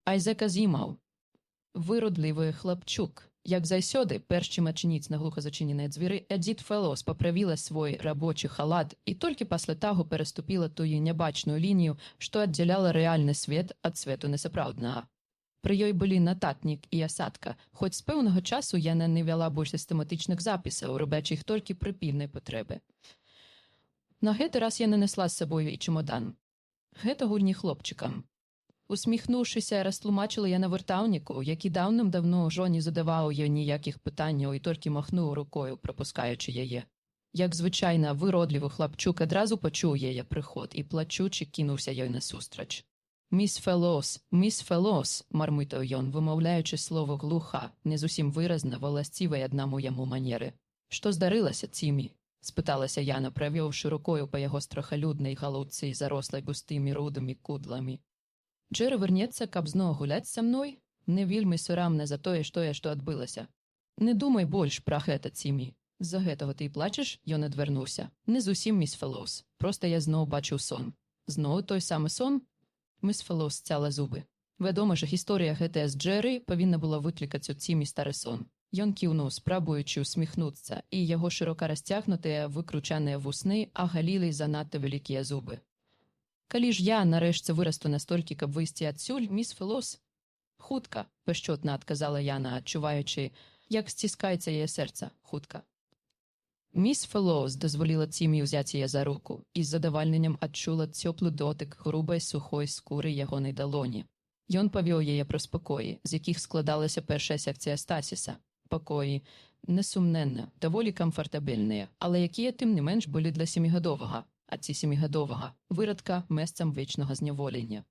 Айзек Азімаў. Выродлівы хлапчук. Як зайсёды, перш чым адчыніць наглуха зачыненыя дзверы, Эдзіт Фэлоус паправіла свой рабочы халат і толькі пасля таго пераступіла тую нябачную лінію, што аддзяляла рэальны свет ад свету несапраўднага. Пры ёй былі нататнік і асадка, хоць з пэўнага часу яна не вяла больш сістэматычных запісаў, робячы іх толькі пры пільнай патрэбе. На гэты раз яна несла з сабою і чемодан. Гэта гульні хлопчыкам. Усміхнуўшыся, растлумачыла яна вартаўніку, які даўным-давно ўжо не задаваў ёй ніякіх пытанняў і толькі махнуў рукою, прапускаючы яе. Як звычайна, выродлівы хлапчук адразу пачуў яе прыход і плачучы кінуўся ёй насустрач. «Міс Фэлоус», мармытаў ён, вымаўляючы слово глуха, не зусім выразна, валасцівай аднаму яму манеры. «Што здарылася, Цімі?» – спыталася яна, правёўшы рукою па яго страхалюднай галаўцы, зарослай густымі рудымі кудламі. «Джэры вернецца, каб зноў гуляць са мной? Мне вельмі сорамна за тое, што адбылася. Не думай больш пра гэта, Цімі. З-за гэтага ты і плачаш?» Ён адвярнуўся. «Не зусім, міс Фэлоус. Проста я зноў бачыў сон». «Зноў той самы сон?» Міс Фэлоус сцяла зубы. Вядома ж, гісторыя гэтая з Джэры павінна была выклікаць у Цімі стары сон. Ён кіўнуў, спрабуючы усміхнуцца, і яго шырока расцягнутыя, выкручаныя вусны агалілі занадта вялікія зубы. «Калі ж я, нарэшце, вырасту настолькі, каб выйсці адсюль, міс Фэлоус?» «Хутка», – пашчотна адказала яна, адчуваючы, як сціскаецца яе сэрца. «Хутка». Міс Фэлоус дазволіла Цімі ўзяць яе за руку і з задавальненнем адчула цёплы дотык грубай сухой скуры ягонай далоні. Ён павёў яе праз пакоі, з якіх складалася першая секцыя Стасіса. Пакоі, несумненна, даволі камфартабельныя, але якія, тым не менш, былі для сямігадовага, а ці сямігадовага, вырадка месцам вечнага зняволення.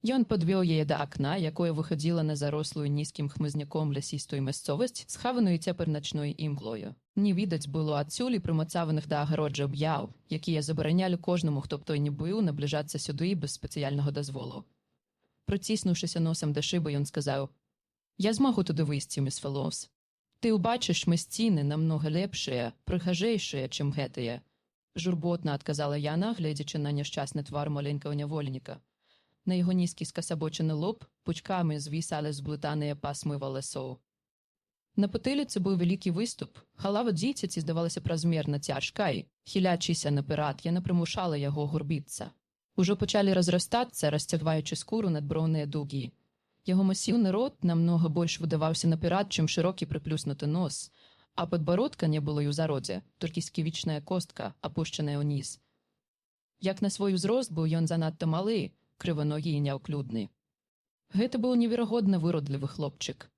Ён падвёў яе да акна, якое выхадзіла на зарослую нізкім хмызняком лясістую мясцовасць, схаваную цяпер начной імглою. Не відаць было адсюль і прымацаваных да агароджы аб'яў, якія забаранялі кожнаму, хто б той не быў, набліжацца сюды без спецыяльнага дазволу. Прыціснуўшыся носам да шыбы, ён сказаў: «Я змагу туды выйсці, міс Фэлоус. Ты ўбачыш мясціны намнога лепшыя, прыгажэйшыя, чым гэтыя». Журботна адказала яна, гледзячы на няшчасны твар маленькага нявольніка. На яго нізкі скасабочаны лоб пучкамі звісалі зблытаныя пасмы валасоў. На патыліцы быў вялікі выступ. Галава дзіцяці здавалася празмерна цяжкай. Хілячыся наперад, яна прымушала яго гурбіцца. Ужо пачалі разрастацца, расцягваючы скуру надброўныя дугі. Яго масіўны рот намнога больш выдаваўся наперад, чым шырокі прыплюснуты нос, а падбародка не было і ў зародзе, толькі сківічная костка, апушчаная ўніз. Як на свой узрост быў ён занадта малы, крываногі і няўклюдны. Гэта быў неверагодна выродлівы хлопчык.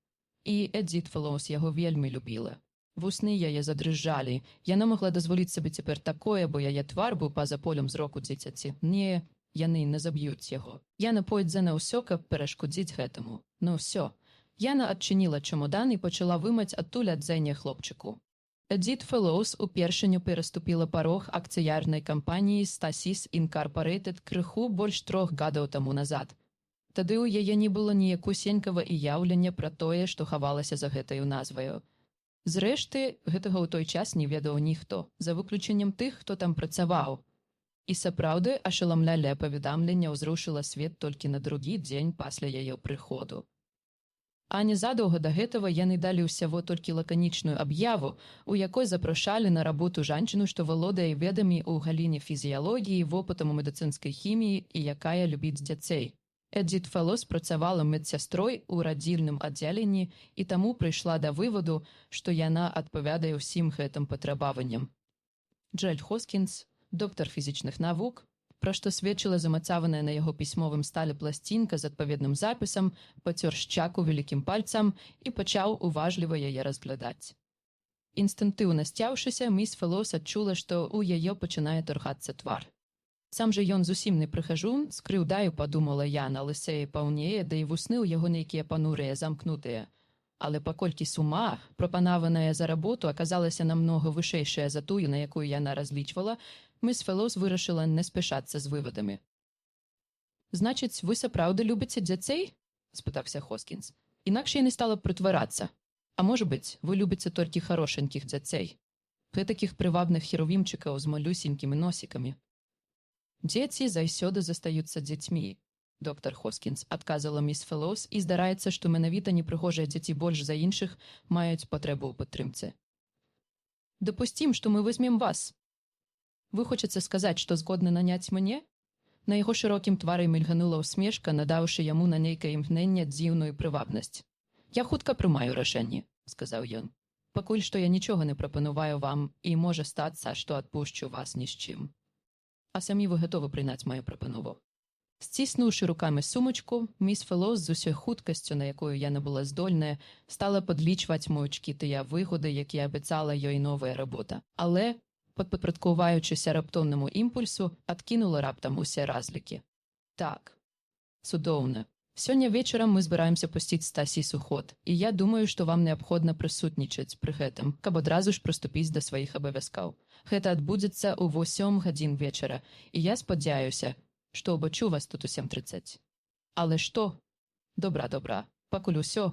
І Эдзіт Фэлоус яго вельмі любіла. Вусны яе задрыжджалі. Яна могла дазволіць сабе цяпер такое, бо яе твар быў па-за полем зроку дзіцяці. Не, яны не заб'юць яго. Яна пойдзе на ўсё, каб перашкодзіць гэтаму. Ну ўсё. Яна адчыніла чемодан і пачала вымаць адтуль адзенне хлопчыку. Эдзіт Фэлоус упершыню пераступіла парог акцыярнай кампаніі Stasis Incorporated крыху больш 3 гадоў таму назад. Тады ў яе не было ніякусенькага і яўлення пра тое, што хавалася за гэтаю назваю. Зрэшты, гэтага ў той час не ведаў ніхто, за выключэннем тых, хто там працаваў. І сапраўды ашаламлялае паведамленне ўзрушыла свет толькі на другі дзень пасля яе прыходу. А незадоўга да гэтага яны далі ўсяго толькі лаканічную аб'яву, у якой запрашалі на работу жанчыну, што валодае ведамі ў галіне фізіялогіі, вопытам у медыцынскай хіміі і якая любіць дзяцей. Эдзіт Фэлоус працавала медсястрой у радзільным аддзяленні і таму прыйшла да вываду, што яна адпавядае ўсім гэтым патрабаванням. Джэль Хоскінс, доктар фізічных навук, пра што сведчыла замацаваная на яго пісьмовым стале пласцінка з адпаведным запісам, пацёр шчаку вялікім пальцам і пачаў уважліва яе разглядаць. Інстынктыўна сцяўшыся, міс Фэлоус адчула, што ў яе пачынае турхацца твар. Сам жа ён зусім не прыхажун, з крыўдаю, падумала яна, лысее паўнее, да і вусны ў яго нейкія панурыя, замкнутыя. Але паколькі сума, прапанаваная за работу, аказалася намнога вышэйшая за тую, на якую яна разлічвала, міс Фэлоус вырашыла не спяшацца з вывадамі. «Значыць, вы сапраўды любіце дзяцей?» – спытаўся Хоскінс. «Інакш я не стала прытварацца. А можа быць, вы любіце толькі харошенькіх дзяцей. Гэтакіх прывабных херувімчыкаў з малюсенькімі носікамі. Дзеці заўсёды застаюцца дзецьмі. доктор Хоскінс, адказала міс Фелоус, і здараецца, што менавіта непрыгожыя дзеці больш за іншых маюць патрэбу ў падтрымцы. Допустим, што мы возьмем вас. Вы хочаце сказаць, што згодны наняць мяне? На яго шырокім твары мільганула ўсмешка, надаўшы яму на нейкае імгненне дзіўную прывабнасць. Я хутка прымаю рашэнне, сказаў ён. Пакуль што я нічога не прапануваю вам, і можа стацца, што адпушчу вас ні з чым. А самі вы гатовы прыняць маю прапанову. Сціснуўшы рукамі сумачку, міс Фелоус з усёй хуткасцю, на якую яна была здольная, стала падлічваць моўчкі тыя выгоды, якія абяцала ёй новая работа. Але, падпарадкоўваючыся раптоўнаму імпульсу, адкінула раптам усе разлікі. Так, цудоўна. Сёння вечарам мы збіраемся пусціць Стасіс у ход, і я думаю, што вам неабходна прысутнічаць пры гэтым, каб адразу ж прыступіць да сваіх абавязкаў. Гэта адбудзецца ў 8 гадзін вечара, і я спадзяюся, што ўбачу вас тут у 7:30. Але што? Добра, пакуль усё.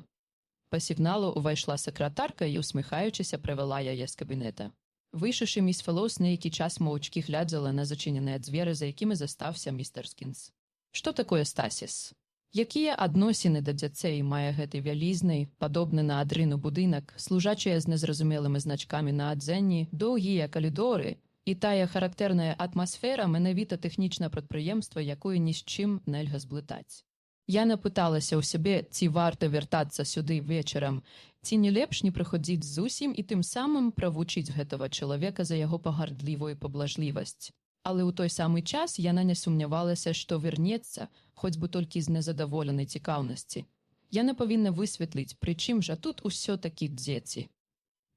Па сігналу ўвайшла сакратарка і, усміхаючыся, правяла яе з кабінета. Выйшаўшы, міс Фелоус нейкі час моўчкі глядзела на зачыненыя дзверы, за якімі застався містер Скінс. Што такое Стасіс? Якія адносіны да дзяцей мае гэты вялізны, падобны на адрыну будынак, служачыя з незразумелымі значкамі на адзенні, доўгія калідоры і тая характэрная атмасфера менавіта тэхнічнае прадпрыемства, якую ні з чым нельга зблытаць. Я напыталася ў сябе, ці варта вяртацца сюды вечарам, ці не лепш не прыходзіць зусім і тым самым правучыць гэтага чалавека за яго пагардлівую паблажлівасць. Але ў той самы час яна не сумнявалася, што вернецца, хоць бы толькі з незадаволенай цікаўнасці. Яна павінна высветліць, прычым жа тут усё-такі дзеці.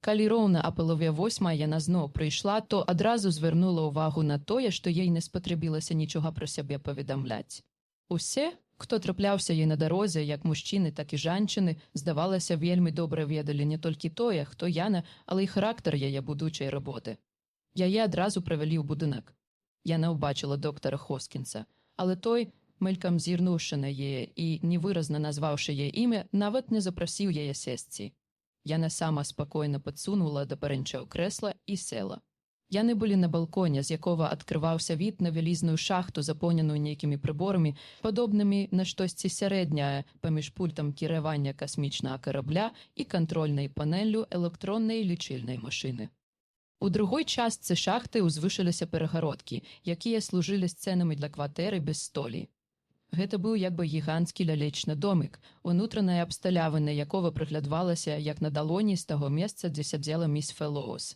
Калі роўна а палове 8 яна зноў прыйшла, то адразу звярнула ўвагу на тое, што ёй не спатрэбілася нічога пра сябе паведамляць. Усе, хто трапляўся ёй на дарозе, як мужчыны, так і жанчыны, здавалася, вельмі добра ведалі не толькі тое, хто яна, але і характар яе будучай работы. Яе адразу правялі ў будынак. Яна ўбачыла доктара Хоскінса, але той, мелькам зірнуўшы на яе і невыразна назваўшы яе імя, нават не запрасіў яе сесці. Яна сама спакойна падсунула да парэнчаў крэсла і села. Яны былі на балконе, з якога адкрываўся від на вялізную шахту, запоўненую нейкімі прыборамі, падобнымі на штосьці сярэдняе паміж пультам кіравання касмічнага карабля і кантрольнай панеллю электроннай лічыльнай машыны. У другой частцы шахты ўзвышаліся перагародкі, якія служылі сцэнамі для кватэры без столі. Гэта быў як бы гіганцкі лялечны домік, унутранае абсталяванне якога прыглядвалася як на далоні з таго месца, дзе сядзела міс Фелоус.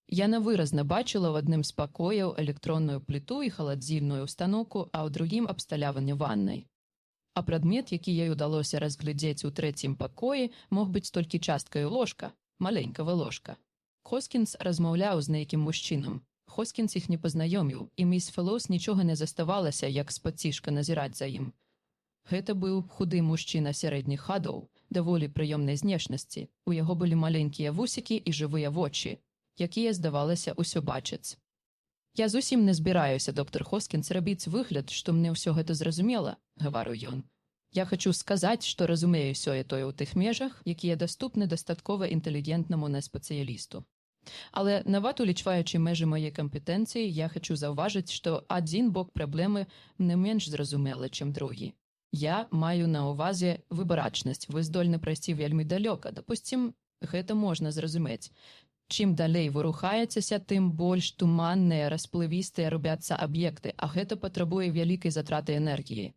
Яна выразна бачыла ў адным з пакояў электронную пліту і халадзільную ўстаноўку, а ў другім абсталяванне ваннай. А прадмет, які ёй удалося разглядзець у трэцім пакоі, мог быць толькі часткаю ложка, маленькага ложка. Хоскінс размаўляў з нейкім мужчынам. Хоскінс іх не пазнаёміў, і міс Фелоус нічога не заставалася, як спацішка назіраць за ім. Гэта быў худы мужчына сярэдніх гадоў, даволі прыёмнай знешнасці. У яго былі маленькія вусікі і жывыя вочы, якія, здавалася, усё бачаць. «Я зусім не збіраюся, доктор Хоскінс, рабіць выгляд, што мне ўсё гэта зразумела», – гаварыў ён. «Я хачу сказаць, што разумею сёе-тое ў тых межах, якія даступны дастаткова інтэлігентнаму неспецыялісту. Але, нават улічваючы межы мае кампетэнцыі, я хачу заўважыць, што адзін бок праблемы не менш зразумелы, чым другі. Я маю на ўвазе выбарачнасць, вы здольны прайсці вельмі далёка, дапусцім, гэта можна зразумець. Чым далей вы рухаецеся, тым больш туманныя, расплывістыя робяцца аб'екты, а гэта патрабуе вялікай затраты энергіі.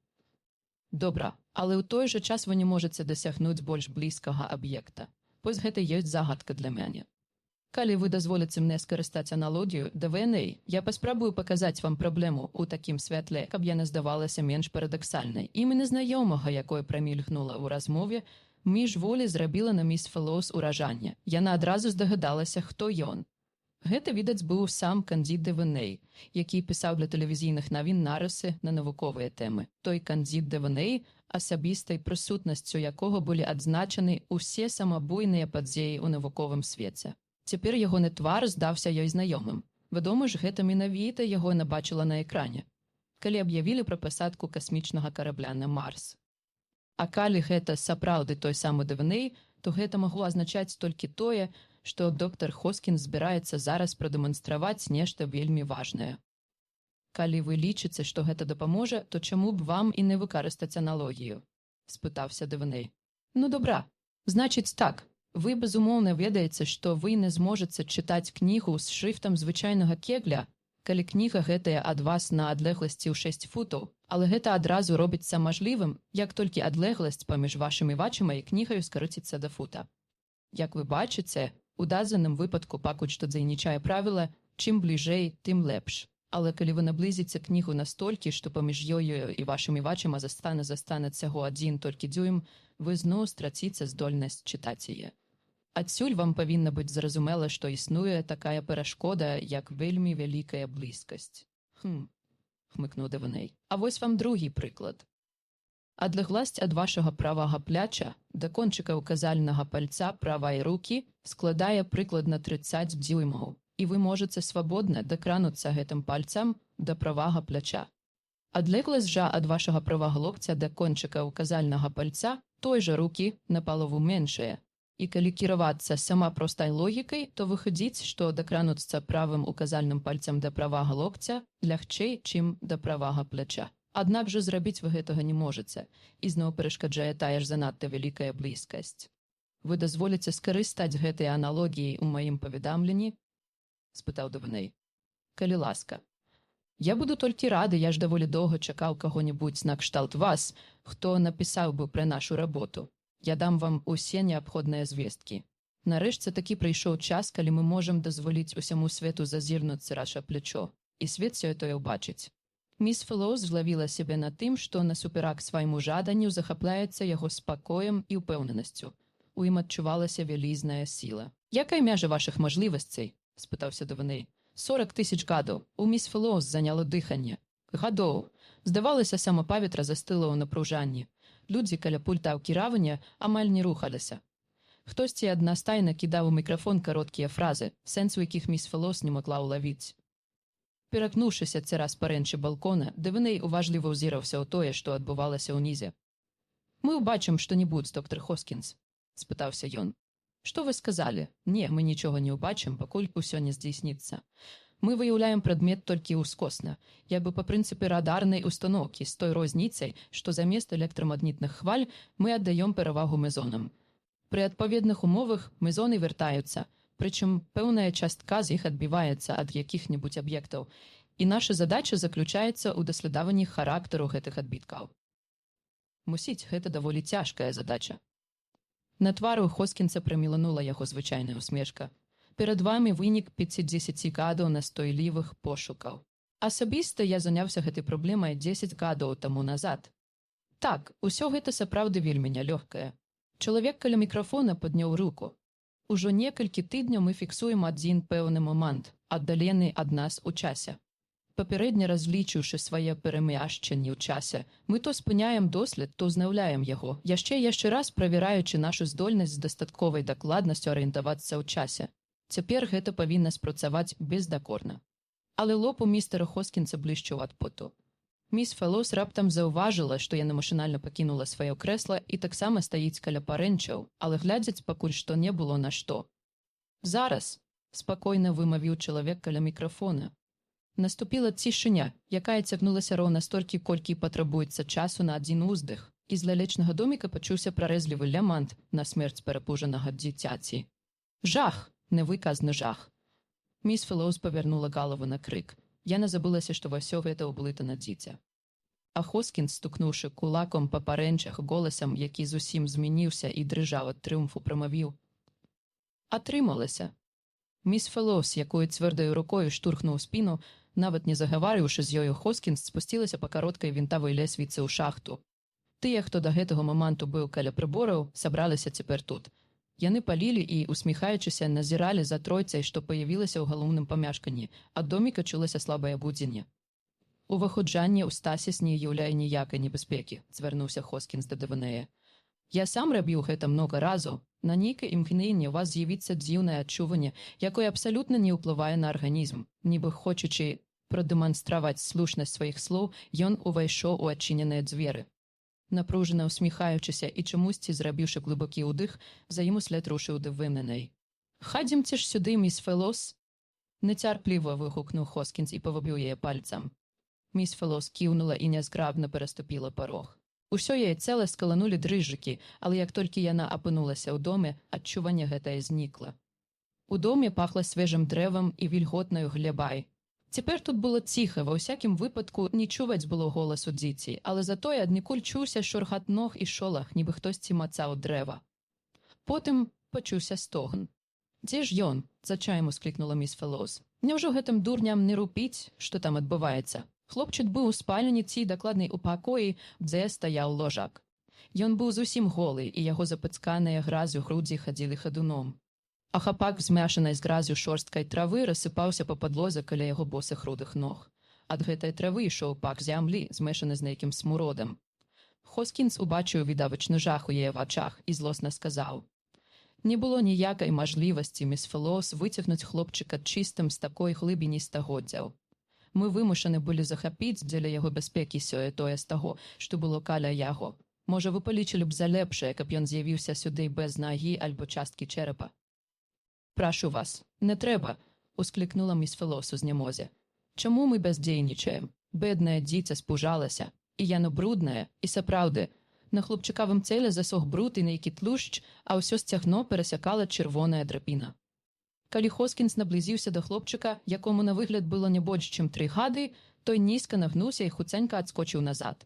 Добра, але ў той жа час вы не можаце дасягнуць больш блізкага аб'екта. Вось гэта ёсць загадка для мяне. Калі вы дазволіце мне скарыстаць аналогію да вайны, я паспрабую паказаць вам праблему ў такім святле, каб яна здавалася менш парадаксальнай. Імя незнаёмага, якое прамільгнула ў размове, міжволі зрабіла на міс Фелоус уражанне. Яна адразу здагадалася, хто ён. Гэта, відаць, быў сам Кандзід де Веней, які пісаў для тэлевізійных навін нарысы на навуковыя тэмы. Той Кандзід де Веней, асабістай прысутнасцю якога былі адзначаны ўсе самабуйныя падзеі ў навуковым свеце. Цяпер ягоны твар здаўся ёй знаёмым. Вядома ж, гэта менавіта яго набачыла на экране, калі аб'явілі пра пасадку касмічнага карабля на Марс. А калі гэта сапраўды той самы де Веней, то гэта магло азначаць толькі тое, што доктар Хоскінс збіраецца зараз прадэманстраваць нешта вельмі важнае. Калі вы лічыце, што гэта дапаможа, то чаму б вам і не выкарыстаць аналогію? Спытаўся Девеней. Ну добра, значыць так. Вы, безумоўна, ведаеце, што вы не зможаце чытаць кнігу з шрыфтам звычайнага кегля, калі кніга гэтая ад вас на адлегласці ў 6 футаў, але гэта адразу робіцца мажлівым, як толькі адлегласць паміж вашымі вачыма і кнігаю скарыціцца да фута. Як вы бачыце, у дадзеным выпадку пакуль што дзейнічае правіла «чым бліжэй, тым лепш». Але калі вы наблізіце кнігу настолькі, што паміж ёю і вашымі вачыма застане цяго адзін толькі дзюйм, вы зноў страціце здольнасць чытаць яе. Адсюль вам павінна быць зразумела, што існуе такая перашкода, як вельмі вялікая блізкасць. Хмыкнуў Девеней. А вось вам другі прыклад. Адлегласць ад вашага правага пляча да кончыка указальнага пальца правай рукі складае прыкладна 30 дзюймаў, і вы можаце свабодна дакрануцца гэтым пальцам да правага пляча. Адлегласць жа ад вашага правага локця да кончыка указальнага пальца той жа рукі напалову меншая. І калі кіравацца сама простай логікай, то выходзіць, што дакрануцца правым указальным пальцам да правага локця лягчэй, чым да правага пляча. Аднак жа зрабіць вы гэтага не можаце, і зноў перашкаджае тая ж занадта вялікая блізкасць. Вы дазволіце скарыстаць гэтай аналогіяй у маім паведамленні? Спытаў Девеней. Калі ласка. Я буду толькі рады, я ж даволі доўга чакаў каго-небудзь накшталт вас, хто напісаў бы пра нашу работу. Я дам вам усе неабходныя звесткі. Нарэшце такі прыйшоў час, калі мы можам дазволіць усяму свету зазірнуцца раша плячо, і свет сёе-тое ўбачыць. Міс Фэллоус злавіла сябе на тым, што насуперак свайму жаданню захапляецца яго спакоем і ўпэўненасцю. У ім адчувалася вялізная сіла. Якая мяжа вашых мажлівасцей? Спытаўся Девеней. 40 000 гадоў. У міс Фэллоус заняло дыханне. Гадоў. Здавалася, сама паветра застыла ў напружанні. Людзі каля пульта кіравання амаль не рухаліся. Хтосьці аднастайна кідаў у мікрафон кароткія фразы, сэнсу якіх міс Фэллоус не магла ўлавіць. Перакнуўшыся цераз парэнчы балкона, Девеней уважліва ўзіраўся ў тое, што адбывалася ўнізе. «Мы ўбачым што-небудзь, доктар Хоскінс?» – спытаўся ён. «Што вы сказалі? Не, мы нічога не ўбачым, пакуль усё не здзейсніцца. Мы выяўляем прадмет толькі ўскосна, як бы па прынцыпе радарнай устаноўкі, з той розніцай, што замест электрамагнітных хваль мы аддаём перавагу мезонам. Пры адпаведных умовах мезоны вяртаюцца, прычым пэўная частка з іх адбіваецца ад якіх-небудзь аб'ектаў, і наша задача заключаецца ў даследаванні характару гэтых адбіткаў. Мусіць, гэта даволі цяжкая задача». На твары ў Хоскінса праміланула яго звычайная усмешка. «Перад вамі вынік 50 гадоў настойлівых пошукаў. Асабіста я заняўся гэтай праблемай 10 гадоў таму назад. Так, усё гэта сапраўды вельмі нялёгкае. Чалавек каля мікрафона падняў руку. Ужо некалькі тыдняў мы фіксуем адзін пэўны момант, аддалены ад нас у часе. Папярэдне разлічыўшы свае перамяшчанні ў часе, мы то спыняем дослед, то ўзнаўляем яго, яшчэ раз правяраючы нашу здольнасць з дастатковай дакладнасцю арыентавацца ў часе. Цяпер гэта павінна спрацаваць бездакорна». Але лоб у містера Хоскінса блішчаў ад поту. Міс Фэллоус раптам заўважыла, што яна машынальна пакінула сваё крэсла і таксама стаіць каля парэнчаў, але глядзець пакуль што не было на што. «Зараз», – спакойна вымавіў чалавек каля мікрафона. Наступіла цішыня, якая цягнулася роўна столькі, колькі патрабуецца часу на адзін уздых, і з лялечнага доміка пачуўся прарэзлівы лямант на смерць перапужанага дзіцяці. «Жах! Невыказны жах!» Міс Фэллоус павярнула галаву на крык. Яна забылася, што ўсё гэта ўблытана дзіця. А Хоскінс, стукнуўшы кулаком па парэнчах голасам, які зусім змяніўся і дрыжаў ад трыумфу, прамавіў. «Атрымалася!» Міс Фэллоус, якую цвёрдаю рукою штурхнуў спіну, нават не загаварыўшы з ёю, Хоскінс спусцілася па кароткай вінтавой лесвіцы ў шахту. Тыя, хто да гэтага моманту быў каля прыбораў, сабраліся цяпер тут. Яны палілі і, усміхаючыся, назіралі за тройцай, што паявілася ў галоўным памяшканні, ад доміка чулася слабае будзенне. «Уваходжанне ў стасіс не ўяўляе ніякай небяспекі», – звярнуўся Хоскінс да Девенея. «Я сам рабіў гэта многа разоў. На нейкае імкненне ў вас з'явіцца дзіўнае адчуванне, якое абсалютна не ўплывае на арганізм. Нібы хочучы прадэманстраваць слушнасць сваіх слоў, ён увайшоў у адчыненыя дзверы». Напружана усміхаючыся і чамусьці зрабіўшы глыбокі ўдых, за ім услед рушыў Девеней. «Хадзімце ж сюды, міс Фэллоус!» Нецярпліва выгукнуў Хоскінс і павабіў яе пальцам. Міс Фелос кивнула і нязграбно переступила порог. Усё яе цела скаланулі дрыжыкі, але як толькі яна апынулася ў доме, адчуванне гэтае знікла. У доме пахла свежым дрэвам і вільготнаю глебай. Цяпер тут было ціха, ва ўсякім выпадку не чуваць было голасу дзіцей, але затое аднекуль чуўся шоргат ног і шолах, нібы хтосьці мацаў дрэва. Потым пачуўся стогн. «Дзе ж ён?» – з адчаем усклікнула міс Фелос. «Няўжо гэтым дурням не рупіць, што там адбываецца?» Хлопчык быў у спальні ці, дакладней, у пакоі, дзе стаяў ложак. Ён быў зусім голы, і яго запыцканыя гразю грудзі хадзілі хадуном. А хапак змяшанай з гразю шорсткай травы рассыпаўся па падлозе каля яго босых рудых ног. Ад гэтай травы ішоў пах зямлі, змешаны з нейкім смуродам. Хоскінс убачыў відавочны жах у яе вачах і злосна сказаў: «Не было ніякай мажлівасці, міс Фелос, выцягнуць хлопчыка чыстым з такой глыбіні стагоддзяў. Мы вымушаны былі захапіць дзеля яго бяспекі сёе-тое з таго, што было каля яго. Можа, вы палічылі б за лепшае, каб ён з'явіўся сюды без нагі альбо часткі чэрапа». «Прашу вас, не трэба», – усклікнула міс Фелос у знямозе. «Чаму мы бяздзейнічаем? Беднае дзіця спужалася, і яно бруднае, і сапраўды. На хлопчыкавым целе засох бруд і нейкі тлушч, а ўсё сцягно перасякала чырвоная драпіна». Калі Хоскінс наблізіўся да хлопчыка, якому на выгляд было не больш, чым 3 гады, той нізка нагнуўся і хуценька адскочыў назад.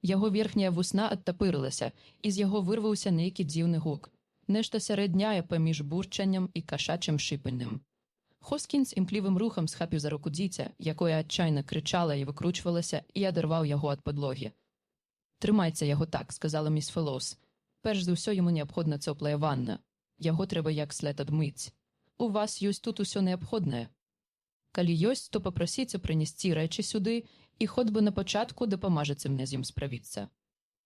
Яго верхняя вусна адтапырылася, і з яго вырваўся нейкі дзіўны гук. Нешта сярэдняе паміж бурчаннем і кашачым шыпаннем. Хоскінс імклівым рухам схапіў за руку дзіця, якое адчайна крычала і выкручвалася, і адарваў яго ад падлогі. «Трымайце яго так», – сказала міс Фелос. «Перш за ўсё яму неабходна цёплая ванна. Яго трэба як след адмыць. У вас ёсць тут усё неабходнае. Калі ёсць, то папрасіце прынесці рэчы сюды, і хоць бы на пачатку дапамажаце мне з ім справіцца.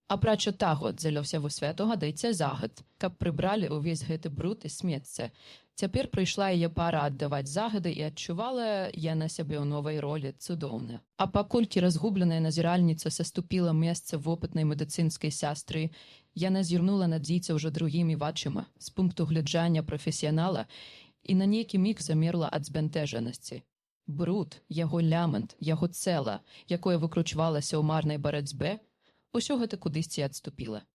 Апрача таго, дзеля ўсяго святога дайце загад, каб прыбралі ўвесь гэты бруд і смецце. Цяпер прыйшла яе пара аддаваць загады, і адчувала яна сябе ў новай ролі цудоўна. А паколькі разгубленая назіральніца саступіла месца вопытнай медыцынскай сястры, яна зірнула на дзіця ўжо другімі вачыма, з пункту гледжання прафесіянала, і на нейкі міг замерла ад збянтэжанасці. Бруд, яго лямант, яго цела, якое выкручвалася ў марнай барацьбе, усё гэта кудысьці адступіла.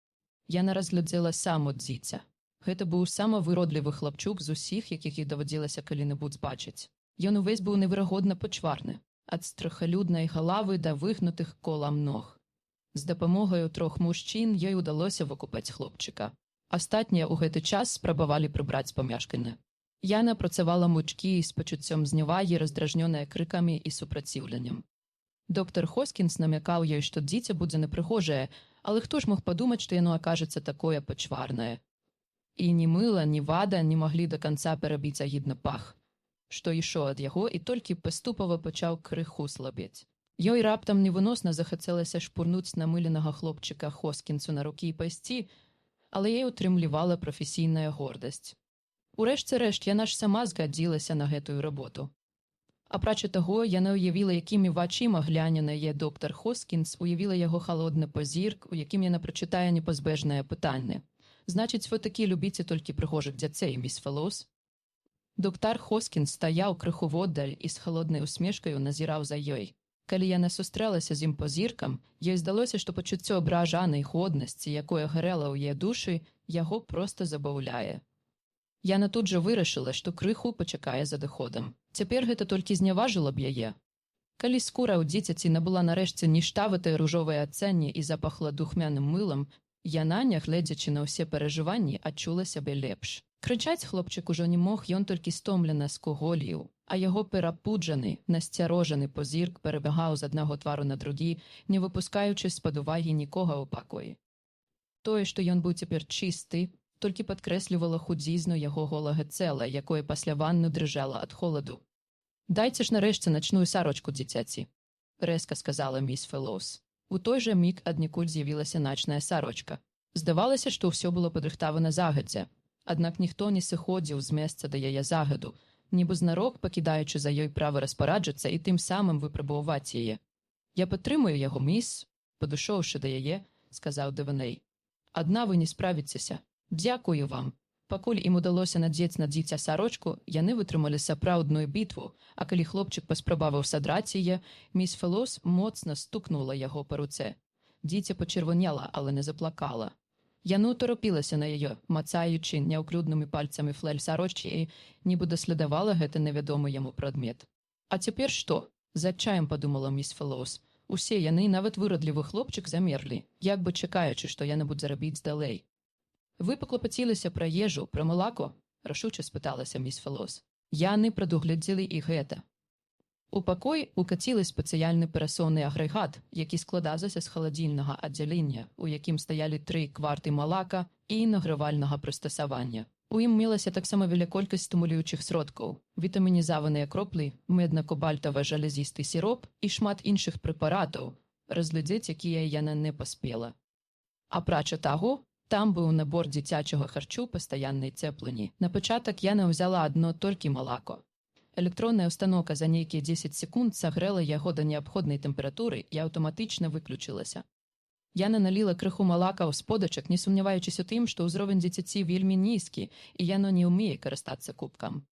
Яна разглядзела саму дзіця. Гэта быў самы выродлівы хлапчук з усіх, якіх іх даводзілася калі-небудзь бачыць. Ён увесь быў неверагодна пачварны, ад страхалюднай галавы да выгнутых колам ног. З дапамогаю 3 мужчын ёй удалося выкупаць хлопчыка. Астатнія ў гэты час спрабавалі прыбраць памяшканне. Яна працавала мучкі з пачуццём зневагі, раздражнёная крыкамі і супраціўленнем. Доктар Хоскінс намякаў ёй, што дзіця будзе непрыгожае, але хто ж мог падумаць, што яно акажацца такое пачварнае. І ні мыла, ні вада не маглі да канца перабіць агідны пах, што ішоў ад яго і толькі паступова пачаў крыху слабець. Ёй раптам невыносна захацелася шпурнуць намыленага хлопчыка Хоскінсу на рукі і пайсці, але яе ўтрымлівала прафесійная гордасць. Урэшце рэшт, яна ж сама згадзілася на гэтую работу. Апрача таго, яна ўявіла, якімі вачыма гляне на яе доктар Хоскінс, уявіла яго халодны пазірк, у якім яна прачытае непазбежнае пытанне. «Значыць, вы такі любіце толькі прыгожых дзяцей, міс Фелос?» Доктар Хоскінс стаяў крыху воддаль і з халоднай усмешкаю назіраў за ёй. Калі яна сустрэлася з ім пазіркам, ёй здалося, што пачуццё абражанай годнасці, якое гарэла ў яе душы, яго проста забаўляе. Яна тут жа вырашыла, што крыху пачакае за адыходам. Цяпер гэта толькі зняважыла б яе. Калі скура ў дзіцяці набыла нарэшце ніштаватае ружовае адценне і запахла духмяным мылам, яна, нягледзячы на ўсе перажыванні, адчула сябе лепш. Крычаць хлопчык ужо не мог, ён толькі стомлена скуголіў, а яго перапуджаны, насцярожаны позірк перабягаў з аднаго твару на другі, не выпускаючы з-пад увагі нікога ў пакоі. Тое, што ён быў цяпер чысты, толькі падкрэслівала худзізну яго голага цела, якое пасля ванны дрыжала ад холаду. «Дайце ж нарэшце начную сарочку, дзіцяці», – рэзка сказала міс Фелос. У той жа міг аднекуль з'явілася начная сарочка. Здавалася, што ўсё было падрыхтавана загадзя. Аднак ніхто не сыходзіў з месца да яе загаду, нібы знарок пакідаючы за ёй права распараджацца і тым самым выпрабаваць яе. «Я падтрымаю яго, міс», – падышоўшы да яе, сказаў Дэваней. «Адна вы не справіцеся. Дзякую вам. Пакуль ім удалося надзець на дзіця сарочку, яны вытрымалі сапраўдную бітву, а калі хлопчык паспрабаваў садраць яе, міс Фелос моцна стукнула яго па руцэ. Дзіця пачырванела, але не заплакала. Яна ўтаропілася на яе, мацаючы няўклюднымі пальцамі флэль сарочкі і нібы даследавала гэты невядомы яму прадмет. «А цяпер што?» – з адчаем падумала міс Фелос. Усе яны, нават вырадлівы хлопчык, замерлі, як бы чакаючы, што яна будзе рабіць далей. «Вы паклапаціліся пра ежу, пра малако?» – рашуча спыталася міс Фелос. Яны прадугледзелі і гэта. У пакой укацілы спецыяльны перасоўны агрэгат, які складаўся з халадзільнага аддзялення, у якім стаялі 3 кварты малака і награвальнага прыстасавання. У ім мелася таксама вялікая колькасць стымулюючых сродкаў, вітамінізаваныя кроплі, медна-кобальтавы жалезісты сіроп і шмат іншых прэпаратаў, разглядзець якія яна не паспела. Апрача таго, там быў набор дзіцячага харчу пастаяннай цэплыні. На пачатак яна ўзяла адно толькі малако. Электронная ўстаноўка за нейкія 10 секунд сагрэла яго да неабходнай тэмпературы і аўтаматычна выключылася. Яна наліла крыху малака ў сподачак, не сумняваючыся ў тым, што ўзровень дзіцяці вельмі нізкі, і яно не ўмее карыстацца кубкам.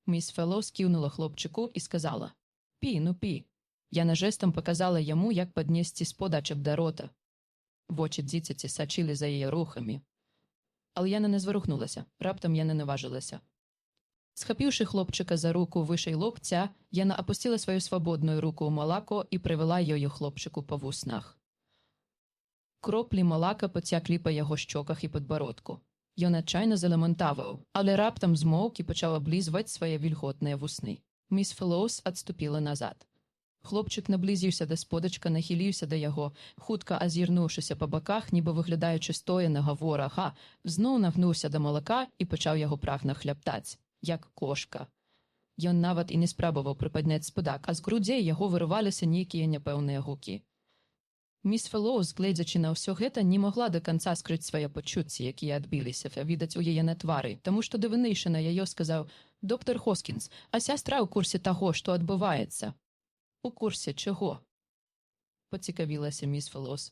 Міс Фелос кіўнула хлопчыку і сказала: «Пі, ну пі». Яна жэстам паказала яму, як паднесці сподачак да рота. Вочы дзіцяці сачылі за яе рухамі. Але яна не зварухнулася, раптам яна наважылася. Схапіўшы хлопчыка за руку вышэй локця, яна апусціла сваю свабодную руку ў малако і прывяла ёю хлопчыку па вуснах. Кроплі малака пацяклі па яго шчоках і падбародку. Ён адчайна заламантаваў, але раптам змоўк і пачаў аблізваць свае вільготныя вусны. Міс Фелоус адступіла назад. Хлопчык наблізіўся да сподачка, нахіліўся да яго, хутка азірнуўшыся па баках, нібы выглядаючы стоянага ворага, зноў нагнуўся да малака і пачаў яго прагна хляптаць, як кошка. Ён нават і не спрабаваў прыпадняць спадак, а з грудзей яго вырываліся нейкія няпэўныя гукі. Міс Фелоус, гледзячы на ўсё гэта, не магла да канца скрыць свае пачуцці, якія адбіліся, відаць у яе на твары, таму што Девенейшн на яе сказаў: «Доктар Хоскінс, а сястра ў курсе таго, што адбываецца?» «У курсе чаго?» – пацікавілася міс Фелос.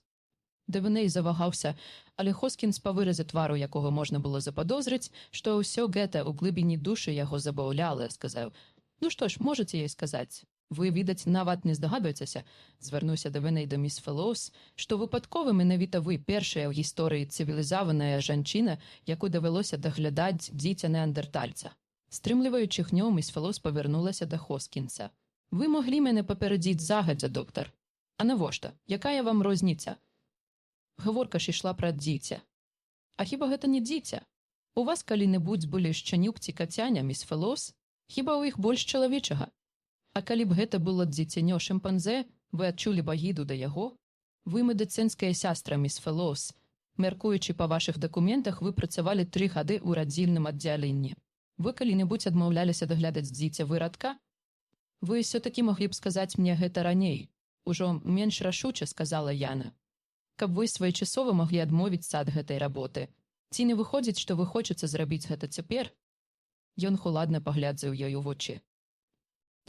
Девеней завагаўся, але Хоскінс па выразе твару, якога можна было западозрыць, што ўсё гэта ў глыбіні душы яго забаўляла, сказаў: «Ну што ж, можаце ей сказаць? Вы, відаць, нават не здагадваецеся», – звярнуўся Девеней да міс Фелоус, «што выпадкова менавіта вы першая ў гісторыі цывілізаваная жанчына, якой давялося даглядаць дзіця неандэртальца». Стрымліваючы гнёў, міс Фелоус павярнулася да Хоскінса. «Вы маглі мяне паперадзіць загадзя, доктар. А навошта? Якая вам розніца?» Гаворка ж ішла пра дзіця. «А хіба гэта не дзіця? У вас калі-небудзь былі шчанюк ці кацяня, міс Фелоус? Хіба ў іх больш чалавечага? А калі б гэта было дзіцянё шымпанзе, вы адчулі б агіду да яго? Вы медыцынская сястра, міс Фелоус. Мяркуючы па вашых дакументах, вы працавалі 3 гады ў радзільным аддзяленні. Вы калі-небудзь адмаўляліся даглядаць дзіця вырадка? Вы ўсё-такі маглі б сказаць мне гэта раней. Ужо менш рашуча, сказала яна. Каб вы своечасова маглі адмовіцца ад гэтай работы. Ці не выходзіць, што вы хочаце зрабіць гэта цяпер?» Ён хуладна паглядзеў ёй у вочы.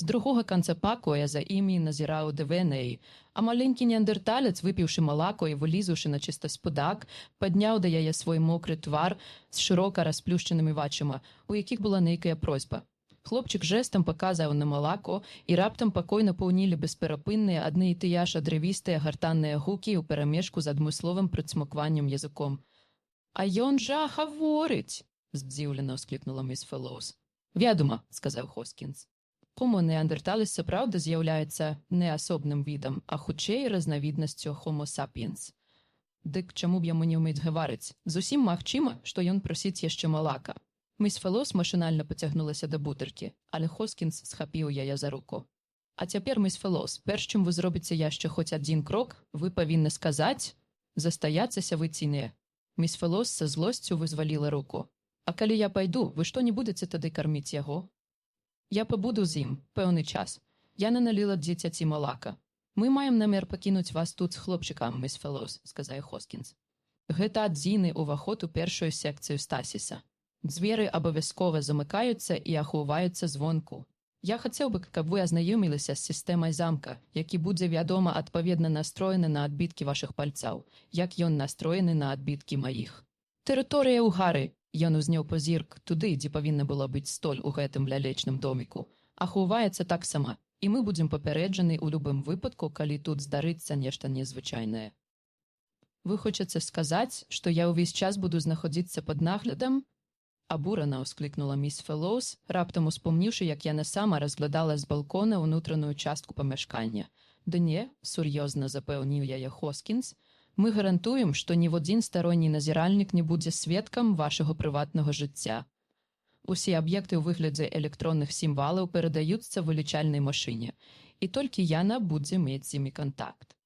З другога канца пакоя за імі назіраў Девеней, а маленькі неандэрталец, выпіўшы малако і вылізаўшы на чыста спудак, падняў да яе свой мокры твар з шырока расплюшчанымі вачыма, у якіх была нейкая просьба. Хлопчык жэстам паказаў на малако, і раптам пакой напаўнілі бесперапынныя адны і тыя ж адрывістыя гартанныя гукі ў перамешку з адмысловым прыцмакваннем языком. «А ён жа гаворыць!» – здзіўлена ўсклікнула міс Фелоус. «Вядома», – сказаў Хоскінс. «Хомо неандэрталец сапраўды з'яўляецца не асобным відам, а хутчэй разнавіднасцю Homo sapiens. Дык чаму б яму не ўмець гаварыць? Зусім магчыма, што ён просіць яшчэ малака». Міс Фелоус машынальна пацягнулася да бутэлькі, але Хоскінс схапіў яе за руку. «А цяпер, міс Фелоус, перш чым вы зробіце яшчэ хоць адзін крок, вы павінны сказаць, застаяцеся вы ці не». Міс Фелоус са злосцю вызваліла руку. «А калі я пайду, вы што не будзеце тады карміць яго?» «Я пабуду з ім пэўны час. Яна наліла дзіцяці малака. Мы маем намер пакінуць вас тут з хлопчыкам, міс Фелоус», – сказае Хоскінс. «Гэта адзіны ўваход у першую секцыю Стасіса. Дзверы абавязкова замыкаюцца і ахоўваюцца звонку. Я хацеў бы, каб вы азнаёміліся з сістэмай замка, які будзе, вядома, адпаведна настроены на адбіткі вашых пальцаў, як ён настроены на адбіткі маіх. Тэрыторыя ў гары, Ён узняў позірк туды, дзе павінна было быць столь у гэтым лялечным доміку. А ховаецца таксама, і мы будзем папярэджаны ў любым выпадку, калі тут здарыцца нешта незвычайнае. Вы хочаце сказаць, што я ўвесь час буду знаходзіцца пад наглядам? Абурана ўсклікнула міс Фэллоус, раптам успомніўшы, як яна сама разглядала з балкона ўнутраную частку памяшкання. «Да не», – сур'ёзна запэўніў яе Хоскінс, «мы гарантуем, што ніводзін старонні назіральнік не будзе сведкам вашага прыватнага жыцця. Усе аб'екты ў выглядзе электронных сімвалаў перадаюцца вылічальнай машыне, і толькі яна будзе мець з імі кантакт.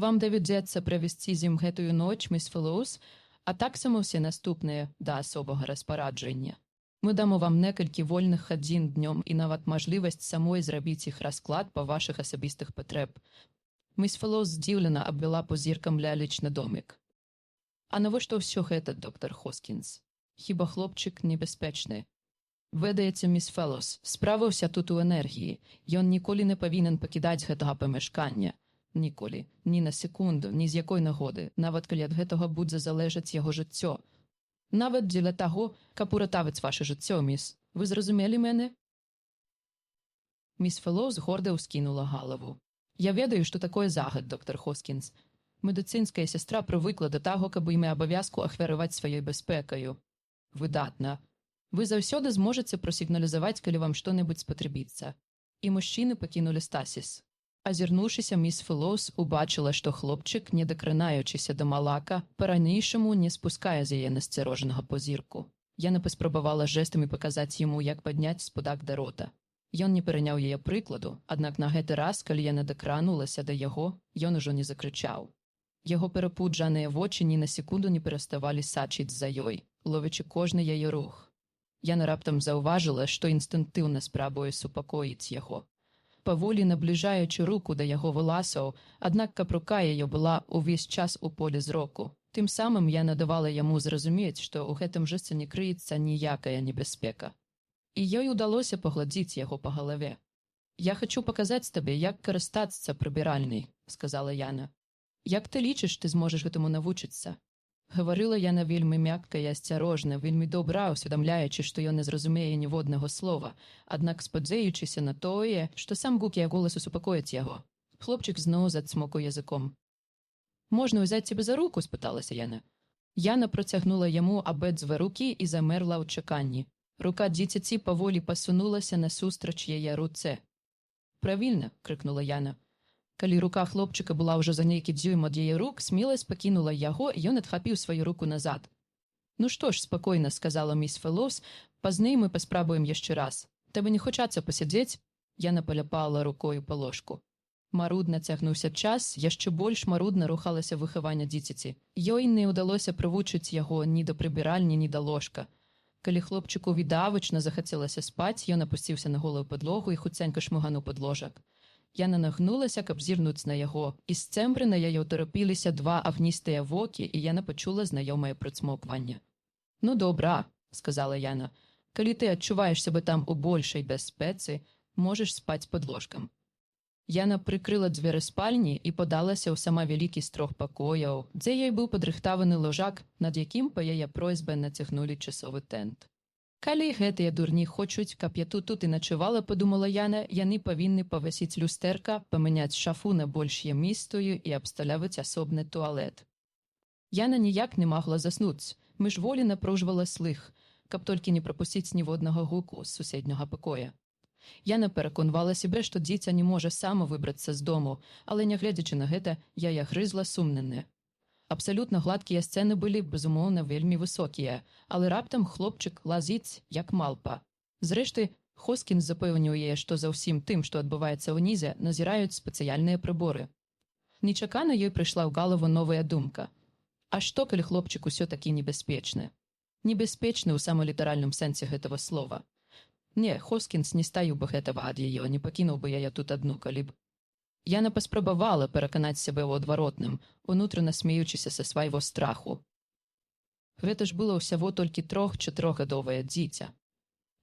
Вам давядзецца правесці з ім гэтую ноч, міс Фэллоус, а таксама ўсе наступныя да асобага распараджання. Мы дамо вам некалькі вольных гадзін днём і нават мажлівасць самой зрабіць іх расклад па вашых асабістых патрэб». Міс Фэллоус здзіўлена абвяла позіркам лялечны домік. «А навошта ўсё гэта, доктар Хоскінс? Хіба хлопчык небяспечны? Ведаеце, міс Фэллоус, справа ўся тут у энергіі. Ён ніколі не павінен пакідаць гэтага памяшкання. Ніколі, ні на секунду, ні з якой нагоды, нават калі ад гэтага будзе залежаць яго жыццё. Нават дзеля таго, каб уратаваць ваше жыццё, міс. Вы зразумелі мяне?» Міс Фэллоус горда ўскінула галаву. «Я ведаю, што такое загад, доктар Хоскінс. Медыцынская сястра прывыкла да таго, каб імя абавязку ахвяраваць сваёй бяспекаю. Выдатна. Вы заўсёды зможаце прасігналізаваць, калі вам што-небудзь спатрэбіцца». І мужчыны пакінулі Стасіс. Азірнуўшыся, міс Фэллоус убачыла, што хлопчык, не дакранаючыся да малака, па-ранейшаму не спускае з яе насцярожанага позірку. Яна паспрабавала жэстамі паказаць яму, як падняць спудак да рота. Ён не пераняў яе прыкладу, аднак на гэты раз, калі яна дакранулася да яго, ён ужо не закрычаў. Яго перапуджаныя вочы ні на секунду не пераставалі сачыць за ёй, ловячы кожны яе рух. Яна раптам заўважыла, што інстынктыўна спрабуе супакоіць яго. Паволі набліжаючы руку да яго валасаў, аднак каб рука яе была ўвесь час у полі зроку. Тым самым яна давала яму зразумець, што ў гэтым жэсце не крыецца ніякая небяспека. І ёй удалося пагладзіць яго па галаве. «Я хачу паказаць табе, як карыстацца прыбіральняй», – сказала яна. «Як ты лічыш, ты зможаш гэтаму навучыцца?» Гаварыла яна вельмі мякка і асцярожна, вельмі добра усведамляючы, што ён не зразумее ніводнага слова, аднак спадзеючыся на тое, што сам гук яе голасу супакоіць яго. Хлопчык зноў зацмокаў языком. «Можна ўзяць цябе за руку?» – спыталася яна. Яна працягнула яму абедзве рукі і замерла ў чаканні. Рука дзіцяці паволі пасунулася насустрач яе руцэ. «Правільна!» – крыкнула яна. Калі рука хлопчыка была ўжо за нейкі дзюйм ад яе рук, смеласць пакінула яго, і ён адхапіў сваю руку назад. «Ну што ж, спакойна», – сказала міс Фэллоус, «пазней мы паспрабуем яшчэ раз. Табе не хочацца пасядзець?» Яна паляпала рукою па ложку. Марудна цягнуўся час, яшчэ больш марудна рухалася выхаванне дзіцяці. Ёй не ўдалося прывучыць яго ні да прыбіральні, ні да ложка. Калі хлопчыку відавочна захацелася спаць, ён апусціўся на голую падлогу і хуценька шмыгануў пад ложак. Яна нагнулася, каб зірнуць на яго, і з цэмбры на яе ўтарапіліся два агністыя вокі, і яна пачула знаёмае прыцмокванне. «Ну добра», – сказала яна, – «калі ты адчуваеш сябе там у большай бяспецы, можаш спаць пад ложкам». Яна прыкрыла дзверы спальні і падалася ў сама вялікі з 3 пакояў, дзе ёй быў падрыхтаваны ложак, над якім па яе просьбе нацягнулі часовы тэнт. «Калі гэтыя дурні хочуць, каб я тут і начувала», – подумала яна, «яны павінны павасіць люстэрка, памяняць шафу на больш ямістую і абсталяваць асобны туалет». Яна ніяк не магла заснуць, міжволі напружвала слых, каб толькі не прапусціць ніводнага гуку з суседняга пакоя. Яна пераконвала сябе, што дзіця не можа сама выбрацца з дому, але, нягледзячы на гэта, яе грызла сумненне. Абсалютна гладкія сцэны былі, безумоўна, вельмі высокія, але раптам хлопчык лазіць, як малпа. Зрэшты, Хоскінс запэўніў яе, што за ўсім тым, што адбываецца ўнізе, назіраюць спецыяльныя прыборы. Нечакана ёй прыйшла ў галаву новая думка. А што, калі хлопчык усё-такі небяспечны? Небяспечны ў самалітаральным сэнсе гэтага слова. Не, Хоскінс не стаіў бы гэтага ад яе, не пакінуў бы яе тут адну, калі б. Яна паспрабавала пераканаць сябе ў адваротным, унутрана смеючыся са свайго страху. Гэта ж было ўсяго толькі 3-4гадовае дзіця.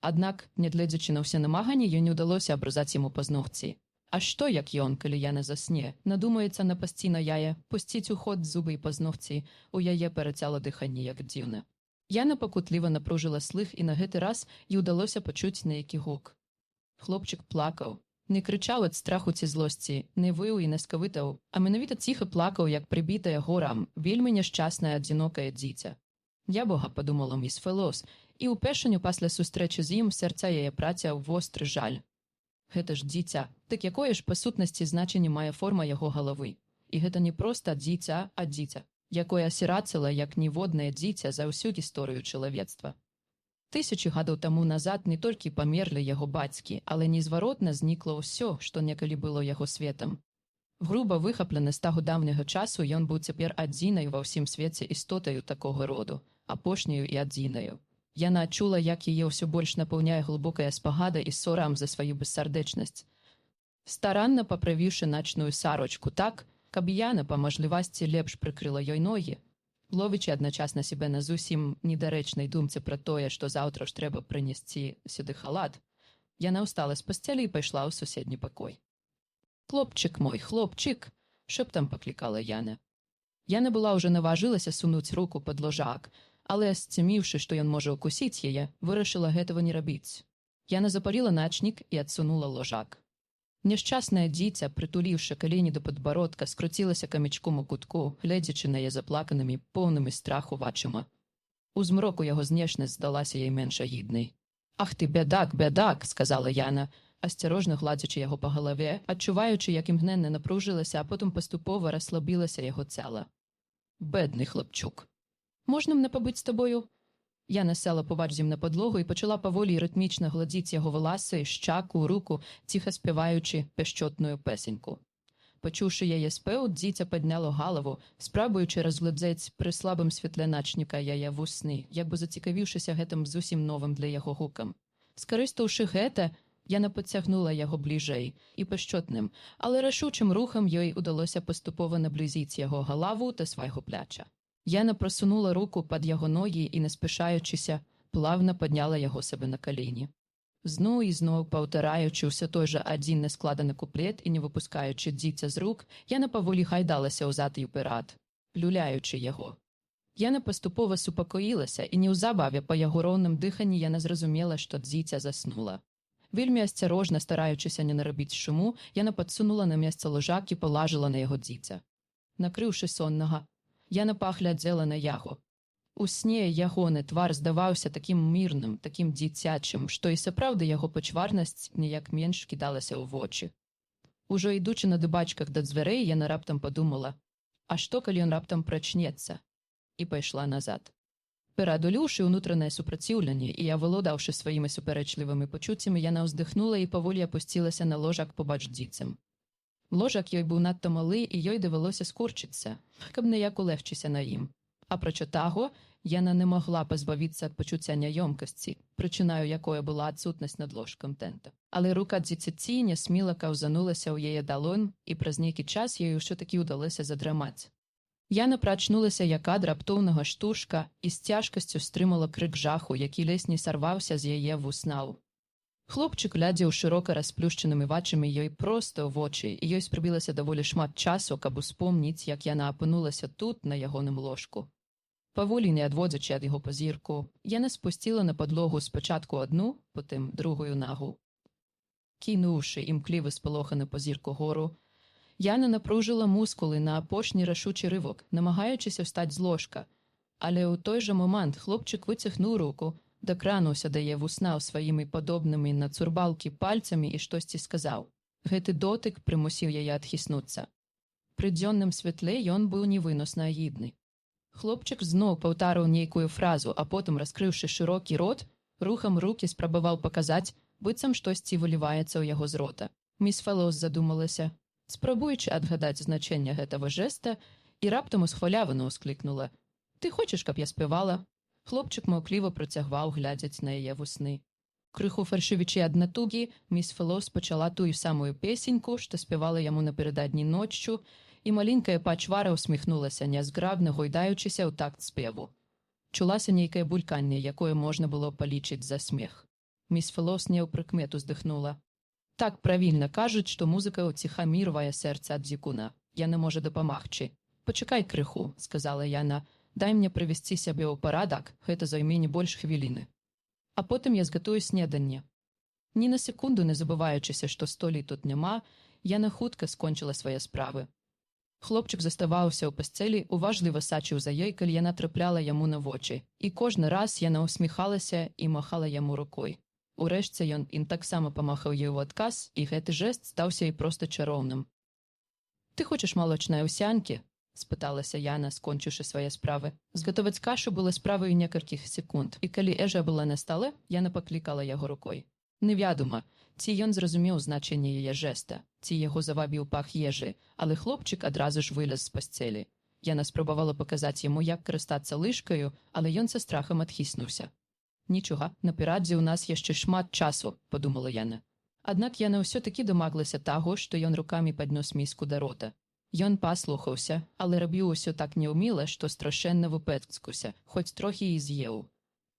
Аднак, нягледзячы на ўсе намаганні, ёй не ўдалося абразаць яму пазногці. А што, як ён, калі яна засне, надумаецца напасці на яе, пусціць у ход зубы і пазногці, у яе перацяла дыханне як дзіўна. Яна пакутліва напружыла слых, і на гэты раз і ўдалося пачуць нейкі гук. Хлопчык плакаў. Не крычаў ад страху ці злосці, не выў і не скавытаў, а менавіта ціха плакаў, як прыбітае горам, вельмі няшчаснае адзінокае дзіця. Я бога, падумала міс Фелос, і ўпершыню пасля сустрэчы з ім сэрца яе праціў востры жаль. Гэта ж дзіця, так якое ж па сутнасці значэнне мае форма яго галавы. І гэта не проста дзіця, а дзіця, якое асірацела, як ніводнае дзіця за ўсю гісторыю чалавецтва. Тысячы гадоў таму назад не толькі памерлі яго бацькі, але незваротна знікла ўсё, што некалі было яго светам. Груба выхаплены з таго даўняга часу, ён быў цяпер адзінай ва ўсім свеце істотаю такога роду, апошняю і адзінаю. Яна адчула, як яе ўсё больш напаўняе глыбокая спагада і сорам за сваю бессардэчнасць. Старанна паправіўшы начную сарочку так, каб Яна па мажлівасці лепш прыкрыла ёй ногі, ловячы адначасна сябе на зусім недарэчнай думцы пра тое, што заўтра ж трэба прынесці сюды халат, яна ўстала з пасцелі і пайшла ў суседні пакой. «Хлопчык мой, хлопчык!» – шэптам паклікала Яна. Яна была ўжо наважылася сунуць руку пад ложак, але, сцеміўшы, што ён можа ўкусіць яе, вырашыла гэтага не рабіць. Яна запаліла начнік і адсунула ложак. Няшчаснае дзіця, прытуліўшы калені да падбародка, скруцілася камячком у кутку, гледзячы на яе заплаканымі, поўнымі страху вачыма. У змроку яго знешнасць здалася ёй менш агіднай. «Ах ты, бядак, бядак!» – сказала Яна, асцярожна гладзячы яго па галаве, адчуваючы, як імгненна напружылася, а потым паступова расслабілася яго цела. «Бедны хлапчук! Можна мне пабыць з табою?» Яна села побач з ім на падлогу і пачала паволі і рытмічна гладзіць яго валасы, шчаку, руку, ціха спяваючы пяшчотную песеньку. Пачуўшы яе спеў, дзіця падняло галаву, спрабуючы разглядзець пры слабым святле начніка яе вусны, як бы зацікавіўшыся гэтым зусім новым для яго гукам. Скарыстаўшы гэта, яна падцягнула яго бліжэй і пяшчотным, але рашучым рухам ёй удалося паступова наблізіць яго галаву да свайго пляча. Яна прасунула руку пад яго ногі і, не спяшаючыся, плавна падняла яго сабе на калені. Зноў і зноў паўтараючы ўсё той жа адзін нескладаны куплет і не выпускаючы дзіця з рук, яна паволі хайдалася ўзад і ўперад, люляючы яго. Яна паступова супакоілася, і неўзабаве па яго роўным дыханні яна зразумела, што дзіця заснула. Вельмі асцярожна, стараючыся не нарабіць шуму, яна падсунула на месца ложак і палажыла на яго дзіця. Накрыўшы соннага, яна паглядзела на яго. У сне ягоны твар здаваўся такім мірным, такім дзіцячым, што і сапраўды яго пачварнасць ніяк менш кідалася ў вочы. Ужо ідучы на дыбачках да дзвярэй, яна раптам падумала: «А што, калі ён раптам прачнецца?» І пайшла назад. Пераадолеўшы ўнутранае супраціўленне і авалодаўшы сваімі супярэчлівымі пачуццямі, яна ўздыхнула і паволі апусцілася на ложак побач дзіцем. Ложак ёй быў надта малы, і ёй давялося скурчыцца, каб неяк улегчыся на ім. Апрача таго, яна не могла пазбавіцца ад пачуцця няёмкасці, прычынаю якое была адсутнасць над ложкам тэнта. Але рука дзіцяці нясмела каўзанулася ў яе далонь, і праз нейкі час ёй ўсё-такі ўдалося задрамаць. Яна прачнулася як ад раптоўнага штуршка і з цяжкасцю стрымала крык жаху, які ледзь не сарваўся з яе вуснаў. Хлопчык глядзеў шырока расплюшчанымі вачамі ёй проста ў вочы, і ёй спрабілася даволі шмат часу, каб успомніць, як яна апынулася тут, на ягоным ложку. Паволі не адводзячы ад яго пазірку, яна спусціла на падлогу спачатку адну, потым другую нагу. Кінуўшы імклівы спалоханы пазірку гору, Яна напружыла мускулы на апошні рашучы рывок, намагаючыся ўстаць з ложка, але ў той жа момант хлопчык выцягнуў руку, дакрануўся да яе вуснаў сваімі падобнымі на цурбалкі пальцамі і штосьці сказаў. Гэты дотык прымусіў яе адхіснуцца. Пры дзённым святле ён быў невыносна агідны. Хлопчык зноў паўтарыў нейкую фразу, а потым, раскрыўшы шырокі рот, рухам рукі спрабаваў паказаць, быццам штосьці выліваецца ў яго з рота. Міс Фелос задумалася, спрабуючы адгадаць значэнне гэтага жэста, і раптам усхвалявана ўсклікнула: «Ты хочаш, каб я спявала?» Хлопчык маўкліва працягваў глядзець на яе вусны. Крыху фальшывічы ад натугі, міс Фелос пачала тую самую песеньку, што спявала яму напярэдадні ноччу, і маленькая пачвара ўсміхнулася, нязграбна гойдаючыся ў такт спеву. Чулася нейкае бульканне, якое можна было палічыць за смех. Міс Фелос неўпрыкмет уздыхнула. «Так правільна кажуць, што музыка ўціхамірвае сэрца ад дзікуна. Яна можа дапамагчы. Пачакай крыху», — сказала яна. Дай мне прывесці сябе ў парадак, гэта зойме не больш хвіліны. А потым я згатую снеданне. Ні на секунду не забываючыся, што столей тут няма, яна хутка скончыла свае справы. Хлопчык заставаўся ў пасцелі, уважліва сачыў за ёй, калі яна трапляла яму на вочы, і кожны раз яна ўсміхалася і махала яму рукой. Урэшце ён ім таксама памахаў ёй у адказ, і гэты жэст стаўся і проста чароўным. «Ты хочаш малочнай аўсянкі?» – спыталася яна, скончыўшы свае справы. Згатоваць кашу было справаю некалькіх секунд, і калі Эжа была на стале, яна паклікала яго рукой. Невядома, ці ён зразумеў значэнне яе жэста, ці яго завабіў пах ежы, але хлопчык адразу ж вылез з пасцелі. Яна спрабавала паказаць яму, як карыстацца лыжкаю, але ён са страхам адхіснуўся. «Нічога, наперадзе ў нас яшчэ шмат часу», – подумала яна. Аднак яна ўсё-такі дамаглася таго, што ён рукамі паднёс міску да рота. Ён паслухаўся, але рабіў усё так няўміла, што страшэнна выпэцкуся, хоць трохі і з'еў.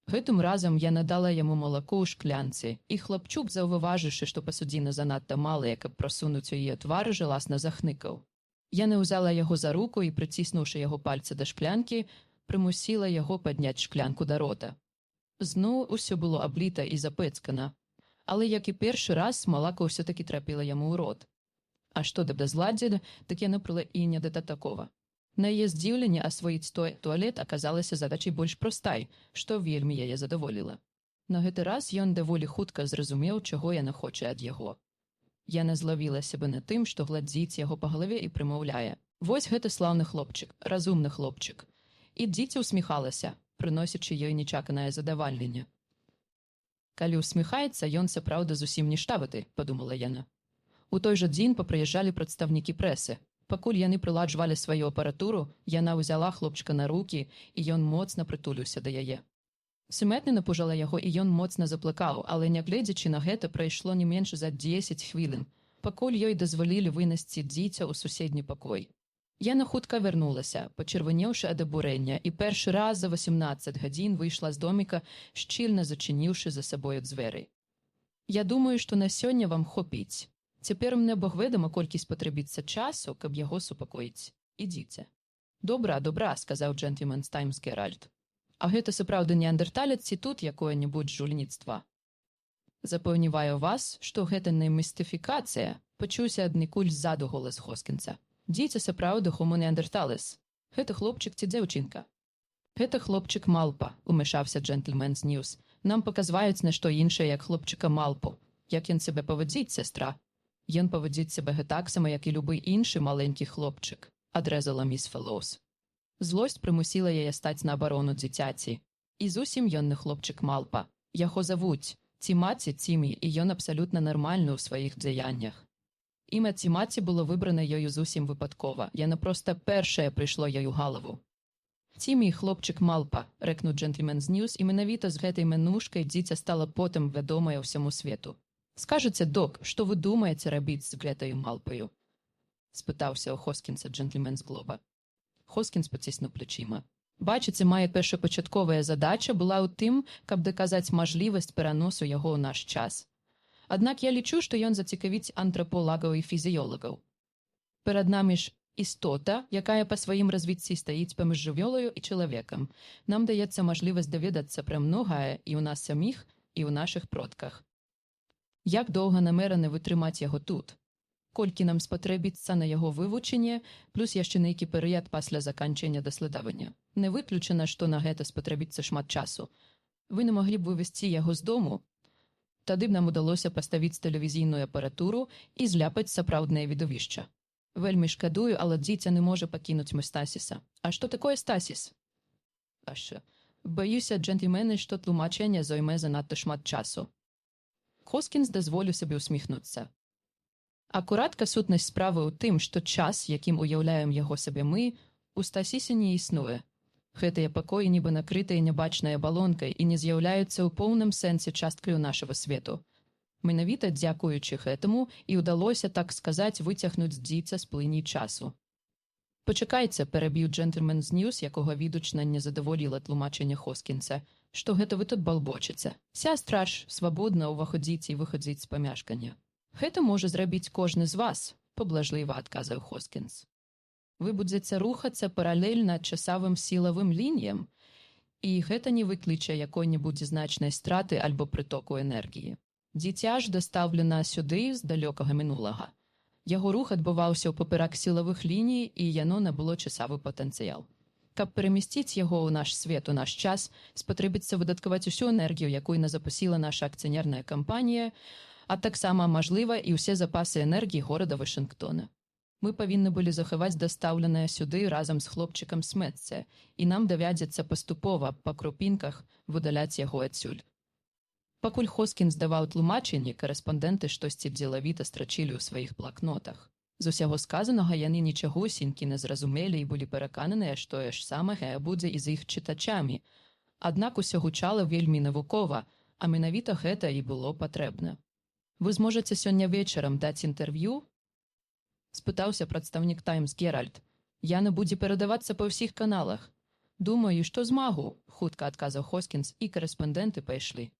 Гэтым разам яна дала яму малако ў шклянцы, і хлапчук, заўважыўшы, што пасудзіна занадта малая, каб прасунуць у яе твар, жаласна захныкаў. Яна ўзяла яго за руку і, прыціснуўшы яго пальцы да шклянкі, прымусіла яго падняць шклянку да рота. Зноў усё было абліта і запэцкана, але, як і першы раз, малака ўсё-такі трапіла яму ў рот. А што да бязладдзя, так яна прыла і не да такога. На яе здзіўленне асвоіць туалет аказалася задачай больш простай, што вельмі яе задаволіла. На гэты раз ён даволі хутка зразумеў, чаго яна хоча ад яго. Яна злавіла сябе на тым, што гладзіць яго па галаве і прымаўляе: «Вось гэты слаўны хлопчык, разумны хлопчык». І дзіця ўсміхалася, прыносячы ёй нечаканае задавальненне. «Калі ўсміхаецца, ён сапраўды зусім не штаваты», – подумала яна. У той жа дзень папрыязджалі прадстаўнікі прэсы. Пакуль яны прыладжвалі сваю апаратуру, яна ўзяла хлопчыка на рукі, і ён моцна прытуліўся да яе. Сумятня напужала яго, і ён моцна заплакаў, але, нягледзячы на гэта, прайшло не менш за 10 хвілін, пакуль ёй дазвалілі вынесці дзіця ў суседні пакой. Яна хутка вярнулася, пачырванеўшы ад абурэння, і першы раз за 18 гадзін выйшла з доміка, шчыльна зачыніўшы за сабою дзверы. «Я думаю, што на сёння вам хопіць. Цяпер мне Бог ведама, колькі спатрэбіцца часу, каб яго супакоіць. Ідзіце». «Добра, добра», – сказаў джентльмен з Таймс Геральд. «А гэта сапраўды неандерталец ці тут якое-небудзь жульніцтва?» «Запэўніваю вас, што гэта не містыфікацыя», – пачуўся аднекуль ззаду голас Хоскінса. «Дзіця сапраўды хомо неандерталес. Гэта хлопчык ці дзяўчынка?» «Гэта хлопчык-малпа», – умяшаўся джентльмен з Ньюс. «Нам паказваюць на што іншае, як хлопчыка-малпу. Як ён сябе павадзіць, сястра?» «Ён павадзіць сябе гэтак сама, як і любы іншы маленькі хлопчык», – адрэзала міс Фэлоус. Злосць прымусіла яе стаць на абарону дзіцяці. І зусім ён не хлопчык-малпа. Яго завуць ці маці Цімі, і ён абсалютна нармальны ў сваіх дзеяннях. Імя ці маці было выбрана ёю зусім выпадкова. Яна проста першае прыйшло ёй у галаву. «Цімі, хлопчык-малпа», – рэкнуў джентльмен з Ньюс, і менавіта з гэтай мянушкай дзіця стала потым вядомае ўсяму свету. «Скажыце, док, што вы думаеце рабіць з гэтаю малпаю?» – спытаўся ў Хоскінса джентльмен з Глоба. Хоскінс паціснуў плечыма. «Бачыце, мая першапачатковая задача была ў тым, каб даказаць мажлівасць пераносу яго ў наш час. Аднак я лічу, што ён зацікавіць антраполагаў і фізіёлагаў. Перад намі ж істота, якая па сваім развіцці стаіць паміж жывёлаю і чалавекам. Нам даецца мажлівасць даведацца пра многае і ў нас саміх, і ў нашых продках. Як доўга намераны вытрымаць яго тут? Колькі нам спатрэбіцца на яго вывучэнне, плюс яшчэ нейкі перыяд пасля заканчэння даследавання. Не выключана, што на гэта спатрэбіцца шмат часу. Вы не маглі б вывесці яго з дому? Тады б нам удалося паставіць тэлевізійную апаратуру і зляпаць сапраўднае відовішча. Вельмі шкадую, але дзіця не можа пакінуць мы Стасіса. А што такое Стасіс?» «Баюся, джентльмены, што тлумачэнне зойме занадта шмат часу». Хоскінс дазволіў сабе ўсміхнуцца. «Акуратка сутнасць справы ў тым, што час, якім уяўляем яго сабе мы, у Стасісе не існуе. Гэтыя пакоі нібы накрытыя нябачнай абалонкай і не з'яўляюцца ў поўным сэнсе часткаю нашага свету. Менавіта дзякуючы гэтаму і ўдалося, так сказаць, выцягнуць дзіця з плыні часу». «Пачакайце», – перабіў джентльмен з Ньюс, якога відучна не задаволіла тлумачэнне Хоскінса, «што гэта вы тут балбочыце. Сястра ж свабодна ўваходзіць і выхадзіць з памяшкання». «Гэта можа зрабіць кожны з вас», – паблажліва адказаў Хоскінс. Вы будзеце рухацца паралельна часавым сілавым лініям, і гэта не выкліча якой-небудзь значнай страты альбо прытоку энергіі. Дзіця ж дастаўлена сюды з далёкага мінулага. Яго рух адбываўся ў папярак сілавых ліній, і яно набыло часавы патэнцыял. Каб перамясціць яго ў наш свет, у наш час, спатрэбіцца выдаткаваць усю энергію, якую назапасіла наша акцыянерная кампанія, а таксама, мажліва, і ўсе запасы энергіі горада Вашынгтона. Мы павінны былі захаваць дастаўленае сюды разам з хлопчыкам Смэтце, і нам давядзецца паступова, па крупінках, выдаляць яго адсюль. Пакуль Хоскінс даваў тлумачэнні, карэспандэнты штосьці дзелавіта страчылі ў сваіх блакнотах. З усяго сказанага яны нічагосенькі не зразумелі і былі перакананыя, што тое ж самае будзе і з іх чытачамі. Аднак усё гучала вельмі навукова, а менавіта гэта і было патрэбна. «Вы зможаце сёння вечарам даць інтэрв'ю?» – спытаўся прадстаўнік «Таймс Геральд». «Яна будзе перадавацца па ўсіх каналах». «Думаю, што змагу», – хутка адказаў Хоскінс, і карэспандэнты пайшлі.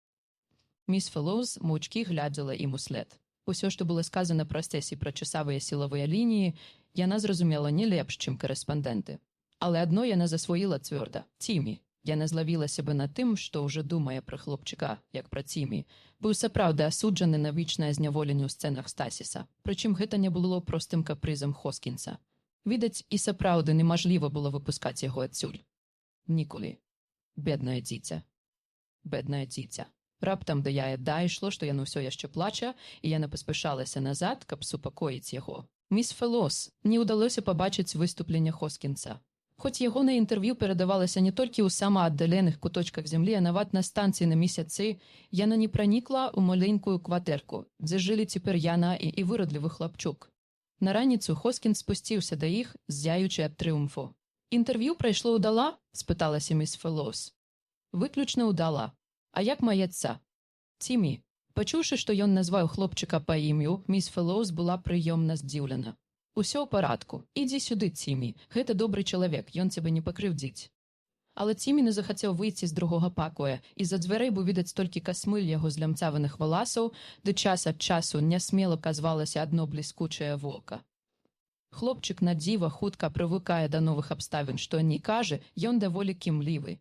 Міс Фэллоус моўчкі глядзела ім услед. Усё, што было сказана праз цесі пра часавыя сілавыя лініі, яна зразумела не лепш, чым карэспандэнты. Але адно яна засвоіла цвёрда – Цімі. Яна злавіла сябе на тым, што ўжо думае пра хлопчыка, як пра Цімі. Быў сапраўды асуджаны на вечнае зняволенне ў сцэнах Стасіса. Прычым гэта не было простым капрызам Хоскінса. Відаць, і сапраўды немажліва было выпускаць яго адсюль. Ніколі. Беднае дзіця. Беднае дзіця. Раптам да яе дайшло, што яно ўсё яшчэ плача, і яна паспяшалася назад, каб супакоіць яго. Міс Фэллоус не ўдалося пабачыць выступлення Хоскінса. Хоць ягонае інтэрв'ю перадавалася не толькі ў самааддаленых куточках зямлі, а нават на станцыі на месяцы, яна не пранікла ў маленькую кватэрку, дзе жылі цяпер яна і вырадлівы хлапчук. На раніцу Хоскінс спусціўся да іх, ззяючы ад трыумфу. «Інтэрв'ю прайшло ўдала?» – спыталася міс Фэллоус. «Выключна ўдала. А як маецца?» «Цімі». Пачуўшы, што ён назваў хлопчыка па імю, міс Фэллоус была прыёмна здзіўлена. «Усё ў парадку. Ідзі сюды, Цімі. Гэта добры чалавек, ён цябе не пакрыўдзіць». Але Цімі не захацеў выйти з другога пакоя, і за дзвярэй быў відаць толькі касмыль яго злямцаваных валасаў, ды час ад часу нясмела казвалася адно бліскучае вока. Хлопчык на дзіва хутка прывыкае да новых абставін, што не кажа, ён даволі кімлівы.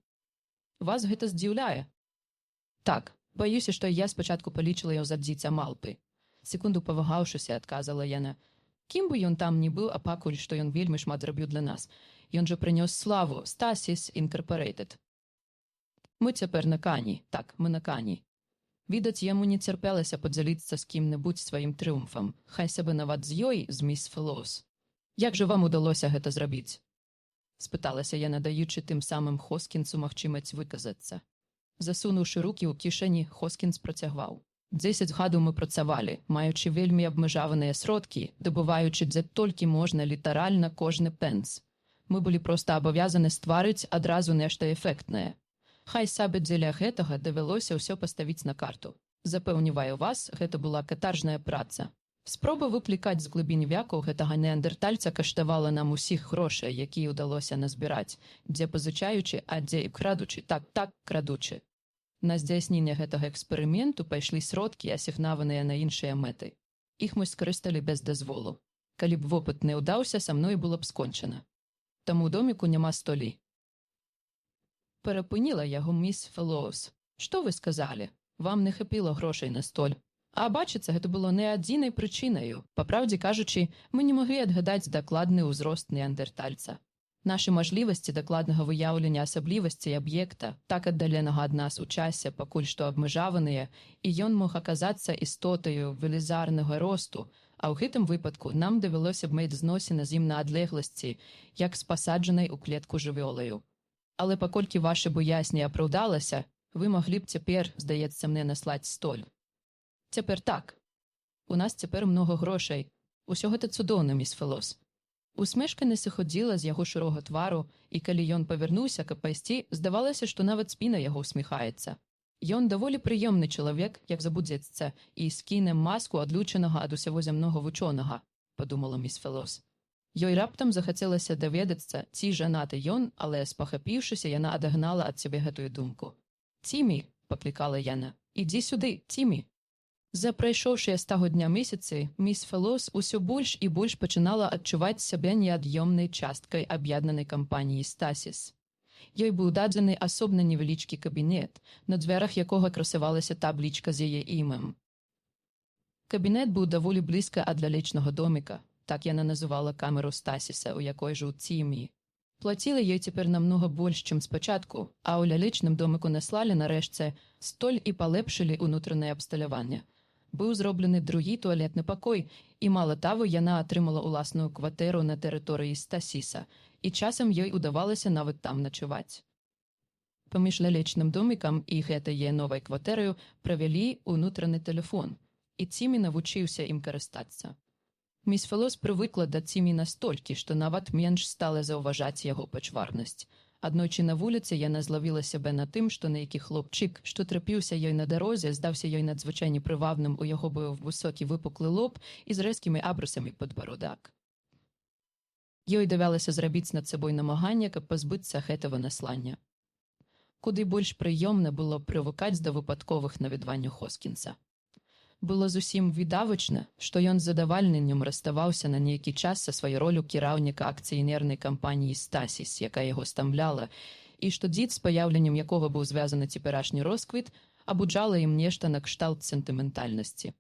«Вас гэта здзіўляе?» «Так, баюся, што я спачатку палічыла яго за дзіця малпы». Секунду павагаўшыся, адказала яна. «Кім бы ён там не быў, а пакуль, што ён вельмі шмат зрабіў для нас. Ён жа прынёс славу, Стасіс Інкарпарэйтед. Мы цяпер на кані, так, мы на кані». Відаць, яму не цярпелася падзяліцца з кім-небудзь сваім трыумфам, хай сабе нават з ёй, з міс Фэллоус. «Як жа вам удалося гэта зрабіць?» – спыталася яна, даючы тым самым Хоскінсу магчымасць выказацца. Засунуўшы рукі ў кішэні, Хоскінс працягваў. 10 гадоў мы працавалі, маючы вельмі абмежаваныя сродкі, дабываючы дзе толькі можна літаральна кожны пенс. Мы былі проста абавязаны стварыць адразу нешта эфектнае. Хай сабе дзеля гэтага давялося ўсё паставіць на карту. Запэўніваю вас, гэта была катаржная праца. Спроба выклікаць з глыбінь вякаў гэтага неандэртальца каштавала нам усіх грошай, якія ўдалося назбіраць, дзе пазычаючы, а дзе і крадучы, так, крадучы. На здзяйсненне гэтага эксперыменту пайшлі сродкі, асігнаваныя на іншыя мэты. Іх мы скарысталі без дазволу. Калі б вопыт не ўдаўся, са мной было б скончана. Таму ў доміку няма столі. Перапыніла яго міс Фэллоус. «Што вы сказалі? Вам не хапіла грошай на столь». А бачыцца, гэта было не адзінай прычынаю. Па праўдзе кажучы, мы не маглі адгадаць дакладны ўзрост неандэртальца. Нашы мажлівасці дакладнага выяўлення асаблівасцей аб'екта, так аддаленага ад нас у часе, пакуль што абмежаваныя, і ён мог аказацца істотаю велізарнага росту, а ў гэтым выпадку нам давялося б мець зносіны з ім на адлегласці, як з пасаджанай у клетку жывёлаю. Але паколькі ваша боязь не апраўдалася, вы маглі б цяпер, здаецца мне, наслаць столь. Цяпер так. У нас цяпер многа грошай. Усё гэта цудоўна, міс Фэллоус. Усмешка не сыходзіла з яго шырога твару, і калі ён павярнуўся, каб пайсці, здавалася, што нават спіна яго усміхаецца. Ён даволі прыёмны чалавек, як забудзецца, і скіне маску адлучанага ад усяго зямнога вучонага, падумала міс Фэллоус. Ёй раптам захацелася даведацца, ці жанаты ён, але, спахапіўшыся, яна адагнала ад сябе гэтую думку. «Цімі!» – паклікала яна. «Ідзі сюды, Цімі!» За прайшоўшыя з таго дня месяцы міс Фэллоус усё больш і больш пачынала адчуваць сябе неад'ёмнай часткай аб'яднанай кампаніі «Стасіс». Ёй быў дадзены асобны невялічкі кабінет, на дзвярах якога красавалася таблічка з яе імем. Кабінет быў даволі блізка ад лялечнага доміка, так яна называла камеру Стасіса, у якой жыў Цімі. Плаціла ёй цяпер намнога больш, чым спачатку, а ў лялечным доміку наслалі, нарэшце, столь і палепшылі ўнутранае абсталяванне. Быў зроблены другі туалетны пакой, і мала таго, яна атрымала ўласную кватэру на тэрыторыі Стасіса, і часам ёй удавалася нават там начаваць. Паміж лялечным домікам і гэтай новай кватэраю правялі ўнутраны тэлефон, і Цімі навучыўся ім карыстацца. Міс Фэллоус прывыкла да Цімі настолькі, што нават менш стала заўважаць яго пачварнасць. Аднойчы на вуліцы яна злавіла сябе на тым, што нейкі хлопчык, што трапіўся ёй на дарозе, здаўся ёй надзвычай непрывабным, у яго быў высокі выпуклы лоб і з рэзкімі абрысамі падбародак. Ёй давялася зрабіць над сабой намаганне, каб пазбыцца гэтага наслання. Куды больш прыёмна было прывыкаць да выпадковых наведванняў Хоскінса. Было зусім відавочна, што ён з задавальненнем раставаўся на нейкі час са сваёй ролю кіраўніка акцыянернай кампаніі «Стасіс», якая яго стамляла, і што дзід, з паяўленнем якога быў звязаны цяперашні росквіт, абуджала ім нешта накшталт сентыментальнасці.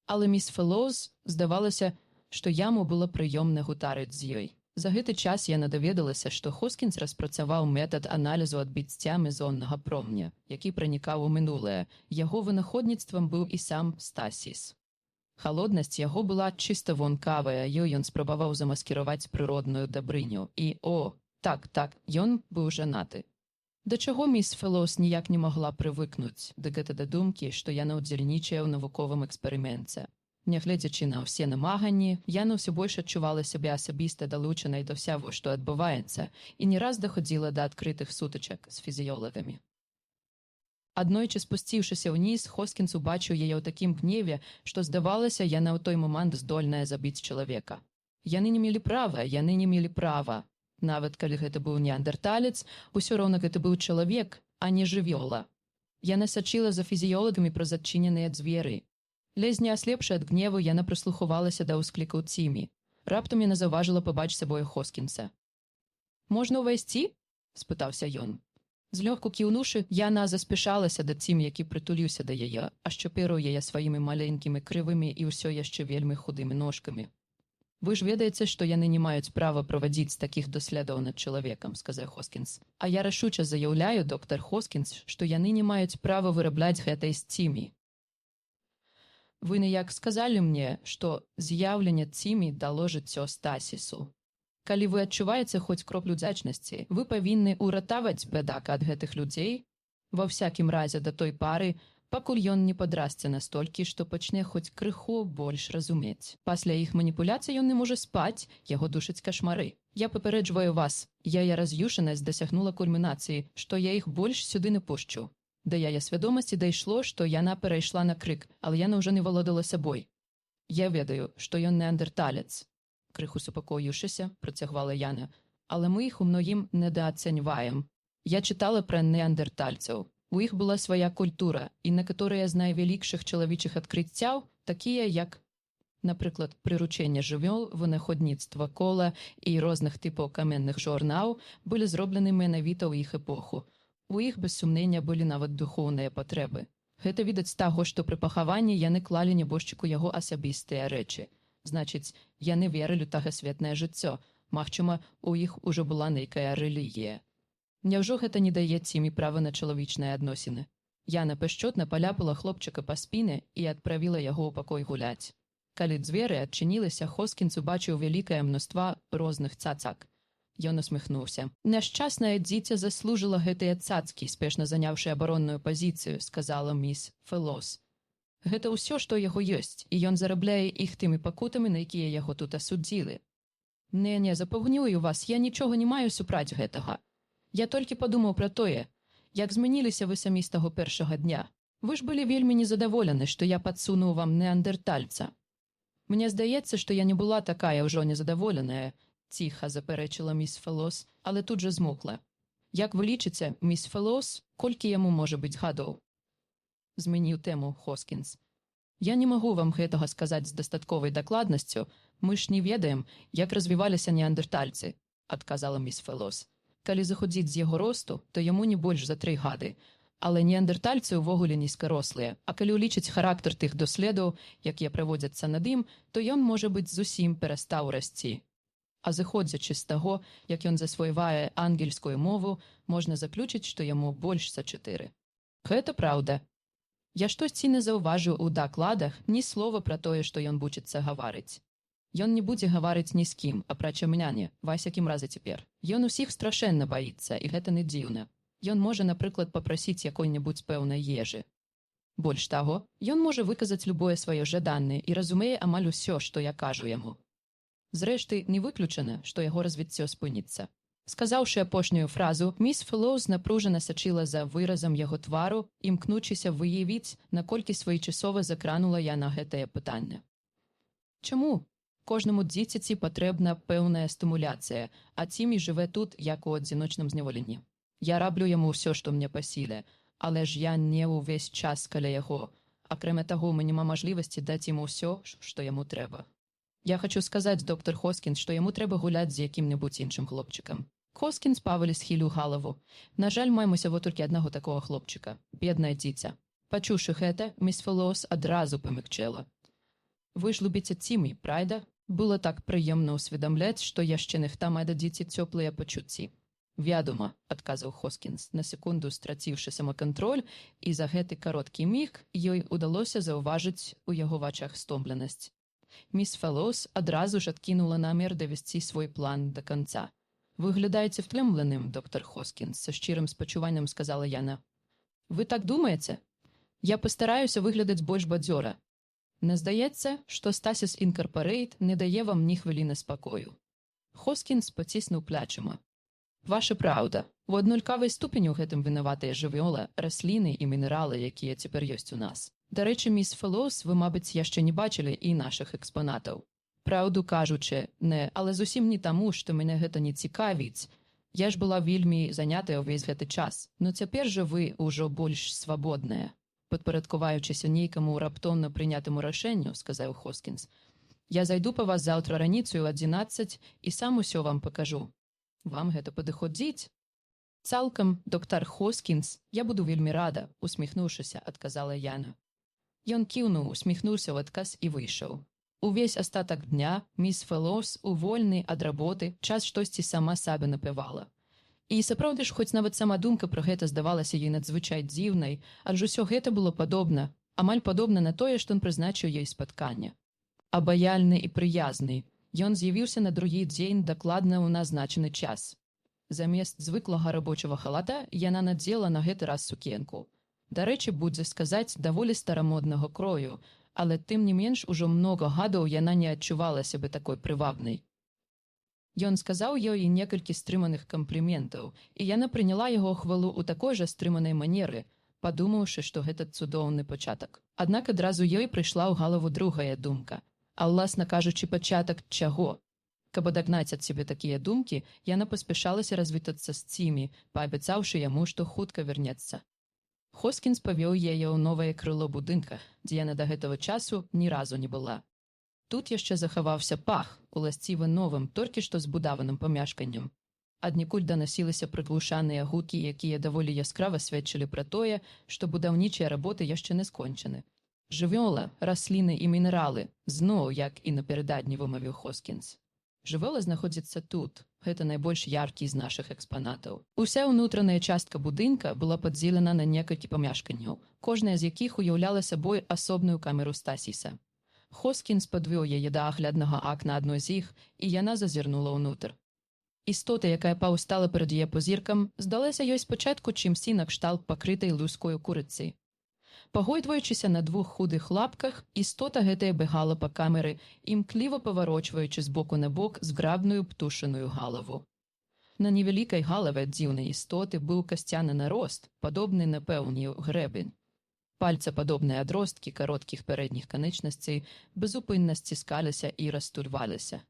Але міс Фэллоус здавалася, што яму было прыёмна гутарыць з ёй. За гэты час яна даведалася, што Хоскінс распрацаваў метад аналізу адбіцця мезоннага промня, які пранікаў у мінулае. Яго вынаходніцтвам быў і сам Стасіс. Халоднасць яго была чыста вонкавая, ёй ён спрабаваў замаскіраваць прыродную дабрыню. І, так, ён быў жанаты. Да чаго міс Фэллоус ніяк не магла прывыкнуць, да думкі, што яна ўдзельнічае ў навуковым эксперыменце. Нягледзячы на ўсе намаганні, яна ўсё больш адчувала сябе асабіста далучанай да ўсяго, што адбываецца, і не раз даходзіла да адкрытых сутычак з фізіёлагамі. Аднойчы спусціўшыся ўніз, Хоскінс убачыў яе ў такім гневе, што здавалася, яна ў той момант здольная забіць чалавека. Яны не мелі права. Нават калі гэта быў неандэрталец, усё роўна гэта быў чалавек, а не жывёла. Яна сачыла за фізіёлагамі праз адчыненыя дзверы. Ледзьне аслепшы ад гневу, яна прыслухавалася да ўсклікаў Цімі. Раптам яна заўважыла побач сабою Хоскінса. «Можна ўвайсці?» – спытаўся ён. Злёгку кіўнуўшы, яна заспяшалася да Цімі, які прытуліўся да яе, ашчапірыў яе сваімі маленькімі крывымі і ўсё яшчэ вельмі худымі ножкамі. «Вы ж ведаеце, што яны не маюць права правадзіць такіх даследаў над чалавекам», – сказаў Хоскінс. «А я рашуча заяўляю, доктар Хоскінс, што яны не маюць права вырабляць гэтай з Цімі. Вы неяк сказалі мне, што з'яўленне Цімі дало жыццё Стасісу. Калі вы адчуваеце хоць кроплю дзячнасці, вы павінны ўратаваць бядака ад гэтых людзей, ва ўсякім разе да той пары, пакуль ён не падрасце настолькі, што пачне хоць крыху больш разумець. Пасля іх маніпуляцый ён не можа спаць, яго душаць кашмары. Я папярэджваю вас, яе раз'юшанасць дасягнула кульмінацыі, што я іх больш сюды не пушчу. Да яе свядомасці дайшло, што яна перайшла на крык, але яна ўжо не валодала сабой. Я ведаю, што ён неандэрталец. Крыху супакоіўшыся, працягвала яна, але мы іх у многім недаацэньваем. Я чытала пра неандэртальцаў. У іх была свая культура, і некаторыя з найвялікшых чалавечых адкрыццяў, такія як, напрыклад, прыручэнне жывёл, вынаходніцтва кола і розных тыпаў каменных журнаў, былі зроблены менавіта ў іх эпоху. У іх, без сумнення, былі нават духоўныя патрэбы. Гэта відаць з таго, што пры пахаванні яны клалі нябожчыку яго асабістыя рэчы. Значыць, яны верылі ў тагасветнае жыццё. Магчыма, у іх ужо была нейкая рэлігія. Няўжо гэта не дае Цімі права на чалавечныя адносіны? Яна пяшчотна паляпала хлопчыка па спіне і адправіла яго ў пакой гуляць. Калі дзверы адчыніліся, Хоскінс убачыў вялікае мноства розных цацак. Ён усміхнуўся. «Няшчаснае дзіця заслужыла гэтыя цацкі, спешна заняўшы абаронную пазіцыю», – сказала міс Фэллоус. «Гэта ўсё, што яго ёсць, і ён зарабляе іх тымі пакутамі, на якія яго тут асудзілі. Не, запэўнюю вас, я нічога не маю супраць гэтага. Я толькі падумаў пра тое, як змяніліся вы самі з таго першага дня. Вы ж былі вельмі незадаволены, што я падсунуў вам неандэртальца. Мне здаецца, што я не была такая ўжо незадаволеная», – ціха запярэчыла міс Фэллоус, але тут жа змокла. «Як вы лічыце, міс Фэллоус, колькі яму можа быць гадоў?» змяніў тэму Хоскінс. Я не магу вам гэтага сказаць з дастатковай дакладнасцю, мы ж не ведаем, як развіваліся неандэртальцы, адказала міс Фэллоус. Калі заходзіць з яго росту, то яму не больш за 3 гады. Але неандэртальцы ўвогуле нізкарослыя, а калі ўлічыць характар тых доследаў, якія праводзяцца над ім, то ён, можа быць, зусім перастаў расці. А зыходзячы з таго, як ён засвойвае ангельскую мову, можна заключыць, што яму больш за 4. Гэта праўда. Я штосьці не заўважыў у дакладах ні слова пра тое, што ён вучыцца гаварыць. Ён не будзе гаварыць ні з кім, апрача мяне, васякім разе цяпер. Ён усіх страшэнна баіцца, і гэта не дзіўна. Ён можа, напрыклад, папрасіць якой-небудзь пэўнай ежы. Больш таго, ён можа выказаць любое сваё жаданне і разумее амаль усё, што я кажу яму. Зрэшты, не выключана, што яго развіццё спыніцца. Сказаўшы апошнюю фразу, міс Фэллоус напружана сачыла за выразам яго твару, імкнучыся выявіць, наколькі своечасова закранула яна гэтае пытанне. Чаму? Кожнаму дзіцяці патрэбна пэўная стымуляцыя, а цімі жыве тут, як у адзіночным зняволенні. Я раблю яму ўсё, што мне па сіле, але ж я не ўвесь час каля яго. Акрамя таго, мы няма мажлівасці даць яму ўсё, што яму трэба. Я хачу сказаць, доктар Хоскінс, што яму трэба гуляць з якім-небудзь іншым хлопчыкам. Хоскінс паволі схіліў галаву. На жаль, маем усяго толькі аднаго такога хлопчыка. Беднае дзіця. Пачуўшы гэта, міс Фэллоус адразу памякчэла. Вы ж любіце Цімі, прайда? Было так прыемна ўсведамляць, што яшчэ нехта мае да дзіці цёплыя пачуцці. Вядома, адказаў Хоскінс, на секунду страціўшы самакантроль, і за гэты кароткі міг ёй удалося заўважыць у яго вачах стомленасць. Міс Фэллоус адразу ж адкінула намер давесці свой план да канца. «Выглядаеце втомленым, доктор Хоскінс», – со шчырым спачуваннем сказала яна. «Вы так думаеце? Я пастараюся выглядаць больш бадзёра. Не здаецца, што Стасіс Інкарпарэйт не дае вам ні хвіліны спакою». Хоскінс паціснуў плячыма. «Ваша праўда. У аднолькавай ступені ў гэтым вінаватыя жывёла, расліны і мінералы, якія цяпер ёсць у нас. Дарэчы, міс Фэллоус, вы, мабыць, яшчэ не бачылі і нашых экспанатаў. Праўду кажучы, не, але зусім не таму, што мяне гэта не цікавіць. Я ж была вельмі занятая ўвесь гэты час, но цяпер жа вы ўжо больш свабодныя». Падпарадкуваючыся нейкаму раптоўна прынятаму рашэнню, сказаў Хоскінс. «Я зайду па вас заўтра раніцаю ў 11 і сам усё вам пакажу. Вам гэта падыходзіць?» «Цалкам, доктар Хоскінс, я буду вельмі рада», – усміхнуўшыся, адказала яна. Ён кіўнуў, усміхнуўся ў адказ і выйшаў. Увесь астатак дня міс Фэллоус, у вольны ад работы, час штосьці сама сабе напявала. І сапраўды ж, хоць нават сама думка пра гэта здавалася ёй надзвычай дзіўнай, адж усё гэта было падобна, амаль падобна на тое, што ён прызначыў ёй спатканне. Абаяльны і прыязны, ён з'явіўся на другі дзень дакладна ў назначаны час. Замест звыклага рабочага халата яна надзела на гэты раз сукенку. Дарэчы, будзе сказаць, даволі старамоднага крою, але тым не менш ужо многа гадоў яна не адчувала сябе такой прывабнай. Ён сказаў ёй некалькі стрыманых кампліментаў, і яна прыняла яго хвалу ў такой жа стрыманай манеры, падумаўшы, што гэта цудоўны пачатак. Аднак адразу ёй прыйшла ў галаву другая думка. А ўласна кажучы, пачатак чаго? Каб адагнаць ад сябе такія думкі, яна паспяшалася развітацца з Цімі, паабяцаўшы яму, што хутка вернецца. Хоскінс павёў яе ў новае крыло будынка, дзе яна да гэтага часу ні разу не была. Тут яшчэ захаваўся пах, уласцівы новым, толькі што збудаваным памяшканнем. Аднекуль данасіліся прыглушаныя гукі, якія даволі яскрава сведчылі пра тое, што будаўнічыя работы яшчэ не скончаны. «Жывёла, расліны і мінералы», зноў, як і напярэдадні вымавіў Хоскінс. «Жывёла знаходзіцца тут. Гэта найбольш яркі з нашых экспанатаў». Уся ўнутраная частка будынка была падзелена на некалькі памяшканняў, кожная з якіх уяўляла сабой асобную камеру Стасіса. Хоскінс падвёў яе да агляднага акна адной з іх, і яна зазірнула ўнутр. Істота, якая паўстала перад яе позіркам, здалася ёй спачатку чымсьці накшталт пакрытай лускою курыцы. Пагойдваючыся на 2 худых лапках, істота гэтая бегала па камеры, імкліва паварочваючы з боку на бок зграбную птушыную галаву. На невялікай галаве дзіўнай істоты быў касцяны нарост, падобны на пэўні грэбень. Пальцападобныя адросткі кароткіх пярэдніх канечнасцей безупынна сціскаліся і растульваліся.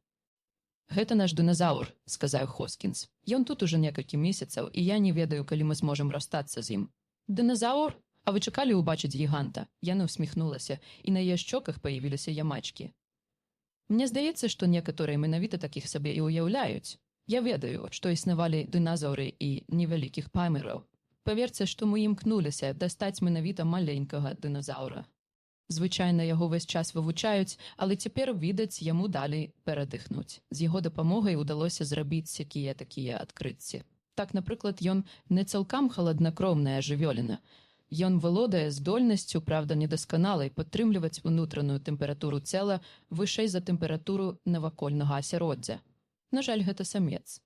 «Гэта наш дыназаўр», – сказаў Хоскінс. «Ён тут ужо некалькі месяцаў, і я не ведаю, калі мы зможам расстацца з ім». «Дыназаўр? А ви чекали убачить гіганта? Яна усміхнулася, і на її щоках появилися ямачки. Мне здаецца, што некаторыя менавіта такіх сабе і уяўляюць. Я ведаю, што існавалі дыназаўры і невялікіх памераў. Паверце, што мы імкнуліся дастаць менавіта маленькага дыназаўра. Звычайна яго ўвесь час вывучаюць, але цяпер, відаць, яму далі перадыхнуць. З яго дапамогай удалося зрабіць такія адкрыцці. Так, напрыклад, ён не цалкам халаднакроўная жывёліна. Ён валодае здольнасцю, правда, недасканалай, падтрымліваць унутраную тэмпературу цела вышэй за тэмпературу навакольнага асяроддзя. На жаль, гэта самец.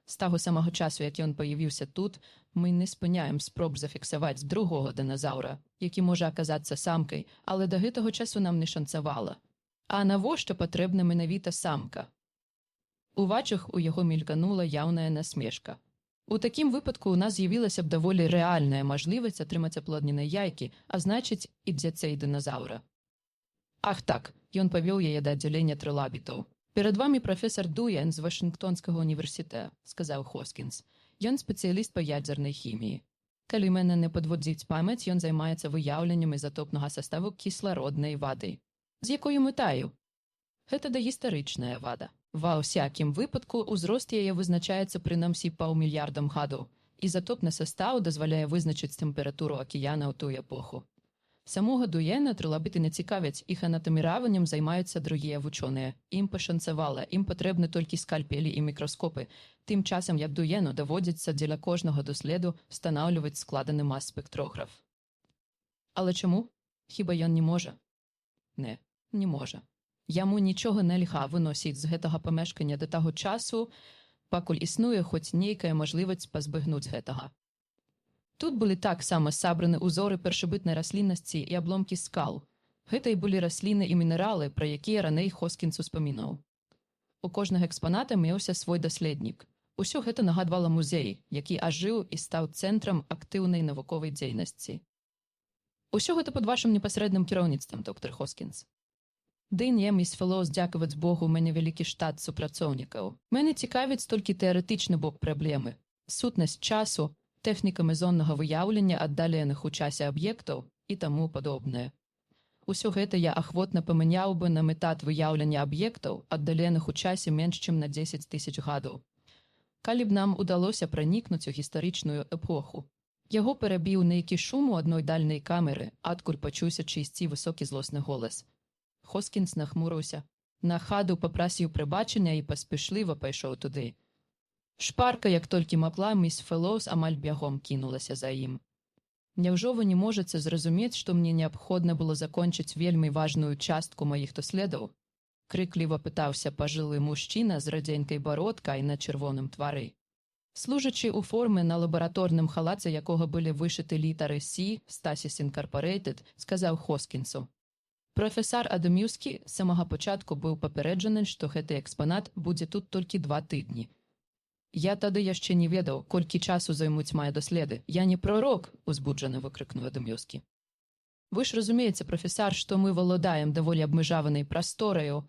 З таго самага часу, як ён паявіўся тут, мы не спыняем спроб зафіксаваць другога дыназаўра, які можа аказацца самкай, але да гэтага часу нам не шанцавала. А навошта патрэбна менавіта самка? У вачах у яго мельканула яўная насмешка. У такім выпадку ў нас з'явілася б даволі рэальная мажлівасць атрымаць аплодненыя яйкі, а значыць і дзяцей дыназаўра. Ах так, ён павёў яе да аддзялення трылабітаў. «Перад вамі прафесар Дуен з Вашынгтонскага універсітэта», – сказаў Хоскінс. Ён спецыяліст па ядзернай хіміі. Калі мене не падводзіць памяць, ён займаецца выяўленнем ізатопнага саставу кіслароднай вады. З якою мэтаю? Гэта дагістарычная вада. Ва ўсякім выпадку ўзрост яе вызначаецца прынамсі паўмільярдам гадоў. Ізатопны састаў дазваляе вызначыць тэмпературу акіяна ў тую эпоху. Самога Дуена трылабіты не цікавяць, іх анатаміраваннем займаюцца другія вучоныя. Ім пашанцавала, ім патрэбны толькі скальпелі і мікраскопы. Тым часам, як Дуену даводзіцца дзеля кожнага даследу станаўліваць складаны мас-спектрограф. Але чаму? Хіба ён не можа? Не можа. Яму нічога нельга выносіць з гэтага памешкання да таго часу, пакуль існуе хоць нейкая мажлівасць пазбегнуць гэтага. Тут былі таксама сабраны ўзоры першабытнай расліннасці і абломкі скал. Гэта і былі расліны і мінералы, пра якія раней Хоскінс успамінаў. У кожнага экспаната меўся свой даследнік. Усё гэта нагадвала музей, які ажыў і стаў цэнтрам актыўнай навуковай дзейнасці. Усё гэта пад вашым непасрэдным кіраўніцтвам, доктар Хоскінс. Ды не, міс Фэлоус, дзякаваць Богу, у мяне вялікі штат супрацоўнікаў. Мяне цікавіць толькі тэарэтычны бок праблемы. Сутнасць часу, тэхніка мезоннага выяўлення аддаленых у часе аб'ектаў і таму падобнае. Усё гэта я ахвотна памяняў бы на метад выяўлення аб'ектаў, аддаленых у часе менш чым на 10 000 гадоў. Калі б нам удалося пранікнуць у гістарычную эпоху. Яго перабіў нейкі шум у адной дальнай камеры, адкуль пачуўся чыйсьці высокі злосны голас. Хоскінс нахмурыўся. На хаду папрасіў прабачення і паспешліва пайшоў туды. Шпарка, як толькі магла, міс Фэлоус амаль бягом кінулася за ім. Няўжо вы не можаце зразумець, што мне неабходна было закончыць вельмі важную частку маіх даследаў? Крыкліва пытаўся пажылы мужчына з радзенькай бародкай на чырвоным твары. Служачы ў форме на лабараторным халаце, якога былі вышыты літары «Сі», «Стасіс Інкарпорейтед», сказаў Хоскінсу. Прафесар Адамюскі з самага пачатку быў папярэджаны, што гэты экспанат будзе тут толькі 2 тыдні. Я тады яшчэ не ведаў, колькі часу займуць мае даследы. Я не пророк, узбуджана выкрыкнуў Адамюскі. Вы ж разумееце, прафесар, што мы валадаем даволі абмежаванай прастораю,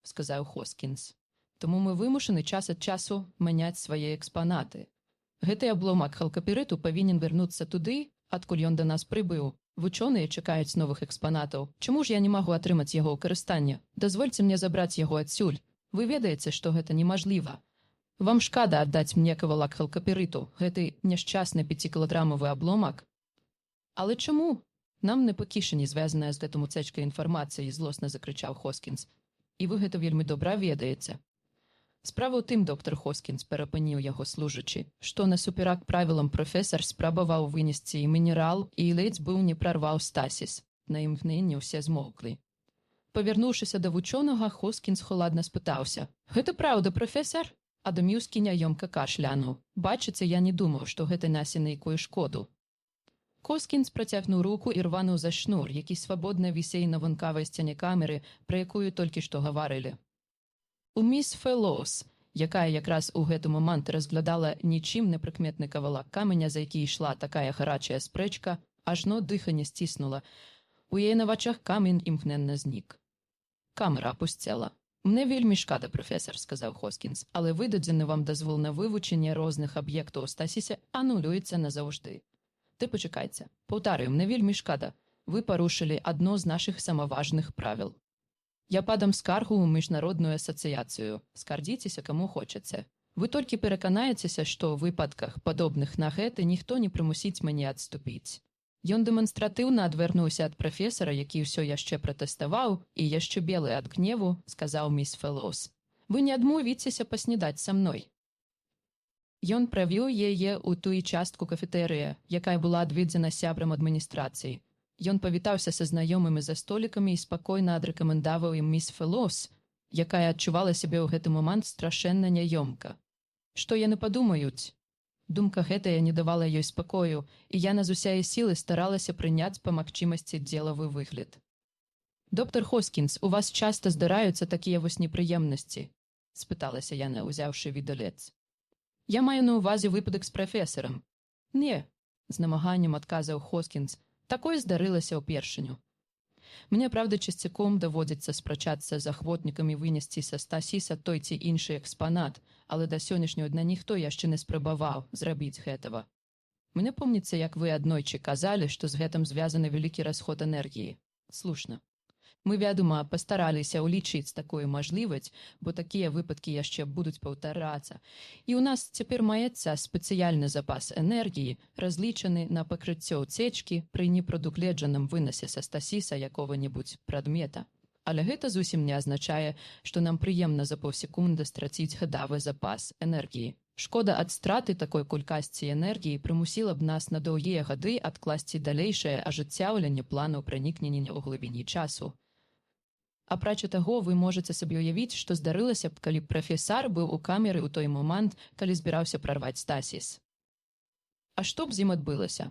сказаў Хоскінс. Таму мы вымушаны час ад часу мяняць свае экспанаты. Гэты абломак халкапірыту павінен вярнуцца туды, адкуль ён да нас прыбыў. Вучоныя чакаюць новых экспанатаў. Чаму ж я не магу атрымаць яго ў карыстанне? Дазвольце мне забраць яго адсюль. Вы ведаеце, што гэта немажліва. Вам шкада аддаць мне кавалак халкапірыту, гэты няшчасны 5-кілаграмавы абломак? Але чаму? Нам не па кішані звязаная з гэтым уцечкай інфармацыі, злосна закрычаў Хоскінс. І вы гэта вельмі добра ведаеце. Справа ў тым, доктар Хоскінс, перапыніў яго служачы, што насуперак правілам прафесар спрабаваў вынесці і мінерал, і ледзь быў не прарваў Стасіс. На імгненне ўсе змоўклі. Павярнуўшыся да вучонага, Хоскінс холадна спытаўся. Гэта праўда, прафесар? Адамюскі няёмка кашлянуў. Бачыце, я не думаў, што гэта насе нейкую шкоду. Хоскінс працягнуў руку і рвануў за шнур, які свабодна вісей на вонкавай сцяне камеры, пра якую толькі што гаварылі. У міс Фэлоус, якая якраз у гэты момант разглядала нічым непрыкметны кавалак каменя, за які ішла такая гарачая спрэчка, ажно дыханне сціснула. У яе на вачах камень імгненна знік. Камера апусцела. «Мне вельмі шкада, прафесар», – сказаў Хоскінс, «але выдадзены вам дазвол на вывучэнне розных аб'ектаў у Стасісе анулюецца назаўжды. Ты пачакайце. Паўтараю, мне вельмі шкада. Вы парушылі адно з нашых самаважных правіл. Я падам скаргу ў міжнародную асацыяцыю. Скардзіцеся каму хочаце. Вы толькі пераканаецеся, што ў выпадках, падобных на гэты, ніхто не прымусіць мяне адступіць. Ён дэманстратыўна адвярнуўся ад прафесара, які ўсё яшчэ пратэставаў і яшчэ белы ад гневу, сказаў міс Фэлоус. Вы не адмовіцеся паснедаць са мной. Ён правёў яе ў тую частку кафетэрыя, якая была адведзена сябрам адміністрацыі. Ён павітаўся са знаёмымі за столікамі і спакойна адрэкамендаваў ім міс Фэлоус, якая адчувала сябе ў гэты момант страшэнна няёмка. Што яны падумаюць? Думка гэтая не давала ёй спакою, і яна з усяе сілы старалася прыняць па магчымасці дзелавы выгляд. «Доктар Хоскінс, у вас часта здараюцца такія вось непрыемнасці?» – спыталася яна, узяўшы відалец. «Я маю на ўвазе выпадак з прафесарам». «Не», – з намаганнем адказаў Хоскінс, – «такое здарылася ўпершыню. Мне, правда, часцяком даводзіцца спрачацца з ахвотнікамі вынесці са стасіса той ці іншы экспанат, але да сённяшняго дня ніхто яшчэ не спрабаваў зрабіць гэтага. Мне помніцца, як вы аднойчы казалі, што з гэтым звязаны вялікі расход энергіі. Слушна. Мы, вядома, пастараліся ўлічыць такую мажлівасць, бо такія выпадкі яшчэ будуць паўтарацца. І ў нас цяпер маецца спецыяльны запас энергіі, разлічаны на пакрыццё ўцечкі пры непрадугледжаным вынасе са стасіса якога-небудзь прадмета. Але гэта зусім не азначае, што нам прыемна за паўсекунды страціць гадавы запас энергіі. Шкода ад страты такой колькасці энергіі прымусіла б нас на доўгія гады адкласці далейшае ажыццяўленне планаў пранікнення ў глыбіні часу. Апрача таго, вы можаце сабе ўявіць, што здарылася б, калі прафесар быў у камеры ў той момант, калі збіраўся прарваць стасіс. А што б з ім адбылася?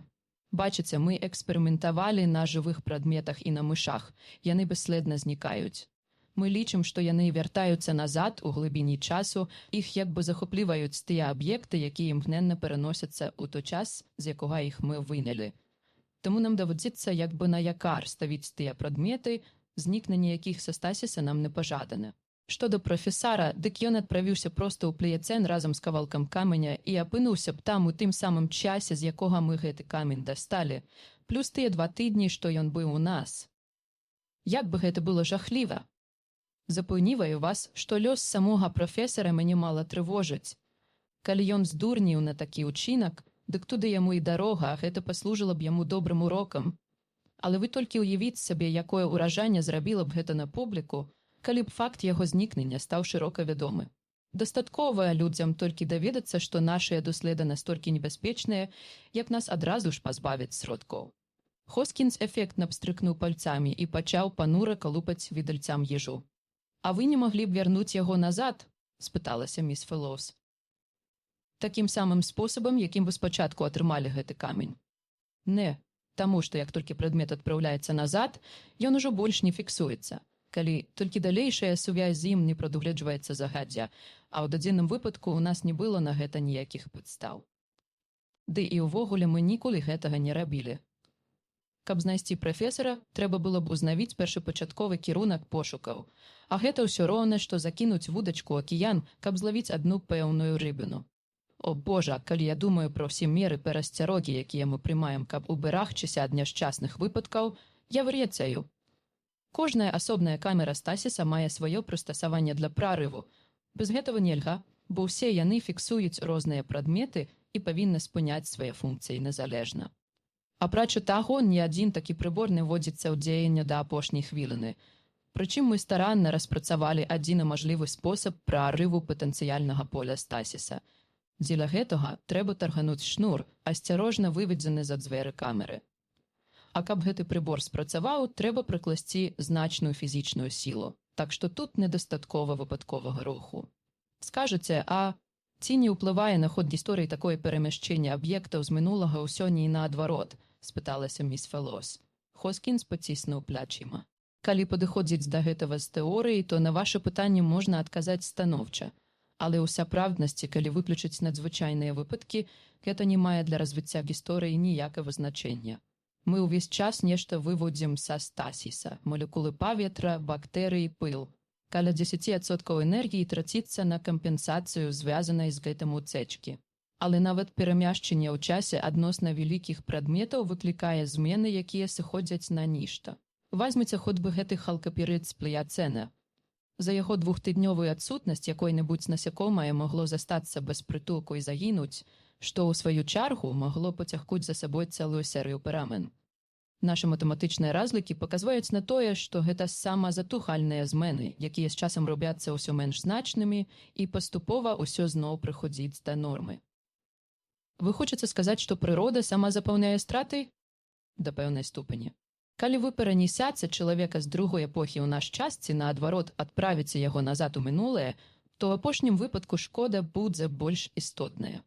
Бачыце, мы эксперыментавалі на жывых прадметах і на мышах. Яны бесследна знікаюць. Мы лічым, што яны вяртаюцца назад у глыбіні часу, іх як бы захопліваюць тыя аб'екты, якія імгненна пераносяцца ў той час, з якога іх мы вынялі. Таму нам даводзіцца як бы на якар ставіць тыя прадметы, знікненне якіх са стасіса нам не пажадана. Што да прафесара, дык ён адправіўся проста ў плеяцэн разам з кавалкам каменя і апынуўся б там у тым самым часе, з якога мы гэты камень дасталі, плюс тыя 2 тыдні, што ён быў у нас. Як бы гэта было жахліва! Запэўніваю вас, што лёс самога прафесара мяне мала трывожыць. Калі ён здурніў на такі ўчынак, дык туды яму і дарога, а гэта паслужыла б яму добрым урокам. Але вы толькі ўявіць сабе, якое ўражанне зрабіла б гэта на публіку, калі б факт яго знікнення стаў шырока вядомы. Дастаткова людзям толькі даведацца, што нашыя доследы настолькі небяспечныя, як нас адразу ж пазбавяць сродкаў. Хоскінс эфектна пстрыкнуў пальцамі і пачаў панура калупаць відальцам ежу. «А вы не маглі б вярнуць яго назад?» – спыталася міс Фэлоус. «Такім самым спосабам, якім вы спачатку атрымалі гэты камень?» «Не, таму што як толькі прадмет адпраўляецца назад, ён ужо больш не фіксуецца, калі толькі далейшая сувязь з ім не прадугледжваецца загадзя, а ў дадзеным выпадку ў нас не было на гэта ніякіх падстаў. Ды і ўвогуле мы ніколі гэтага не рабілі. Каб знайсці прафесара, трэба было б узнавіць першапачатковы кірунак пошукаў, а гэта ўсё роўна, што закінуць вудачку ў акіян, каб злавіць адну пэўную рыбіну. О божа, калі я думаю пра ўсе меры перасцярогі, якія мы прымаем, каб уберагчыся ад няшчасных выпадкаў, я врецаю. Кожная асобная камера стасіса мае сваё прыстасаванне для прарыву. Без гэтага нельга, бо ўсе яны фіксуюць розныя прадметы і павінны спыняць свае функцыі незалежна. Апрача таго, ні адзін такі прыбор не вводзіцца ў дзеянне да апошняй хвіліны. Прычым мы старанна распрацавалі адзіны мажлівы спосаб прарыву патэнцыяльнага поля стасіса. Дзеля гэтага трэба таргануць шнур, асцярожна выведзены за дзверы камеры. А каб гэты прыбор спрацаваў, трэба прыкласці значную фізічную сілу, так што тут недастаткова выпадковага руху. Скажаце, а ці не ўплывае на ход гісторыі такое перамяшчэнне аб'ектаў з мінулага ў сёння і наадварот? Спыталася міс Фэлоус. Хоскінс паціснуў плячыма. Калі падыходзіць да гэтага з тэорыі, то на ваша пытанне можна адказаць станоўча. Але ў сапраўднасці, калі выключыць надзвычайныя выпадкі, гэта не мае для развіцця гісторыі ніякага значэння. Мы ўвесь час нешта выводзім са стасіса, молекулы паветра, бактэрыі, пыл. Каля 10% энергіі траціцца на кампенсацыю, звязанай з гэтым уцечкі. Але нават перамяшчэнне ў часе адносна вялікіх прадметаў выклікае змены, якія сыходзяць на нішта. Вазьміце хоць бы гэты халкапірыд з плеяцэна. За яго двухтыднёвую адсутнасць якое-небудзь насякомае магло застацца без прытулку і загінуць, што ў сваю чаргу магло пацягнуць за сабой цэлую серыю перамен. Нашы матэматычныя разлікі паказваюць на тое, што гэта самазатухальныя змены, якія з часам робяцца ўсё менш значнымі і паступова ўсё зноў прыходзіць да нормы. Вы хочаце сказаць, што прырода сама запаўняе страты? Да пэўнай ступені. Калі вы перанесяце чалавека з другой эпохі ў наш час ці, наадварот, адправіце яго назад у мінулае, то ў апошнім выпадку шкода будзе больш істотная.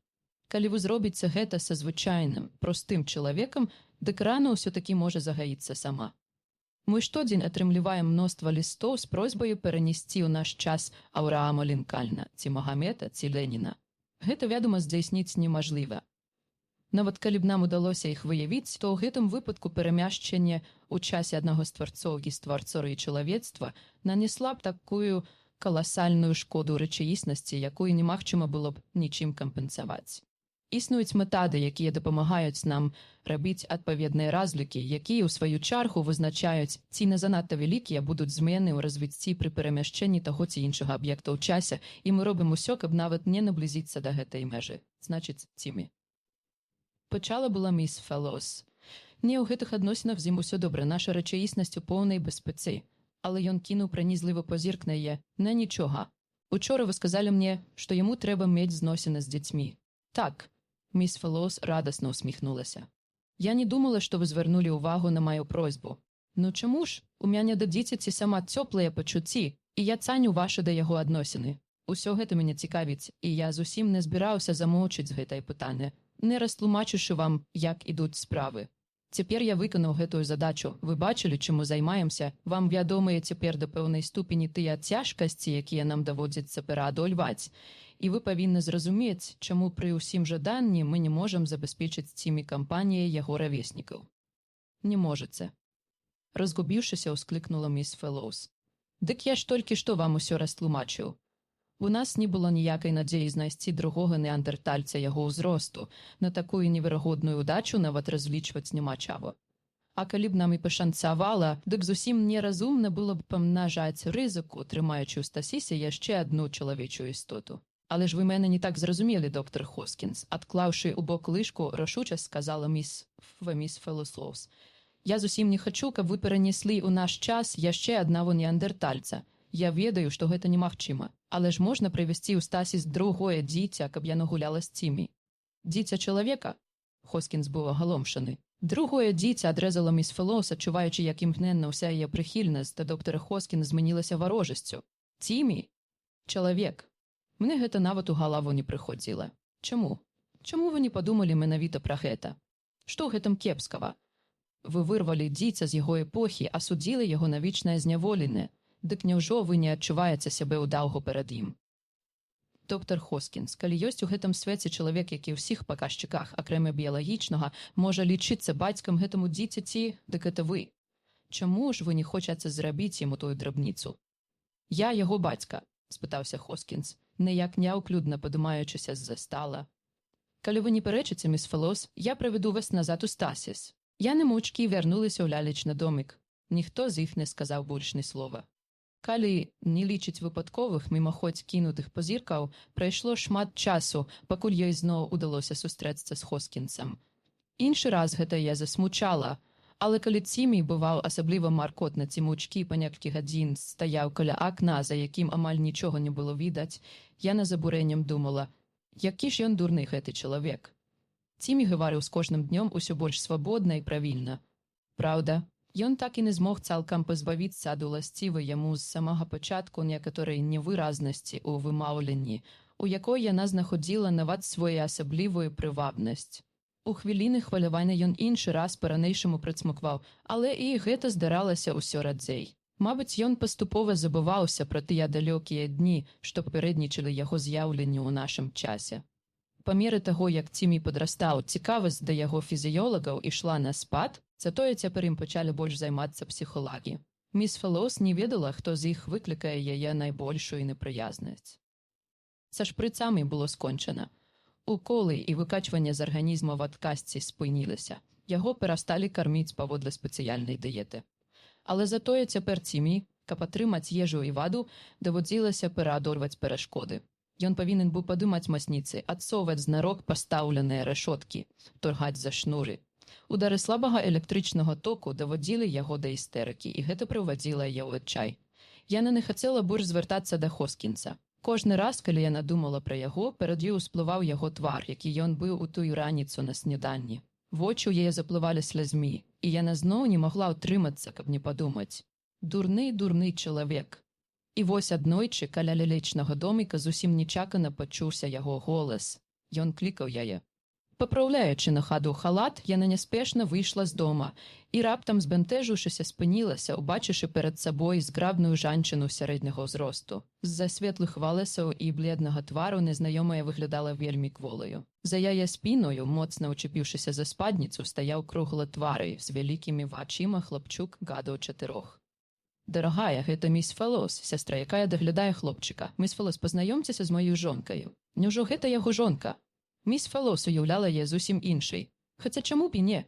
Калі вы зробіце гэта са звычайным, простым чалавекам, дык рана ўсё-такі можа загаіцца сама. Мы штодзень атрымліваем мноства лістоў з просьбаю перанесці ў наш час Аўраама Лінкальна, ці Магамета, ці Леніна. Гэта, вядома, здзейсніць немажліва. Нават калі б нам удалося іх выявіць, то ў гэтым выпадку перамяшчэнне ў часе аднаго з тварцоў і стварцоры чалавецтва нанесла б такую каласальную шкоду рэчаіснасці, якую немагчыма было б нічым кампенсаваць. Існуюць метады, якія дапамагаюць нам рабіць адпаведныя разлікі, якія ў сваю чаргу вызначаюць, ці не занадта вялікія будуць змены ў развіцці пры перамяшчэнні таго ці іншага аб'екта ў часе, і мы робім усё, каб нават не наблізіцца да гэтай межы, значыць, цімі. Пачала была міс Фэлоус. Не, ў гэтых адносінах з ім усё добра, наша рэчаіснасць у поўнай бяспецы. Але ён кінуў пранізлівы позірк на яе. На нічога. Учора вы сказалі мне, што яму трэба мець зносіны з дзецьмі. Так. Міс Фэлоус радасна усміхнулася. Я не думала, што вы звярнулі ўвагу на маю просьбу. Ну чаму ж? У мяне да дзіцяці сама цёплыя пачуцці, і я цаню вашы да яго адносіны. Усё гэта мяне цікавіць, і я зусім не збіраўся замоўчыць гэтае пытанне, не растлумачыўшы вам, як ідуць справы. Цяпер я выканаў гэтую задачу. Вы бачылі, чаму займаемся? Вам вядомыя цяпер да пэўнай ступені тыя цяжкасці, якія нам даводзіцца пераадольваць. І вы павінны зразумець, чаму пры ўсім жаданні мы не можам забяспечыць цімі кампаніяй яго равеснікаў. Не можаце. Разгубіўшыся, ўсклікнула міс Фэлоус. Дык я ж толькі што вам усё растлумачыў. У нас не было ніякай надзеі знайсці другога неандэртальца яго ўзросту. На такую неверагодную ўдачу нават разлічваць няма чаго. А калі б нам і пашанцавала, дык зусім неразумна было б памнажаць рызыку, трымаючы ў стасісе яшчэ адну чалавечую істоту. Але ж вы мене не так зразумелі, доктор Хоскінс. Адклаўшы ў бок лыжку, рашуча сказала міс Фэлоус. Я зусім не хачу, каб вы перанеслі ў наш час яшчэ аднаго неандэртальца. Я ведаю, што гэта немагчыма. Але ж можна прывесці ў стасіс другое дзіця, каб яно гуляла з цімі. Дзіця чалавека? Хоскінс быў агаломшаны. Другое дзіця, адрэзала міс Фэлоус, адчуваючы, як імгненна ўся яе прыхільнасць да доктара Хоскіна змянілася варожасцю. Цімі? Чалавек. Мне гэта нават у галаву не прыходзіла. Чаму? Чаму вы не падумалі менавіта пра гэта? Што ў гэтым кепскага? Вы вырвалі дзіця з яго эпохі, асудзілі яго на вечнае зняволенне. Дык няўжо вы не адчуваеце сябе ў даўгу перад ім? Доктар Хоскінс, калі ёсць у гэтым свеце чалавек, які ў ўсіх паказчыках, акрамя біялагічнага, можа лічыцца бацькам гэтаму дзіцяці, дык гэта вы. Чаму ж вы не хочаце зрабіць яму тую драбніцу? Я яго бацька, спытаўся Хоскінс, неяк няўклюдна падымаючыся з-за стала. Калі вы не пярэчыце, міс Фэлоус, я правяду вас назад у стасіс. Яны моўчкі вярнуліся ў лялечны домік. Ніхто з іх не сказаў больш ні слова. Калі не лічыць выпадковых, мімаходзь кінутых пазіркаў, прайшло шмат часу, пакуль ёй зноў удалося сустрэцца з Хоскінсам. Іншы раз гэта я засмучала, але калі Цімі бываў асабліва маркотна ці моўчкі па некалькі гадзін стаяў каля акна, за якім амаль нічога не было відаць, я з абурэннем думала, які ж ён дурны гэты чалавек. Цімі гаварыў з кожным днём усё больш свабодна і правільна. Праўда, ён так і не змог цалкам пазбавіцца ад уласцівай яму з самага пачатку некаторай невыразнасці ў вымаўленні, у якой яна знаходзіла нават своеасаблівую прывабнасць. У хвіліны хвалявання ён іншы раз па-ранейшаму прыцмукваў, але і гэта здаралася ўсё радзей. Мабыць, ён паступова забываўся пра тыя далёкія дні, што папярэднічалі яго з'яўленню ў нашым часе. Па меры таго, як Цімі падрастаў, цікавасць да яго фізіёлагаў ішла на спад, затое цяпер ім пачалі больш займацца псіхолагі. Міс Фэлоус не ведала, хто з іх выклікае яе найбольшую непрыязнасць. Са шпрыцамі было скончана. Уколы і выкачванне з арганізма в адкасці спыніліся. Яго перасталі карміць паводле спецыяльнай дыеты. Але затое цяпер Цімі, каб атрымаць ежу і ваду, даводзілася пераадольваць перашкоды. Ён павінен быў падымаць масніцы, адсоўваць знарок пастаўленыя рэшоткі, торгаць за шнуры. Удары слабага электрычнага току даводзілі яго да істэрыкі, і гэта прыводзіла яе ў адчай. Яна не хацела больш звяртацца да Хоскінса. Кожны раз, калі яна думала пра яго, перад ёй усплываў яго твар, які ён быў у тую раніцу на сніданні. Вочы ў яе заплывалі слязьмі, і яна зноў не магла ўтрымацца, каб не падумаць. Дурны чалавек. І вось аднойчы каля лялечнага доміка зусім нечакана пачуўся яго голас. Ён клікаў яе. Папраўляючы на хаду халат, яна няспешна выйшла з дома і раптам збянтэжыўшыся спынілася, убачыўшы перад сабой зграбную жанчыну сярэдняга ўзросту. З-за светлых валасаў і бледнага твару незнаёмая выглядала вельмі кволаю. За яе спіною, моцна ўчепіўшыся за спадніцу, стаяў круглатвары з вялікімі вачыма хлапчук гадаў 4. «Дарагая, гэта міс Фэлоус, сястра, якая даглядае хлопчыка. Міс Фэлоус, пазнаёмцеся з маёй жонкаю». Няўжо гэта яго жонка? Міс Фэлоус уяўляла яе зусім іншай. Хаця чаму б і не?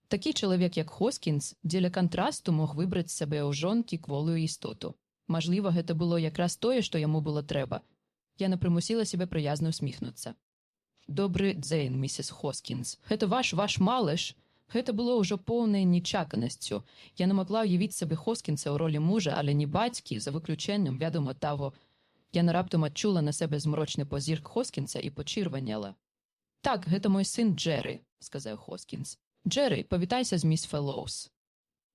Такі чалавек, як Хоскінс, дзеля кантрасту мог выбраць сабе ў жонкі кволую істоту. Мажліва, гэта было якраз тое, што яму было трэба. Яна прымусіла сябе прыязна усміхнуцца. «Добры дзень, місіс Хоскінс. Гэта ваш малыш?» Гэта было ўжо поўнай нечаканасцю. Яна магла ўявіць сабе Хоскінса ў ролі мужа, але не бацькі, за выключэннем, вядома, таго. Яна раптам адчула на сабе змрочны позірк Хоскінса і пачырванела. «Так, гэта мой сын Джэры», – сказаў Хоскінс. «Джэры, павітайся з міс Фэлоус».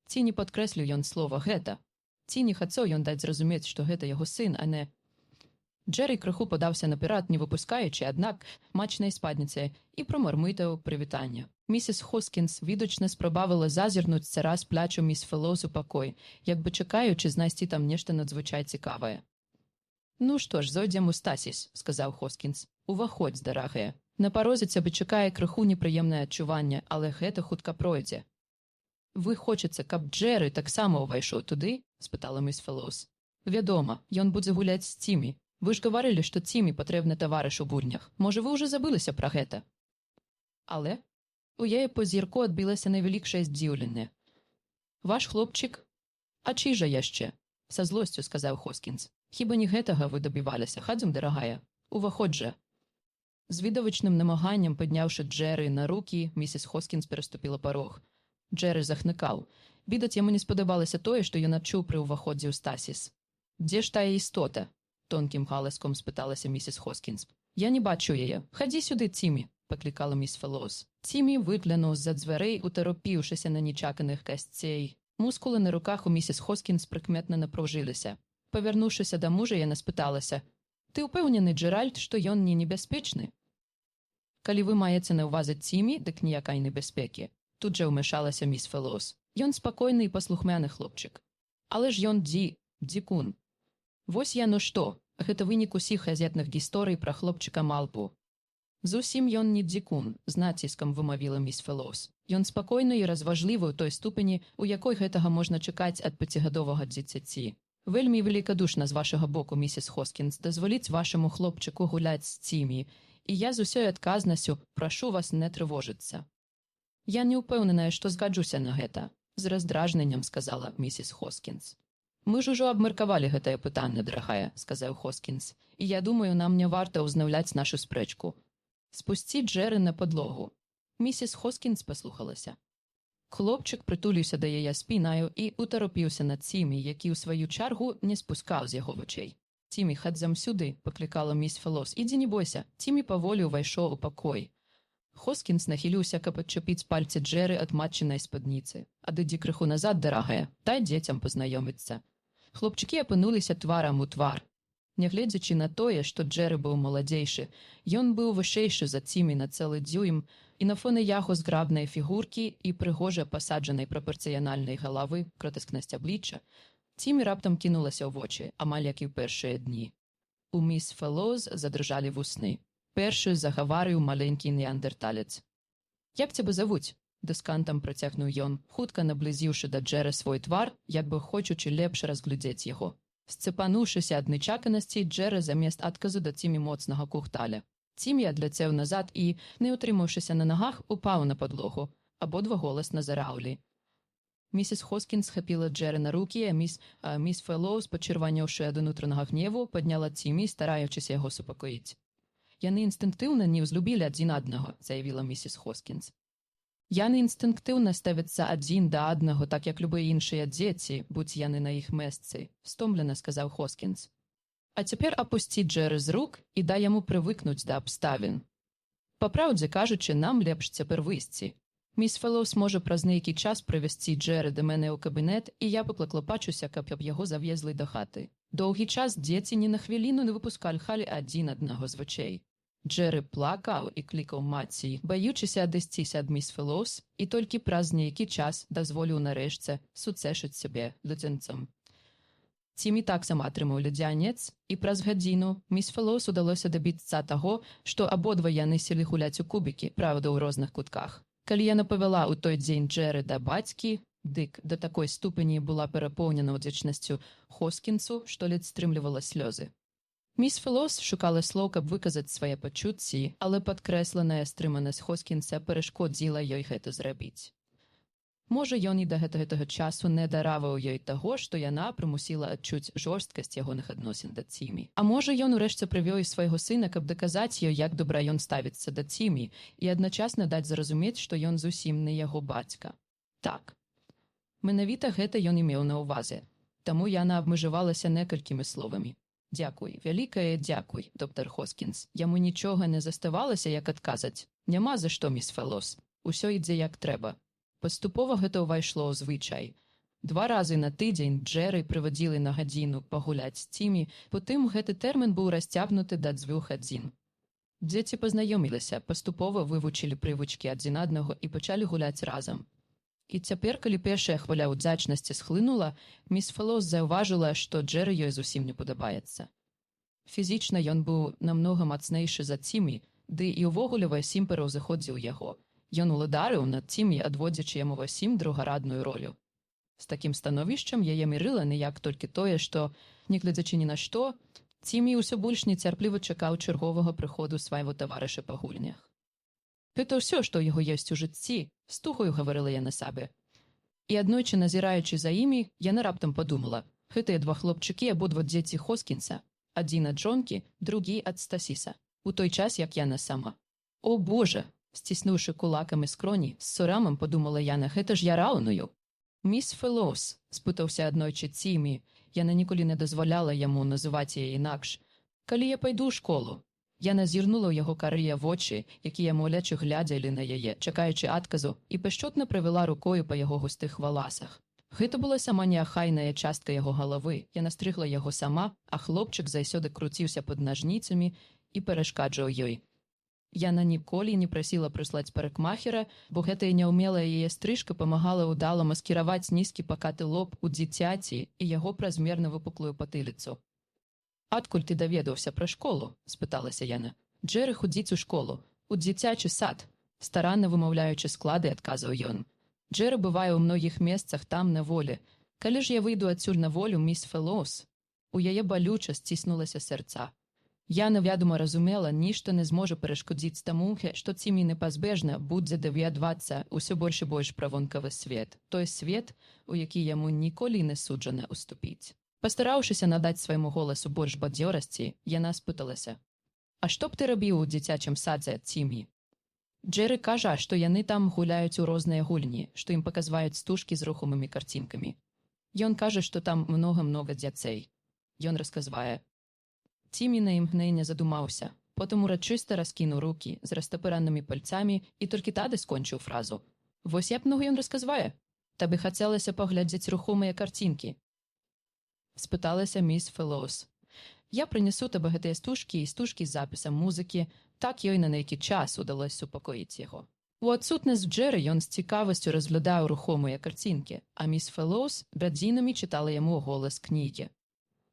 Ці не падкрэсліў ён слова «гэта». Ці не хацеў ён даць зразумець, што гэта яго сын, а не... Джэры крыху падаўся наперад, не выпускаючы, аднак, мачнай спадніцай, і прамармытаў прывітання. Місіс Хоскінс відочна спрабавала зазірнуць цараз плячу міс Фэлоус у пакой, як бы чакаючы знайсці там нешта надзвычай цікавае. «Ну што ж, зойдзем у Стасіс», – сказаў Хоскінс. «Уваходзь, дарагая. На парозе цябе чакае крыху непрыемнае адчуванне, але гэта хутка пройдзе». «Вы хочаце, каб Джэры таксама ўвайшоў туды?» – спытала міс Фэлоус. «Вядома, ён будзе гуляць з Цімі. Вы ж гаварылі, што Цімі патрэбны таварыш у бурнях. Можа, вы ўжо забыліся пра гэта?» Але у яе позірку адбілася найвялікшае здзіўленне. «Ваш хлопчык? А чый жа яшчэ?» – са злосцю сказаў Хоскінс. «Хіба не гэтага вы дабіваліся? Хадзем, дарагая. Уваходь жа». З відавочным намаганнем падняўшы Джэры на рукі, місіс Хоскінс пераступіла парог. Джэры захныкаў. Відаць, яму не спадабалася тое, што ён адчуў пры ўваходзе ў Стасіс. «Дзе ж тая істота?» – тонкім галаском спыталася місіс Хоскінс. «Я не бачу яе. Хадзі сюды, Цімі», – паклікала міс Фэлоус. Цімі выглянуў з-за дзвярэй, утарупіўшыся на нечаканых касцей. Мускулы на руках у місіс Хоскінс прыкметна напружыліся. Павярнуўшыся да мужа, яна спыталася: «Ты ўпэўнены, Джэральд, што ён не небяспечны?» «Калі вы маеце на ўвазе Цімі, дык ніякай небяспекі», – тут жа ўмяшалася міс Фэлоус. «Ён спакойны і паслухмяны хлопчык. Але ж ён дзікун. Вось яно што, гэта вынік усіх газетных гісторый пра хлопчыка Малпу». «Зусім ён не дзікун», – з націскам вымавіла міс Фэлоус. «Ён спакойны і разважлівы ў той ступені, у якой гэтага можна чакаць ад 5гадовага дзіцяці. Вельмі велікадушна з вашага боку, місіс Хоскінс, дазволіць вашаму хлопчыку гуляць з Цімі, і я з усёй адказнасцю прашу вас не трывожыцца». «Я не ўпэўненая, што згаджуся на гэта», – з раздражненнем сказала місіс Хоскінс. «Мы ж ужо абмеркавалі гэтае пытанне, дарагая», – сказаў Хоскінс, «і я думаю, нам не варта ўзнаўляць нашу спрэчку. Спусці Джэры на падлогу». Місіс Хоскінс паслухалася. Хлопчык прытуліўся да яе спінаю і утарупіўся над Цімі, які ў сваю чаргу не спускаў з яго вачэй. «Цімі, хадзам сюды», – паклікала міс Фэлоус. «Ідзі, не бойся». Цімі паволі ўвайшоў у пакой. Хоскінс нахіліўся, каб адчапіць пальцы Джэры ад матчынай спадніцы. «Адыдзі крыху назад, дарагая, дай дзецям пазнаёміцца». Хлопчыкі апынуліся тварам у твар. Нягледзячы на тое, што Джэры быў маладзейшы, ён быў вышэйшы за Цімі на цэлы дзюйм, і на фоне яго зграбнай фігуркі і прыгожа пасаджанай прапарцыянальнай галавы, гротэскнасць аблічча, Цімі раптам кінулася ў вочы, амаль як і ў першыя дні. У міс Фэлоус задрыжалі вусны. Першы загаварыў маленькі неандерталец. «Як цябе завуць?» – дыскантам працягнуў ён, хутка наблізіўшы да Джэры свой твар, як бы хочучы лепш разглядзець яго. Сцепануўшыся ад нечаканасці, Джэры замест адказу да Цімі моцнага кухталя. Цімі адлецеў назад і, не утрымаўшыся на нагах, упаў на падлогу. Абодва голасна зараўлі. Місіс Хоскінс схапіла Джера на рукі, а міс Фэллоус, пачырванеўшы ад унутранага гневу, падняла Цімі, стараючыся яго супакоіць. «Яны інстынктыўна не ўзлюбілі адзін аднаго», – заявіла місіс Хоскінс. «Яны інстынктыўна ставяцца адзін да аднаго, так як любыя іншыя дзеці, будь яны на іх месцы», – стомлена сказаў Хоскінс. «А цяпер апусці Джера з рук і дай яму прывыкнуць да абставін. Па праўдзе кажучы, нам лепш цяпер выйсці. Міс Фэллоус можа праз нейкі час прывесці Джера да мяне ў кабінет, і я паклапачуся, каб яго завезлі да хаты. Доўгі час дзеці ні на хвіліну не выпускалі адзін аднаго з вачэй». Джеры плакаў і клікаў маці, баючыся адысціся ад міс Фэллоус, і толькі праз нейкі час дазволіў нарэшце суцешыць сябе ледзянцом. Цімі таксама атрымаў ледзянец, і праз гадзіну міс Фэллоус удалося дабіцца таго, што абодва яны селі гуляць у кубікі, праўда, ў розных кутках. Калі яна павяла ў той дзень Джеры да бацькі, дык да такой ступені была перапоўнена ўдзячнасцю Хоскінсу, што ледзь стрымлівала слёзы. Міс Фэллоус шукала слоў, каб выказаць свае пачуцці, але падкрэсленая стрыманасць Хоскінса перашкодзіла ёй гэта зрабіць. Можа, ён і да гэтага часу не дараваў ёй таго, што яна прымусіла адчуць жорсткасць ягоных адносін да Цімі. А можа, ён урэшце прывёў і свайго сына, каб даказаць ёй, як добра ён ставіцца да Цімі, і адначасна даць зразумець, што ён зусім не яго бацька. Так. Менавіта гэта ён і меў на ўвазе. Таму яна абмежавалася некалькімі словамі. «Дзякуй, вялікае дзякуй, доктар Хоскінс. Яму нічога не заставалася, як адказаць. Няма за што, міс Фэллоус. Усё ідзе як трэба». Паступова гэта ўвайшло ў звычай. 2 разы на тыдзень Джеры прывадзілі на гадзіну пагуляць з Цімі, потым гэты тэрмін быў расцягнуты да 2 гадзін. Дзеці пазнаёміліся, паступова вывучылі прывычкі адзін аднаго і пачалі гуляць разам. І цяпер, калі першая хваля ўдзячнасці схлынула, міс Фэллоус заўважыла, што Джеры ёй зусім не падабаецца. Фізічна ён быў намнога мацнейшы за Цімі, ды і ўвогуле Васім пераўзыходзіў яго. Ён уладарыў над Цімі, адводзячы яму Васім другарадную ролю. З такім становішчам яе мірыла ніяк толькі тое, што, нягледзячы ні на што, Цімі ўсё больш нецярпліва чакаў чарговага прыходу свайго таварыша па гульнях. «Гэта ўсё, што ў яго ёсць у жыцці», – стугаю гаварыла яна сабе. І аднойчы, назіраючы за імі, яна раптам падумала: гэтыя 2 хлопчыкі абодва дзеці Хоскінса, адзін ад жонкі, другі ад Стасіса, у той час, як яна сама. «О, Божа!» – сціснуўшы кулакамі скроні, з сорамам падумала яна, гэта ж я раўную. «Міс Фэллоус», – спытаўся аднойчы Цімі, яна ніколі не дазваляла яму называць яе інакш. «Калі я пайду ў школу?» Яна зірнула ў яго карыя вочы, якія молячы глядзелі на яе, чакаючы адказу, і пяшчотна правяла рукою па яго густых валасах. Гэта была сама неахайная частка яго галавы, яна стрыгла яго сама, а хлопчык заўсёды круціўся пад нажніцамі і перашкаджаў ёй. Яна ніколі не прасіла прыслаць парыкмахера, бо гэтая няўмелая яе стрыжка памагала ўдала маскіраваць нізкі пакаты лоб у дзіцяці і яго празмерна выпуклую патыліцу. «Адкуль ты даведаўся пра школу?» – спыталася яна. «Джеры ходзіць у школу, у дзіцячы сад», – старанна вымаўляючы склады, адказаў ён. «Джеры бывае ў многіх месцах там на волі. Калі ж я выйду адсюль на волю, міс Фэллоус?» У яе балюча сціснулася сэрца. Яна, вядома, разумела, нішто не зможа перашкодзіць таму, што Цімі непазбежна будзе даведвацца ўсё больш і больш пра вонкавы свет, той свет, у які яму ніколі не суджана ўступіць. Пастараўшыся надаць свайму голасу больш бадзёрасці, яна спыталася: «А што б ты рабіў у дзіцячым садзе ад Цімі?» Джеры кажа, што яны там гуляюць у розныя гульні, што ім паказваюць стужкі з рухомымі карцінкамі. Ён кажа, што там многа-многа дзяцей. Ён расказвае. Цімі на імгненне задумаўся, потым урачыста раскінуў рукі з растапыранымі пальцамі і толькі тады скончыў фразу. «Вось як многа ён расказвае? Табе хацелася паглядзець рухомыя карцінкі?» Спыталася міс Фэллоус. «Я прынясу табе гэтыя стужкі і стужкі з запісам музыкі». Так ёй на нейкі час удалося супакоіць яго. У адсутнасць Джеры ён з цікавасцю разглядаў рухомыя карцінкі, а міс Фэллоус гадзінамі чытала яму голас кнігі.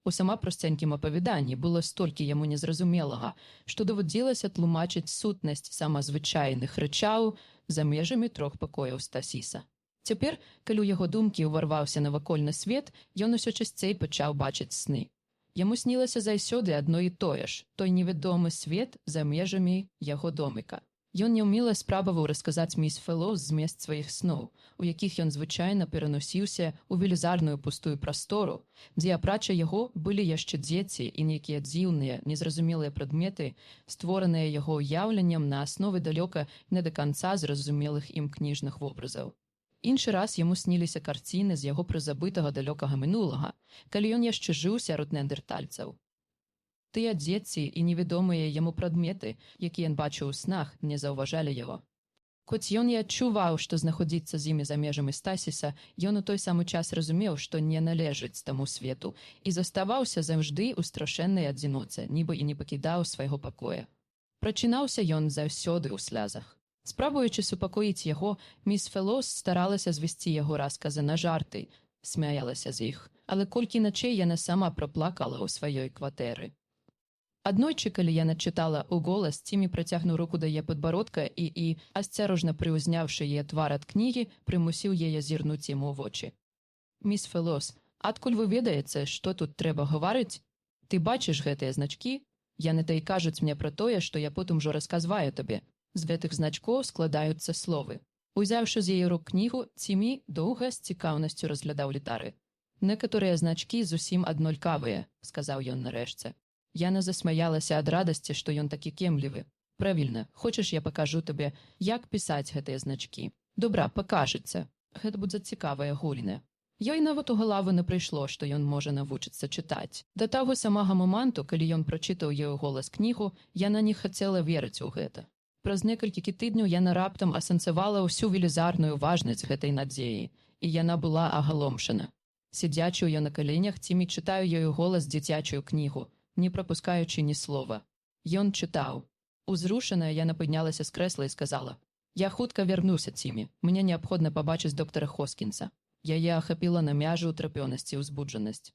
У сама прасценькім апавяданні было столькі яму незразумелага, што даводзілася тлумачыць сутнасць самазвычайных рэчаў за межамі 3 пакояў Стасіса. Цяпер, калі ў яго думкі ўварваўся навакольны свет, ён усё часцей пачаў бачыць сны. Яму снілася заўсёды адно і тое ж, той невядомы свет за межамі яго доміка. Ён няўмела спрабаваў расказаць міс Фэлоус змест сваіх сноў, у якіх ён звычайна пераносіўся ў велізарную пустую прастору, дзе апрача яго былі яшчэ дзеці і нейкія дзіўныя, незразумелыя прадметы, створаныя яго ўяўленнем на аснове далёка не да канца зразумелых ім кніжных вобразаў. Іншы раз яму сніліся карціны з яго прызабытага далёкага мінулага, калі ён яшчэ жыў сярод неандэртальцаў. Тыя дзеці і невядомыя яму прадметы, якія ён бачыў у снах, не заўважалі яго. Хоць ён і адчуваў, што знаходзіцца з імі за межамі Стасіса, ён у той самы час разумеў, што не належыць таму свету і заставаўся заўжды ў страшэннай адзіноце, нібы і не пакідаў свайго пакоя. Прачынаўся ён заўсёды ў слязах. Спрабуючы супакоіць яго, міс Фэлоус старалася звесці яго расказы на жарты, смяялася з іх, але колькі начэй яна сама праплакала ў сваёй кватэры. Аднойчы, калі яна чытала ў голас, Цімі працягнуў руку да яе падбародка і, асцярожна прыўзняўшы яе твар ад кнігі, прымусіў яе зірнуць яму ў вочы. «Міс Фэлоус, адкуль вы ведаеце, што тут трэба гаварыць? Ты бачыш гэтыя значкі? Яны то і кажуць мне пра тое, што я потым ужо расказваю табе. З гэтых значкоў складаюцца словы». Узяўшы з яе рук кнігу, Цімі доўга з цікаўнасцю разглядаў літары. «Некаторыя значкі зусім аднолькавыя», – сказаў ён нарэшце. Яна засмяялася ад радасці, што ён такі кемлівы. «Правільна, хочаш я пакажу табе, як пісаць гэтыя значкі? Добра, пакажыце. Гэта будзе цікавая гульня». Ёй нават у галаву не прыйшло, што ён можа навучыцца чытаць. Да таго самага моманту, калі ён прачытаў ёй у голас кнігу, яна не хацела верыць у гэта. Праз некалькі тыдняў яна раптам асэнсавала ўсю велізарную важнасць гэтай надзеі, і яна была агаломшана. Сядзячы ў ёй на каленях, Цімі чытаю ёй у голас дзіцячую кнігу, не прапускаючы ні слова. Ён чытаў. Узрушаная, яна паднялася з крэсла і сказала: «Я хутка вярнуся, Цімі. Мне неабходна пабачыць доктара Хоскінса». Яе ахапіла на мяжу ўтрапёнасць і ўзбуджанасць.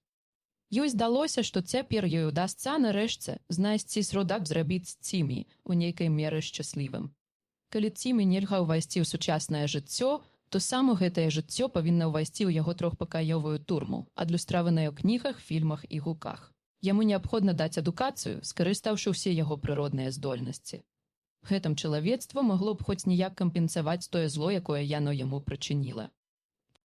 Ёй здалося, што цяпер ёй удасца нарэшце знайсці сродак зрабіць Цімі у нейкай меры шчаслівым. Калі Цімі нельга ўвайсці ў сучаснае жыццё, то само гэтае жыццё павінна ўвайсці ў яго трохпакаёвую турму, адлюстраваную ў кнігах, фільмах і гуках. Яму неабходна даць адукацыю, скарыстаўшы ўсе яго прыродныя здольнасці. Гэтым чалавецтва магло б хоць ніяк кампенсаваць тое зло, якое яно яму прычыніла.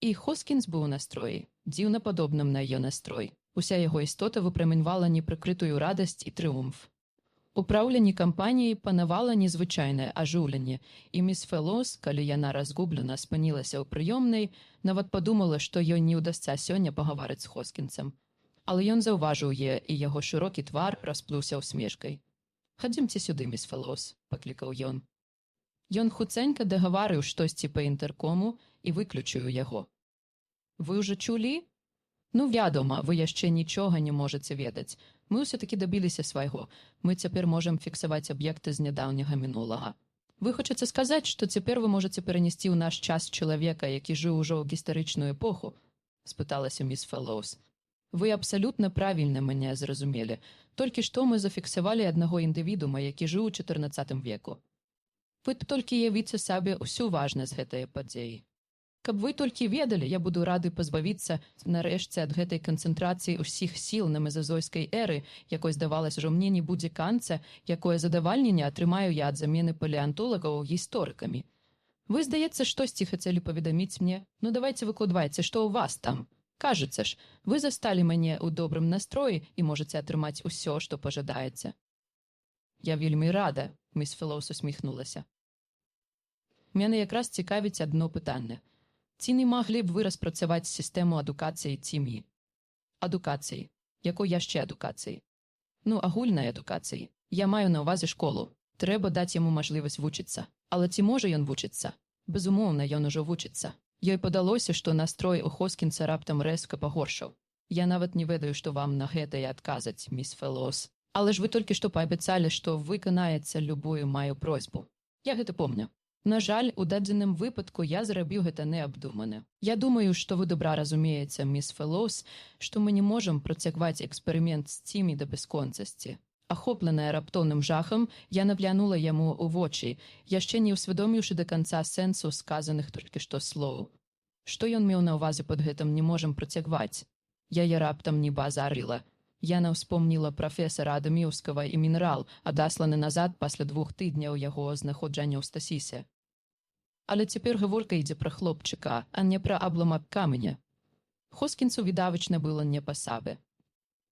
І Хоскінс быў у настроі, дзіўна падобным на яе настрой. Уся яго істота выпрамяньвала непрыкрытую радасць і трыумф. У праўленні кампаніі панавала незвычайнае ажыўленне, і міс Фэлоус, калі яна разгублена спынілася ў прыёмнай, нават падумала, што ёй не ўдасца сёння пагаварыць з Хоскінсам. Але ён заўважыў яе, і яго шырокі твар расплыўся ўсмешкай. «Хадзімце сюды, міс Фэлоус», – паклікаў ён. Ён хуценька дагаварыў штосьці па інтэркому і выключыў яго. «Вы ўжо чулі? Ну, вядома, вы яшчэ нічога не можаце ведаць. Мы ўсё-такі дабіліся свайго. Мы цяпер можам фіксаваць аб'екты з нядаўняга мінулага. Вы хочаце сказаць, што цяпер вы можаце перанесці ў наш час чалавека, які жыў ужо ў гістарычную эпоху?» – спыталася міс Фэлоус. «Вы абсалютна правільна мяне зразумелі. Толькі што мы зафіксавалі аднаго індывідуума, які жыў у 14 веку. Вы толькі явіце сабе ўсю важнасць гэтай падзеі. Каб вы толькі ведалі, я буду рады пазбавіцца нарэшце ад гэтай канцэнтрацыі ўсіх сіл на мезазойскай эры, якой здавалася, што мне не будзе канца, якое задавальненне атрымаю я ад замены палеантолагаў гісторыкамі. Вы, здаецца, штосьці хацелі паведаміць мне? Ну давайце выкладвайце, што ў вас там. Кажацца ж, вы засталі мяне ў добрым настроі і можаце атрымаць усё, што пажадаеце». «Я вельмі рада», – міс Фэлоус усміхнулася. «Мяне якраз цікавіць адно пытанне. Ці не маглі б вы распрацаваць сістэму адукацыі Цімі?» «Адукацыі? Якой яшчэ адукацыі?» «Ну, агульнай адукацыі. Я маю на ўвазе школу. Трэба даць яму мажлівасць вучыцца. Але ці можа ён вучыцца? Безумоўна, ён ужо вучыцца». Ёй падалося, што настрой у Хоскінса раптам рэзка пагоршаў. «Я нават не ведаю, што вам на гэта і адказаць, міс Фэлоус. Але ж вы толькі што паабяцалі, што выканаеце любую маю просьбу. Я гэта помню. На жаль, у дадзеным выпадку я зрабіў гэта неабдумана. Я думаю, што вы добра разумееце, міс Фэлоус, што мы не можам працягваць эксперымент з Цімі да бясконцасці». Ахопленая раптоўным жахам, яна глянула яму ў вочы, яшчэ не ўсвядоміўшы да канца сэнсу сказаных толькі што слоў. Што ён меў на ўвазе пад гэтым «не можам працягваць»? Яе раптам нібы азарыла. Яна ўспомніла прафесара Адаміўскага і мінерал, адасланы назад пасля 2 тыдняў яго знаходжання ў Стасісе. Але цяпер гаворка ідзе пра хлопчыка, а не пра абламак каменя. Хоскінсу відавочна было не па сабе.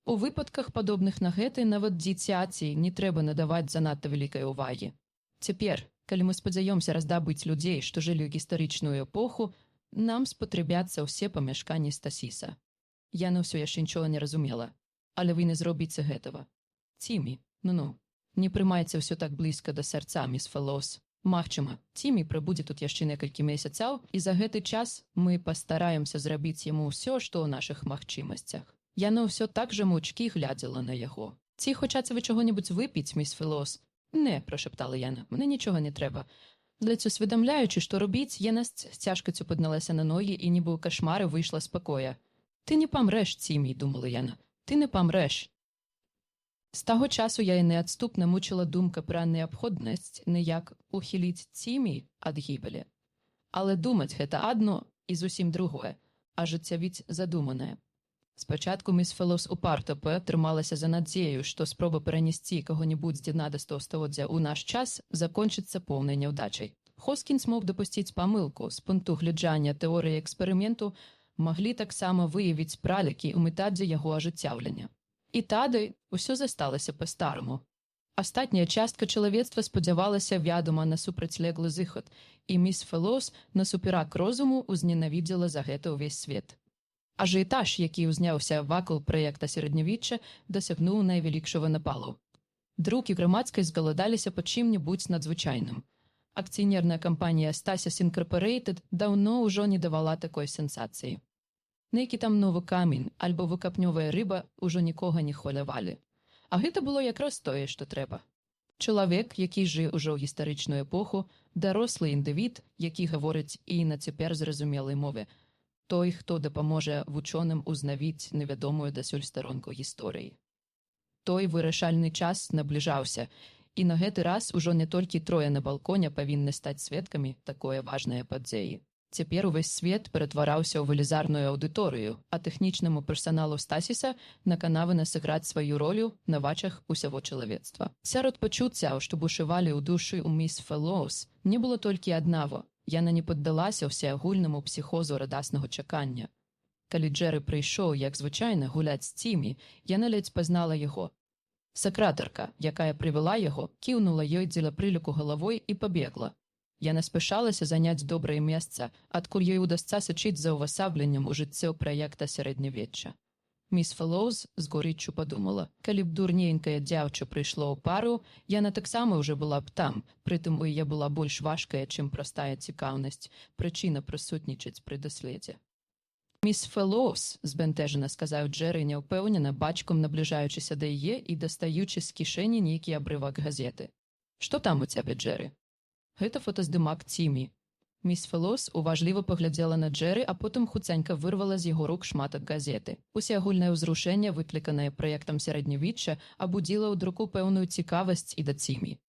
У выпадках, падобных на гэты, нават дзіцяці не трэба надаваць занадта вялікай увагі. Цяпер, калі мы спадзяёмся раздабыць людзей, што жылі ў гістарычную эпоху, нам спатрэбяцца ўсе памяшканні Стасіса. Яна ўсё яшчэ нічога не разумела. Але вы не зробіце гэтага. Цімі, ну-ну, не прымайце ўсё так блізка да сэрца, міс Фэлоус. Магчыма, Цімі прабудзе тут яшчэ некалькі месяцаў, і за гэты час мы пастараемся зрабіць яму ўсё, што ў нашых магчымасцях. Яна ўсё так жа моўчкі глядзела на яго. Ці хочаце вы чаго-небудзь выпіць, міс Фэлоус? Не, прашаптала яна, мне нічога не трэба. Ледзь усведамляючы, што робіць, яна з цяжкаццю паднялася на ногі і нібы ў кашмары выйшла з пакоя. Ты не памрэш, Цімі, думала яна. Ты не памрэш. З таго часу я неадступна мучила думка пра неабходнасць ніяк ухіліць Цімі ад гібелі. Але думаць гэта адно і зусім другое, ажыццявіць задуманае. Спачатку міс Фэлоус упарта трымалася за надзею, што спроба перанесці каго-небудзь з 19 стагоддзя ў наш час закончыцца поўнай няўдачай. Хоскінс мог дапусціць памылку, з пункту гледжання тэорыі эксперыменту маглі таксама выявіць пралікі ў метадзе яго ажыццяўлення. І тады ўсё засталася па-стараму. Астатняя частка чалавецтва спадзявалася, вядома, на супрацьлеглы зыхад, і міс Фэлоус насуперак розуму ўзненавідзела за гэта ўвесь свет. Ажыятаж, які ўзняўся вакол праекта сярэднявечча, дасягнуў найвялікшага напалу. Друк і грамадскасць згаладаліся па чым-небудзь надзвычайным. Акцыянерная кампанія Stasis Incorporated даўно ўжо не давала такой сенсацыі. Нейкі там новы камень альбо выкапнёвая рыба ўжо нікога не хвалявалі. А гэта было якраз тое, што трэба. Чалавек, які жыў ужо ў гістарычную эпоху, дарослы індывід, які гаворыць і на цяпер зразумелай мове. Той, хто дапаможа вучоным узнавіць невядомую дасюль старонку гісторыі. Той вырашальны час набліжаўся, і на гэты раз ужо не толькі трое на балконе павінны стаць сведкамі такое важнае падзеі. Цяпер увесь свет ператвараўся ў велізарную аўдыторыю, а тэхнічнаму персаналу Стасіса наканавана сыграць сваю ролю на вачах усяго чалавецтва. Сярод пачуццяў, што бушавалі ў душы ў міс Фэлоус, не было толькі аднаго. Яна не паддалася ўсеагульнаму псіхозу радаснага чакання. Калі Джэры прыйшоў, як звычайна, гуляць з Цімі, яна ледзь пазнала яго. Сакратарка, якая прывяла яго, кіўнула ёй дзеля прыліку галавой і пабегла. Яна спяшалася заняць добрае месца, адкуль ёй удасца сачыць за ўвасабленнем у жыццё праекта сярэднявечча. Міс Фэлоус з горыччу падумала, калі б дурненькае дзяўча прыйшло ў пару, яна таксама ўжо была б там, прытым у яе была больш важкая, чым простая цікаўнасць, прычына прысутнічаць пры даследзе. Міс Фэлоус, збянтэжана сказаў Джэры няўпэўнена, бачком набліжаючыся да яе і дастаючы з кішэні нейкі абрывак газеты. Што там у цябе, Джэры? Гэта фотаздымак Цімі. Міс Фэлоус уважліва паглядзела на Джэры, а потым хуценька вырвала з яго рук шматак газеты. Усеагульнае ўзрушэнне, выкліканае праектам сярэднявечча, абудзіла ў друку пэўную цікавасць і да Цімі.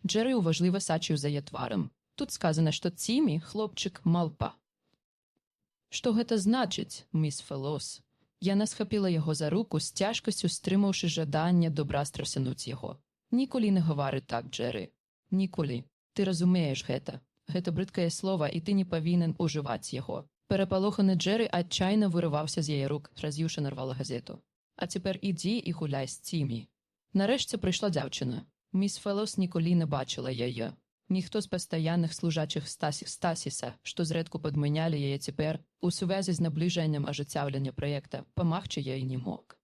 Джэры уважліва сачыў за яе тварам. Тут сказана, што Цімі – хлопчык-малпа. Што гэта значыць, міс Фэлоус? Яна схапіла яго за руку, з цяжкасцю стрымаўшы жаданне добра страсянуць яго. Ніколі не гавары так, Джэры. Ніколі. Ты разумееш гэта. Гэта брыдкае слова, і ты не павінен ужываць яго. Перапалоханы Джэры адчайна вырываўся з яе рук, раз'юша нарвала газету. А цяпер ідзі і гуляй з Цімі. Нарэшце прыйшла дзяўчына. Міс Фэлоус ніколі не бачыла яе. Ніхто з пастаянных служачых Стасіса, што зрэдку падмянялі яе цяпер, у сувязі з набліжэннем ажыццяўлення праекта, памагчы ёй не мог.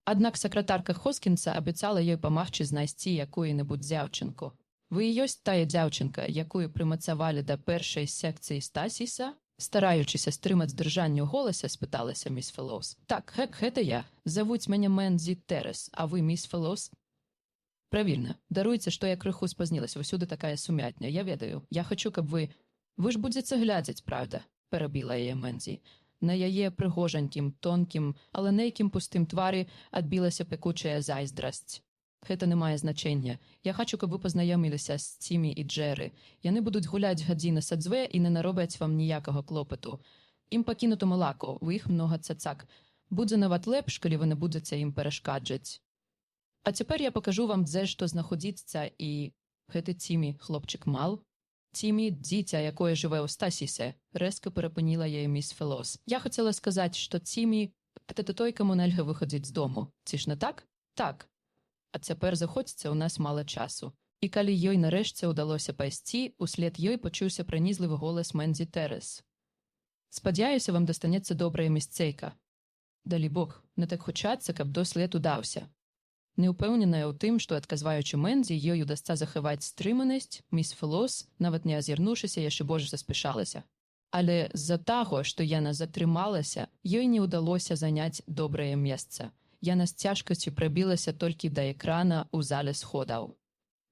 Аднак сакратарка Хоскінса абяцала ёй памагчы знайсці якую-небудзь дзяўчынку. Вы і ёсць тая дзяўчынка, якую прымацавалі да першай секцыі Стасіса? Стараючыся стрымаць дрыжанне ў голасе, спыталася міс Фэлоус. Так, гэта я. Завуць мяне Мэнзі Тэрэс, а вы міс Фэлоус? Правільна. Даруйце, што я крыху спазнілася, усюды такая сумятня. Я ведаю. Я хачу, каб вы... Вы ж будзеце глядзець, правда? Перабіла яе Мэнзі. На яе прыгожанькім, тонкім, але нейкім пустым твары адбілася пекучая зайздрасць. Гэта не мае значэння. Я хачу, каб вы пазнаёміліся з Цімі і Джэры. Яны будуць гуляць гадзіны са дзве і не наробяць вам ніякага клопату. Ім пакінуто малако, у іх многа цацак. Будзе нават лепш, калі вы не будзеце ім перашкаджаць. А цяпер я пакажу вам дзе што знаходзіцца і гэты Цімі, хлопчык мал. Цімі, дзіця, якое жыве ў Стасісе, рэзка перапыніла яе міс Фелос. Я хацела сказаць, што Цімі – гэта той, каму нельга выходзіць з дому. Ці ж не так? Так. А цяпер заходзьце, у нас мала часу. І калі ёй нарэшце ўдалося пайсці, услед ёй пачуўся пранізлівы голас Мэнзі Тэрэс. Спадзяюся, вам дастанецца добрая месцейка. Далі Бог, не так хочацца, каб дослед удаўся. Неўпэўненая ў тым, што, адказваючы Мэнзі, ёй удасца захаваць стрыманасць, міс Фелос, нават не азірнуўшыся, яшчэ больш заспяшалася. Але з-за таго, што яна затрымалася, ёй не ўдалося заняць добрае месца. Яна з цяжкасцю прабілася толькі да экрана ў зале сходаў.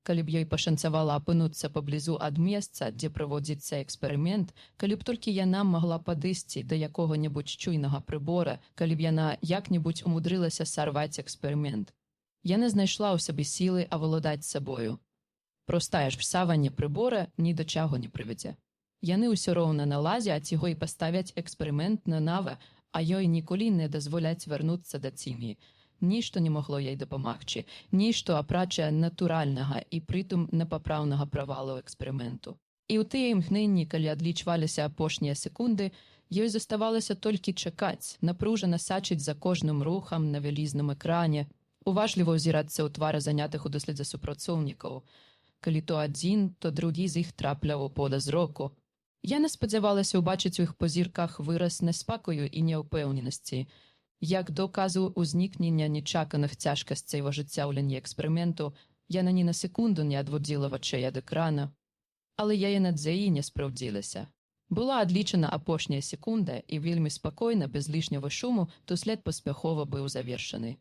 Калі б ёй пашанцавала апынуцца паблізу ад месца, дзе праводзіцца эксперымент, калі б толькі яна магла падысці да якога-небудзь чуйнага прыбора, калі б яна як-небудзь умудрылася сарваць эксперымент. Яна знайшла ў сабе сілы аваладаць сабою. Простае ж всаванне прыбора ні да чаго не прывядзе. Яны ўсё роўна наладзяць яго і паставяць эксперымент нанова, а ёй ніколі не дазволяць вярнуцца да Цімі. Нішто не магло ёй дапамагчы, нішто апрача натуральнага і прытым непапраўнага правалу эксперыменту. І ў тыя імгненні, калі адлічваліся апошнія секунды, ёй заставалася толькі чакаць, напружана сачыць за кожным рухам на вялізным экране, уважліва ўзірацца ў твары занятых у даследзе супрацоўнікаў. Калі то адзін, то другі з іх трапляў у пода зроку. Яна спадзявалася ўбачыць у іх позірках выраз неспакою і няўпэўненасці, як доказу ўзнікнення нечаканых цяжкасцей ва ажыццяўленні эксперыменту, яна ні на секунду не адводзіла вачэй ад экрана. Але яе надзеі не спраўдзілася. Была адлічана апошняя секунда, і вельмі спакойна, без лішняга шуму, дослед паспяхова быў завершаны.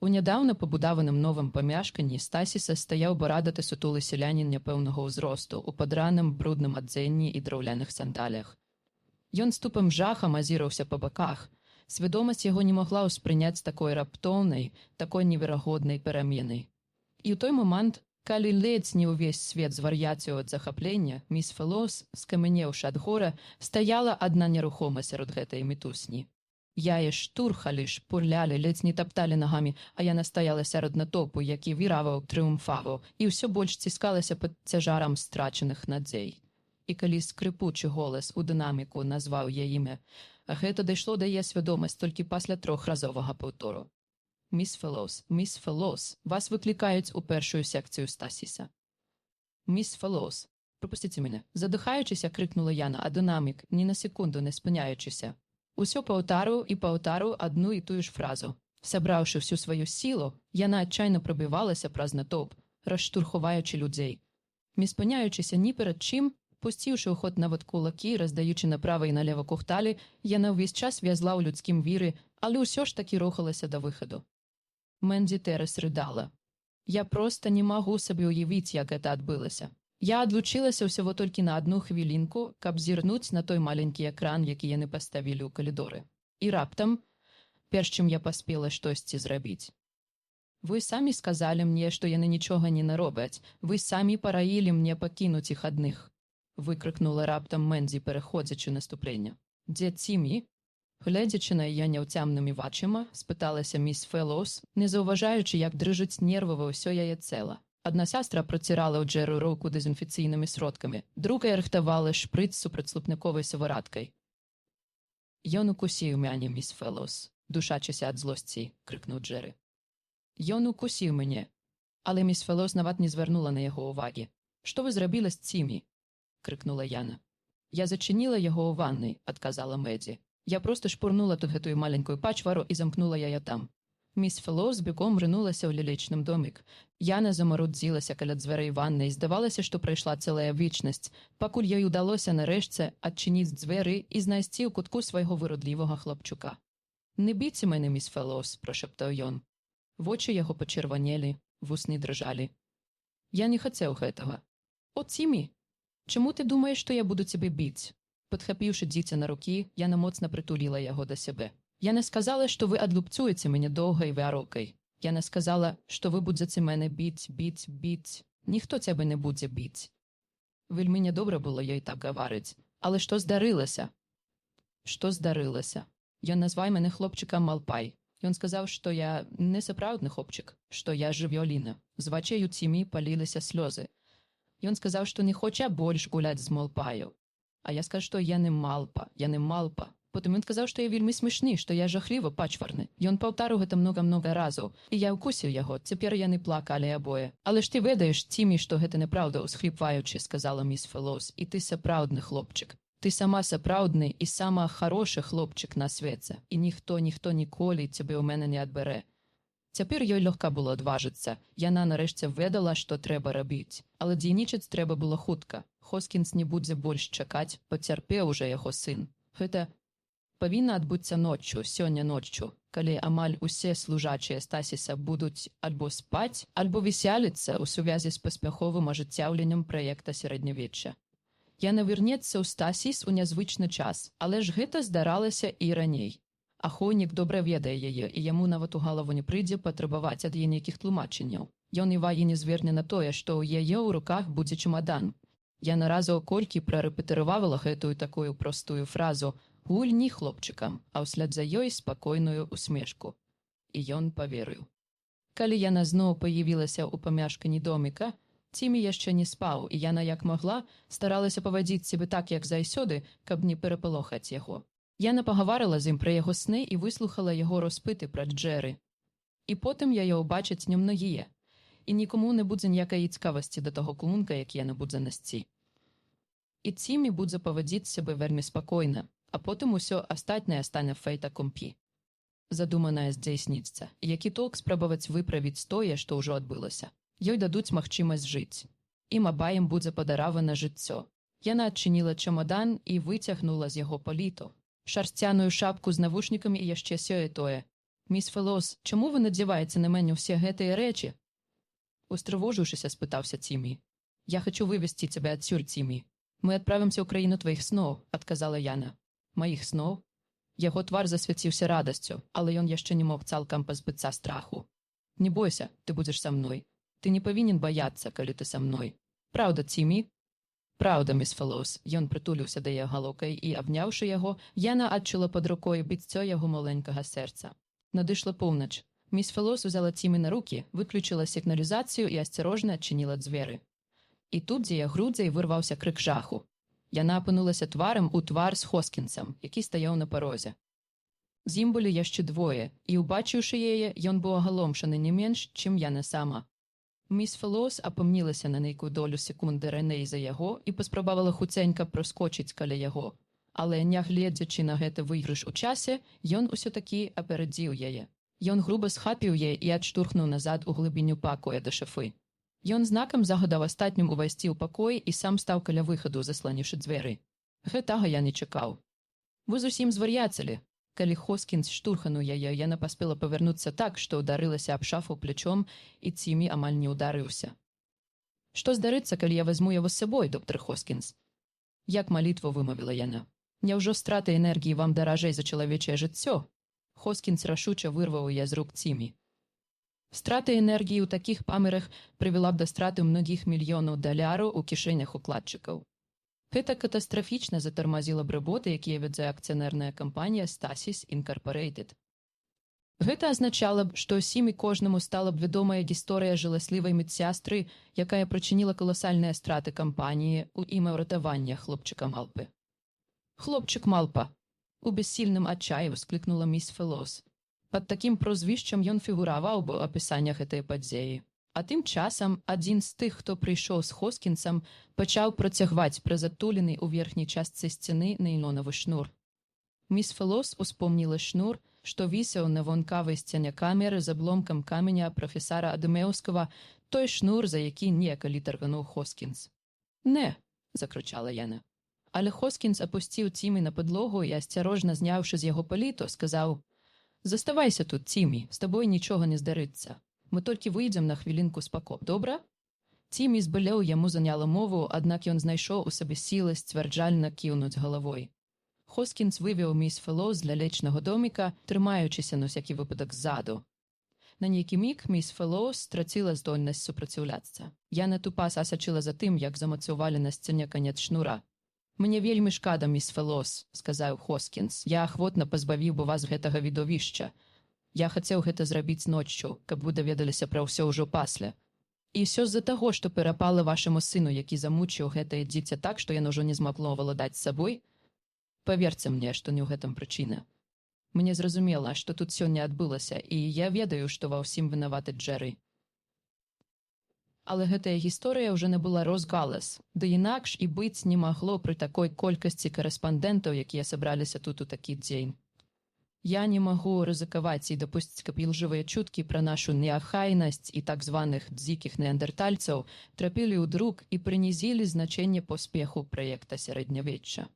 У нядаўна пабудаваным новым памяшканні Стасіса стаяў барадаты сутулы селянін няпэўнага ўзросту ў падраным брудным адзенні і драўляных сандалях. Ён з тупым жахам азіраўся па баках. Свядомасць яго не магла ўспрыняць такой раптоўнай, такой неверагоднай пераменай. І ў той момант, калі ледзь не ўвесь свет звар'яцеў ад захаплення, міс Фелос, скамянеўшы ад гора, стаяла адна нерухома сярод гэтай мітусні. Яе штурхалі, шпурлялі, ледзь не тапталі нагамі, а яна стаяла сярод натоўпу, які віраваў, трыумфаваў, і ўсё больш ціскалася пад цяжарам страчаных надзей. І калі скрыпучы голас у дынаміку назваў яе імя, гэта дайшло да яе свядомасць толькі пасля трохразовага паўтору. Міс Фелос, вас выклікаюць у першую секцыю Стасіса. Міс Фелос, прапусціце мяне, задыхаючыся, крыкнула яна, а дынамік, ні на секунду не спыняючыся. Усё паўтару адну і тую ж фразу. Сабраўшы всю сваю сілу, яна адчайна прабівалася праз натоўп, расштурхуваючы людзей. Не спыняючыся ні перад чым, пусціўшы ў ход нават кулакі, раздаючы направа і налева кухталі, яна ўвесь час вязла ў людскім віры, але ўсё ж такі рухалася да выхаду. Мэнзі Тэрэс рыдала. Я проста не магу сабе ўявіць, як гэта адбылася. Я адлучылася ўсяго толькі на адну хвілінку, каб зірнуць на той маленькі экран, які яны паставілі ў калідоры. І раптам, перш чым я паспела штосьці зрабіць. Вы самі сказалі мне, што яны нічога не наробяць. Вы самі параілі мне пакінуць іх адных. Выкрыкнула раптам Мэнзі, пераходзячы наступлення. Дзе Цімі? Гледзячы на яе няўцямнымі вачыма, спыталася міс Фелос, не заўважаючы, як дрыжыць нервы ва ўсё яе цела. Адна сястра працірала ў Джэру руку дэзінфекцыйнымі сродкамі, другая рыхтавала шпрыц з супрацьлупніковай сывараткай. Ён укусіў мяне, міс Фелос, душачыся ад злосці, крыкнуў Джэры. Ён укусіў мяне, але міс Фелос нават не звярнула на яго ўвагі. Што вы зрабіла з Цімі? Крыкнула яна. Я зачыніла яго ў ваннай, адказала Мэдзі. Я проста шпурнула тут гэтую маленькую пачвару і замкнула яе там. Міс Фелос бегом рынулася ў лялечным домік. Яна замарудзілася каля дзвярэй ваннай, здавалася, што прайшла цэлая вечнасць, пакуль ёй удалося нарэшце адчыніць дзверы і знайсці ў кутку свайго вырудлівага хлапчука. «Не біце мяне, міс Фелос», – прошаптаў ён. Вочы яго пачырванелі, вусны дрыжалі. «Я не хацеў гэтага». «О, Цімі, чаму ты думаеш, што я буду цябе біць?» Падхапіўшы дзіця на рукі, яна моцна прытуліла яго да сябе. Яна сказала, што вы адлупцуеце мяне доўгай вярокай. Яна сказала, што вы будзеце мяне біць. Ніхто цябе не будзе біць. Вельмі нядобра было ёй так гаварыць. Але што здарылася? Што здарылася? Ён назваў мене хлопчиком Малпай. Ён сказаў, што я не сапраўдны хлопчык, што я жывёліна. З вачэй у Цімі паліліся слёзы. Ён сказаў, што не хоча больш гуляць з Малпаю. А я сказаў, што я не малпа. Потым ён сказаў, што я вельмі смешны, што я жахліва пачварны. Ён паўтарыў гэта многа-многа разоў, і я ўкусіў яго. Цяпер яны плакалі абое. Але ж ты ведаеш, Цімі, што гэта неправда, усхліпваючы, сказала міс Фэлоус, і ты сапраўдны хлопчык. Ты сама сапраўдны і сама харошы хлопчык на свеце, і ніхто ніколі цябе ў мяне не адбярэ. Цяпер ёй лёгка было адважыцца. Яна нарэшце ведала, што трэба рабіць. Але дзейнічаць трэба было хутка. Хоскінс не будзе больш чакаць, пацярпеў уже яго сын. Гэта павінна адбыцца ноччу, сёння ноччу, калі амаль усе служачыя Стасіса будуць альбо спаць, альбо весяліцца ў сувязі з паспяховым ажыццяўленнем праекта сярэднявечча. Яна вернецца ў Стасіс у нязвычны час, але ж гэта здаралася і раней. Ахоўнік добра ведае яе, і яму нават у галаву не прыйдзе патрабаваць ад яе нейкіх тлумачэнняў. Ён і ўвагі не зверне на тое, што ў яе ў руках будзе чемадан. Яна разоў колькі прарэпетыравала гэтую такую простую фразу «Гульні хлопчыкам», а ўслед за ёй спакойную усмешку. І ён паверыў. Калі яна зноў паявілася ў памяшканні доміка, Цімі яшчэ не спаў, і яна, як магла, старалася павадзіць сябе так, як зайсёды, каб не перапалохаць яго. Яна пагаварыла з ім пра яго сны і выслухала яго распыты пра Джэры. І потым яе ўбачаць немногія, і нікому не будзе ніякай цікавасці да таго клунка, які яна будзе насці. І Цімі будзе павадзіць сябе вельмі спакойна, а потым усё астатняе стане фэйта компі. Задуманае здзейсніцца, і які толк спрабаваць выправіць тое, што ўжо адбылася. Ёй дадуць магчымасць жыць. Ім абаім будзе падаравана жыццё. Яна адчыніла чемадан і выцягнула з яго паліто. Шарсцяную шапку з навушнікамі і яшчэ сёе-тое. «Міс Фэлоус, чаму вы надзяваеце на мяне ўсе гэтыя рэчы?» Устрывожыўшыся, спытаўся Цімі. «Я хочу вывесці цябе адсюль, Цімі. Мы адправімся ў краіну тваіх сноў», адказала Яна. «Маіх сноў?» Яго твар засвяціўся радасцю, але ён яшчэ не мог цалкам пазбыцца страху. «Не бойся, ты будзеш са мной. Ты не павінен баяцца, калі ты са мной. Праўда, Цімі?» «Праўда, міс Фэлоус». Ён прытуліўся да яе галокай і, абняўшы яго, Яна адчула пад рукой біццё яго маленькага сэрца. Надышла поўнач. Міс Фэлоус узяла Цімі на рукі, выключыла сігналізацыю і асцярожна адчыніла дзверы. І тут з яе грудзей вырваўся крык жаху. Яна апынулася тварам у твар з Хоскінсам, які стаяў на парозе. З ім былі яшчэ двое, і, убачыўшы яе, ён быў агаломшаны не менш, чым Яна сама. Міс Фэлоус апомнілася на нейкую долю секунды раней за яго і паспрабавала хуценька проскочыць каля яго. Але, нягледзячы на гэты выйгрыш у часе, ён усё-такі апярэдзіў яе. Ён груба схапіў яе і адштурхнуў назад у глыбіню пакоя да шафы. Ён знакам загадаў астатнім увайсці ў пакой і сам стаў каля выхаду, засланіўшы дзверы. Гэтага я не чакаў. «Вы зусім звар'яцелі». Калі Хоскінс штурхануў яе, яна паспела павярнуцца так, што ўдарылася аб шафу плечом, і Цімі амаль не ўдарыўся. «Што здарыцца, калі я вазьму яго з сабой, доктор Хоскінс?» Як малітву вымавіла яна. «Няўжо страта энергіі вам даражэй за чалавечае жыццё?» Хоскінс рашуча вырваў яе з рук Цімі. Страта энергіі ў такіх памерах прывяла б да страты многіх мільёнаў даляраў у кішэнях укладчыкаў. Гэта катастрафічна затармазіла б работы, якія вядзе акцыянерная кампанія Stasis Incorporated. Гэта азначала б, што ўсім і кожнаму стала б вядомая гісторыя жаласлівай медсястры, якая прычыніла каласальныя страты кампаніі ў імя ўратавання хлопчыка Малпы. «Хлопчык Малпа!» У бессільным адчаі ўсклікнула міс Фэлоус. Пад такім прозвішчам ён фігураваў бы ў апісаннях гэтай падзеі. А тым часам адзін з тых, хто прыйшоў з Хоскінсам, пачаў працягваць праз адтуліны ў верхняй частцы сцяны нейлонавы шнур. Міс Фэлоус успомніла шнур, што вісеў на вонкавай сцяне камеры з абломкам каменя прафесара Адамеўскага, той шнур, за які некалі таргануў Хоскінс. «Не!» – закрычала яна. Але Хоскінс апусціў Цімі на падлогу і, асцярожна зняўшы з яго паліто, сказаў: «Заставайся тут, Цімі, з табой нічога не здарыцца. Мы толькі выйдзем на хвілінку спакоп, добра?» Цімі збылеў, яму заняла мову, аднак ён знайшоў у сабе сілы сцвярджальна кіўнуць галавой. Хоскінс вывеў міс Фэлоус з лялечнага доміка, трымаючыся на всякі выпадак ззаду. На нейкі міг міс Фэлоус страціла здольнасць супраціўляцца. Яна тупа сасачыла за тым, як замацавалі на сцяне канец шнура. «Мне вельмі шкада, міс Фелос», – сказаў Хоскінс. «Я ахвотна пазбавіў бы вас гэтага відовішча. Я хацеў гэта зрабіць ноччу, каб вы даведаліся пра ўсё ўжо пасля. І ўсё з-за таго, што перапала вашаму сыну, які замучыў гэтае дзіця так, што яно ўжо не змагло валадаць сабой? Паверце мне, што не ў гэтым прычына. Мне зразумела, што тут сёння адбылася, і я ведаю, што ва ўсім вінаваты Джэры». Але гэтая гісторыя ўжо набыла розгалас, ды інакш і быць не магло пры такой колькасці карэспандэнтаў, якія сабраліся тут у такі дзень. Я не магу рызыкаваць і дапусціць, каб ілжывыя чуткі пра нашу неахайнасць і так званых дзікіх неандертальцаў трапілі ў друк і прынізілі значэнне поспеху праекта сярэднявечча.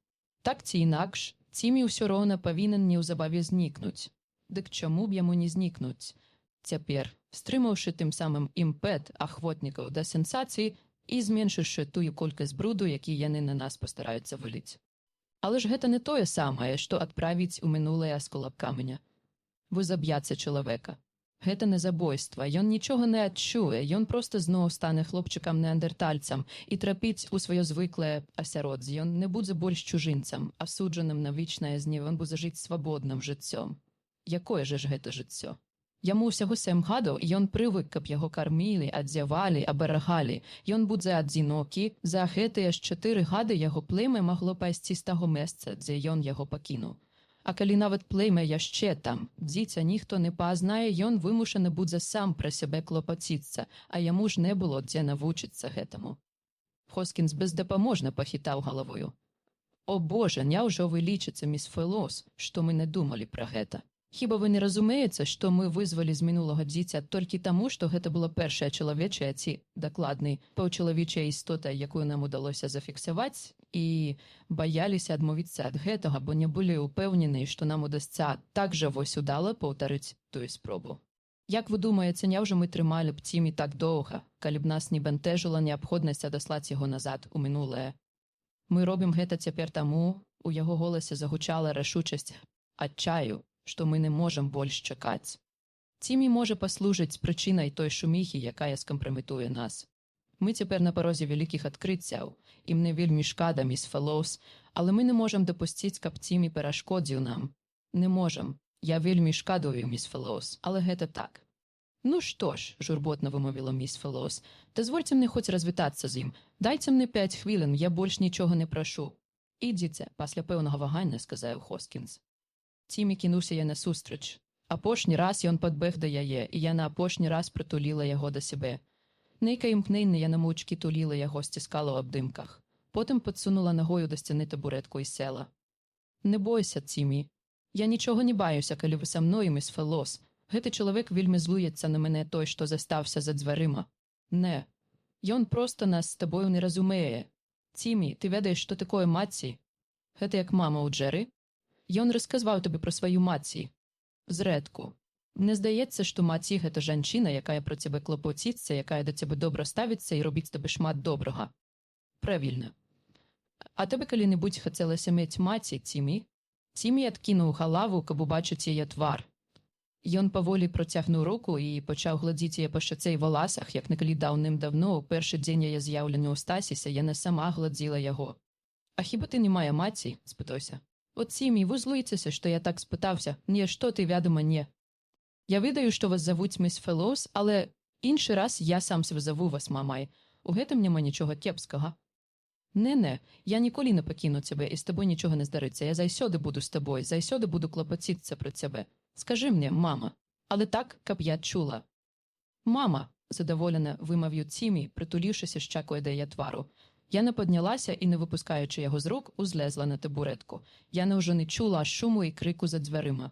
Так ці інакш, Цімі ўсё роўна павінен неўзабаве знікнуць. Дык чаму б яму не знікнуць цяпер, стрымаўшы тым самым імпэт ахвотнікаў да сенсацый і зменшыўшы тую колькасць бруду, які яны на нас пастараюцца выліць. Але ж гэта не тое самае, што адправіць у мінулае асколак каменя. Вы заб'яце чалавека. Гэта не забойства, ён нічога не адчуе, ён проста зноў стане хлопчыкам-неандертальцам і трапіць у сваё звыклае асяроддзе. Ён не будзе больш чужынцам, асуджаным на вечнае зневе, ён будзе жыць свабодным жыццём. Якое ж гэта жыццё? Яму ўсяго 7 гадоў, і ён прывык, каб яго кармілі, адзявалі, аберагалі. Ён будзе адзінокі, за гэтыя ж 4 гады яго племя магло пайсці з таго месца, дзе ён яго пакінуў. А калі нават племя яшчэ там, дзіця ніхто не пазнае, ён вымушаны будзе сам пра сябе клопаціцца, а яму ж не было дзе навучыцца гэтаму. Хоскінс бездапаможна пахітаў галавою. «О Боже, няўжо вы лічыце, міс Фелос, што мы не думалі пра гэта? Хіба вы не разумееце, што мы вызвалі з мінулага дзіця толькі таму, што гэта была першая чалавечая ці, дакладней, паўчалавечая істота, якую нам удалося зафіксаваць, і баяліся адмовіцца ад гэтага, бо не былі ўпэўнены, што нам удасца так жа вось удала паўтарыць тую спробу. Як вы думаеце, няўжо мы трымалі б Цімі так доўга, калі б нас не бянтэжыла неабходнасць адаслаць яго назад у мінулае? Мы робім гэта цяпер таму», у яго голасе загучала рашучасць адчаю, што мы не можам больш чакаць. Цімі можа паслужыць прычынай той шуміхі, якая скампраметуе нас. Мы цяпер на парозе вялікіх адкрыццяў, і мне вельмі шкада, міс Фелоус, але мы не можам дапусціць, каб Цімі перашкодзіў нам. Не можам. Я вельмі шкадую, міс Фелоус, але гэта так. «Ну што ж», – журботна вымовіла міс Фелоус, «дазвольце мне хоць развітацца з ім. Дайце мне 5 хвілін, я больш нічога не прашу». «Ідзіце», – пасля пэўнага вагання сказаў Хоскінс. Цімі кінуўся яе насустрач. Апошні раз ён падбег да яе, і яна апошні раз прытуліла яго да сябе. Нейкае імкненне яна моўчкі туліла яго, сціскала ў абдымках. Потым падсунула нагою да сцяны табурэтку і села. «Не бойся, Цімі. Я нічога не баюся, калі вы са мною, міс Фелос. Гэты чалавек вельмі злуецца на мяне той, што застався за дзвярыма. Не. Ён проста нас з табою не разумее. Цімі, ты ведаеш, што такое маці? Гэта як мама ў Джэры? Ён расказваў табе пра сваю маці. Зрэдку. Мне здаецца, што маці – гэта жанчына, якая пра цябе клапоціцца, якая да цябе добра ставіцца і робіць табе шмат добрага. Правільна. А табе калі-небудзь хацелася мець маці, Цімі? Цімі адкінуў галаву, каб убачыць яе твар. Ён паволі процягнуў руку і пачаў гладзіць яе па шчацэ і валасах, як накалі даўным-давно, ў першы дзень яе з'яўлення ў Стасісе, яна сама гладзіла яго. «А хіба ты не мая маці?» – спытаўся. «От, Цімі, вы злуйцеся, што я так спытаўся. Не, што ты, вядома, не. Я ведаю, што вас завуць міс Фелоус, але іншы раз я сам заву вас мамай. У гэтым няма нічога кепскага». «Не, я ніколі не пакіну цябе, і з табой нічога не здарыцца. Я зайсёды буду з табой, зайсёды буду клапаціцца пра цябе. Скажы мне, мама, але так, каб я чула». «Мама», – задаволена вымавіў Цімі, прытуліўшыся шчакою да яе твару. Яна паднялася і, не выпускаючы яго з рук, узлезла на табурэтку. Яна ўжо не чула шуму і крыку за дзвярыма.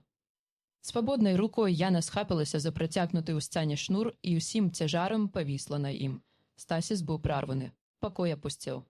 Свабоднай рукой Яна схапілася за працягнуты ў сцяне шнур і ўсім цяжарам павісла на ім. Стасіс быў прарваны. Пакой апусцеў.